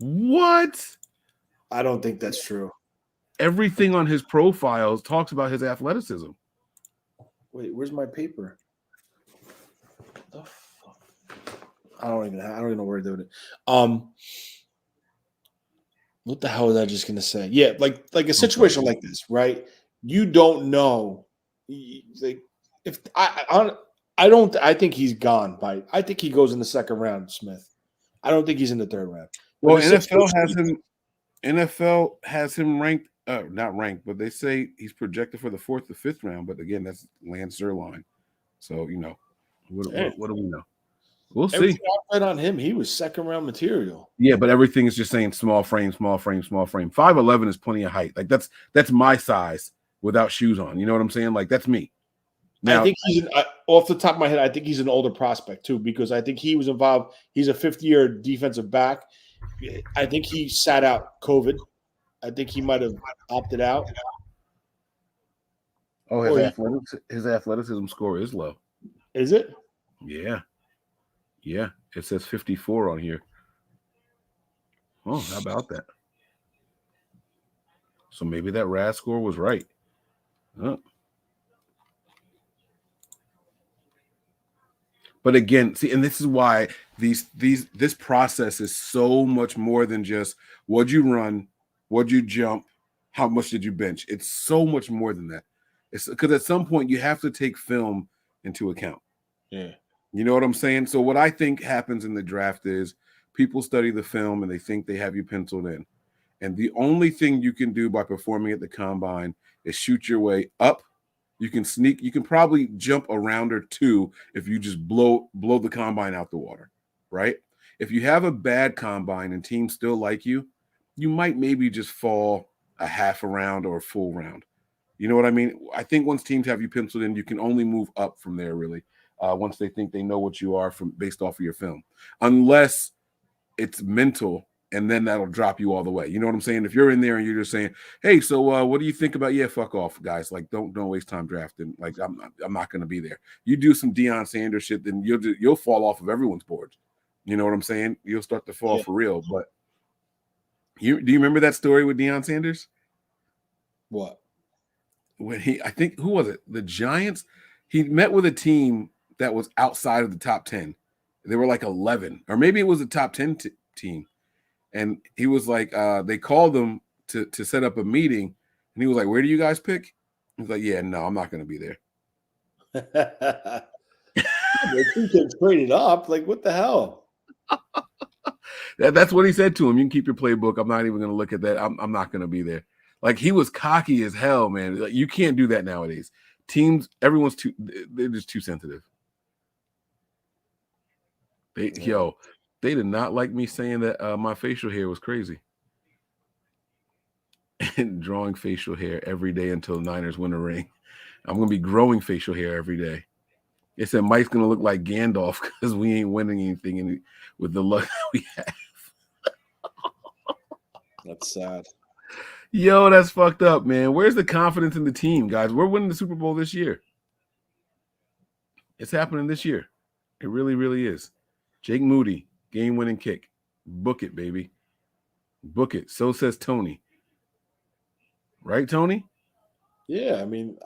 What? I don't think that's true. Everything on his profiles talks about his athleticism. Wait, where's my paper? The fuck? I don't even know where to do it. What the hell was I just gonna say? Yeah, like a situation like this, right? You don't know. Like if I think he's gone by. I think he goes in the second round, Smith. I don't think he's in the third round. Well, NFL has him ranked, not ranked, but they say he's projected for the 4th or 5th round. But again, that's Lance Zierlein. So what do we know? We'll see. Everything I read on him, he was second round material. Yeah, but everything is just saying small frame. 5'11" is plenty of height. Like that's my size without shoes on. You know what I'm saying? Like that's me. Now, I think he's off the top of my head. I think he's an older prospect too because I think he was involved. He's a 5th-year defensive back. I think he sat out COVID. I think he might have opted out. Oh, his athleticism score is low. Is it? Yeah. Yeah. It says 54 on here. Oh, how about that? So maybe that RAS score was right. Huh. But again, see, and this is why this process is so much more than just what'd you run, what'd you jump, how much did you bench? It's so much more than that. It's because at some point you have to take film into account. Yeah. You know what I'm saying? So what I think happens in the draft is people study the film and they think they have you penciled in. And the only thing you can do by performing at the combine is shoot your way up. You can sneak. You can probably jump a round or two if you just blow the combine out the water, right? If you have a bad combine and teams still like you, you might maybe just fall a half a round or a full round. You know what I mean? I think once teams have you penciled in, you can only move up from there, really, once they think they know what you are based off of your film, unless it's mental. And then that'll drop you all the way. You know what I'm saying? If you're in there and you're just saying, "Hey, so what do you think about?" Yeah, fuck off, guys. Like, don't waste time drafting. Like, I'm not going to be there. You do some Deion Sanders shit, then you'll fall off of everyone's board. You know what I'm saying? You'll start to fall for real. But do you remember that story with Deion Sanders? What? When I think who was it? The Giants. He met with a team that was outside of the top 10. They were like 11, or maybe it was a top 10 team. And he was like, they called him to set up a meeting. And he was like, "Where do you guys pick?" He was like, "Yeah, no, I'm not going to be there." You can trade it up. Like, what the hell? That's what he said to him. "You can keep your playbook. I'm not even going to look at that. I'm not going to be there." Like, he was cocky as hell, man. Like, you can't do that nowadays. Teams, they're just too sensitive. They did not like me saying that my facial hair was crazy. And drawing facial hair every day until the Niners win a ring. I'm going to be growing facial hair every day. They said Mike's going to look like Gandalf because we ain't winning anything with the luck that we have. That's sad. Yo, that's fucked up, man. Where's the confidence in the team, guys? We're winning the Super Bowl this year. It's happening this year. It really, really is. Jake Moody. Game-winning kick. Book it, baby. Book it. So says Tony. Right, Tony? Yeah, I mean,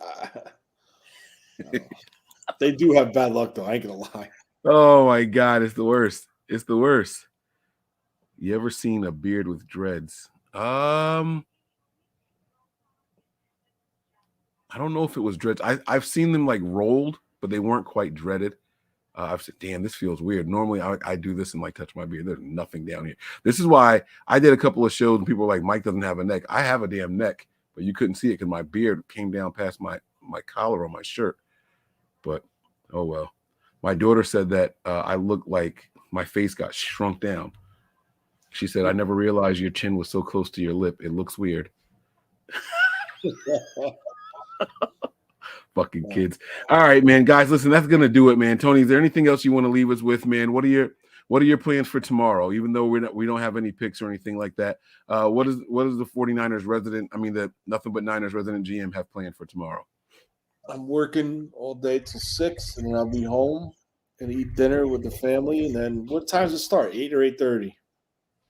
they do have bad luck, though. I ain't going to lie. Oh, my God. It's the worst. It's the worst. You ever seen a beard with dreads? I don't know if it was dreads. I've seen them like rolled, but they weren't quite dreaded. I've said, damn, this feels weird. Normally I do this and like touch my beard. There's nothing down here. This is why I did a couple of shows and people were like, Mike doesn't have a neck. I have a damn neck, but you couldn't see it because my beard came down past my collar on my shirt. But oh well. My daughter said that I look like my face got shrunk down. She said, I never realized your chin was so close to your lip. It looks weird. Fucking kids. All right, man. Guys, listen, that's gonna do it, man. Tony, is there anything else you want to leave us with, man? What are your plans for tomorrow? Even though we don't have any picks or anything like that. What does the 49ers resident, the Nothing But Niners resident GM have planned for tomorrow? I'm working all day till 6, and then I'll be home and eat dinner with the family. And then what time does it start? 8 or 8:30?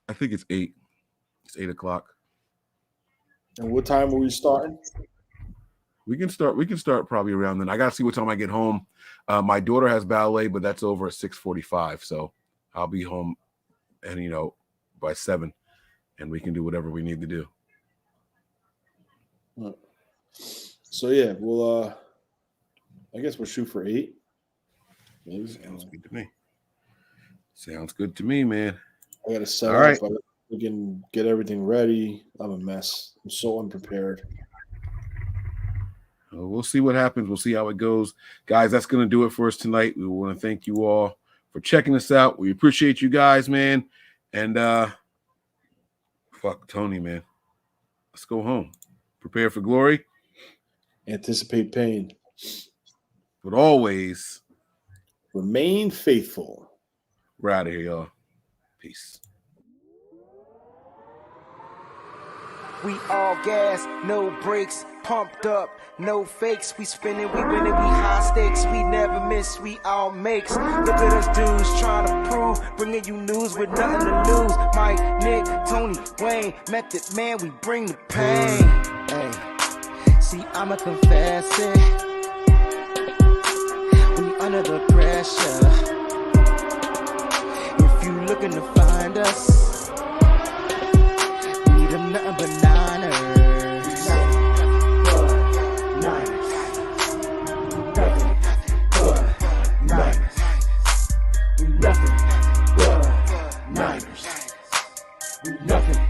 I think it's 8. It's 8 o'clock. And what time are we starting? We can start probably around then. I gotta see what time I get home. My daughter has ballet, but that's over at 6:45. So I'll be home and by 7, and we can do whatever we need to do. So yeah, we'll I guess we'll shoot for 8. Sounds good to me. Sounds good to me, man. I gotta set All right. up. We can get everything ready. I'm a mess. I'm so unprepared. We'll see what happens. We'll see how it goes. Guys, that's going to do it for us tonight. We want to thank you all for checking us out. We appreciate you guys, man. And fuck Tony, man. Let's go home. Prepare for glory. Anticipate pain. But always remain faithful. We're out of here, y'all. Peace. We all gas, no brakes, pumped up, no fakes. We spinning, we winning, we high stakes. We never miss, we all makes. Look at us dudes trying to prove, bringing you news with nothing to lose. Mike, Nick, Tony, Wayne, Method Man, we bring the pain. Hey, see, I'ma confess it. We under the pressure. If you looking to find us, nothing but Niners. Nothing but Niners. Nothing but Niners. Nothing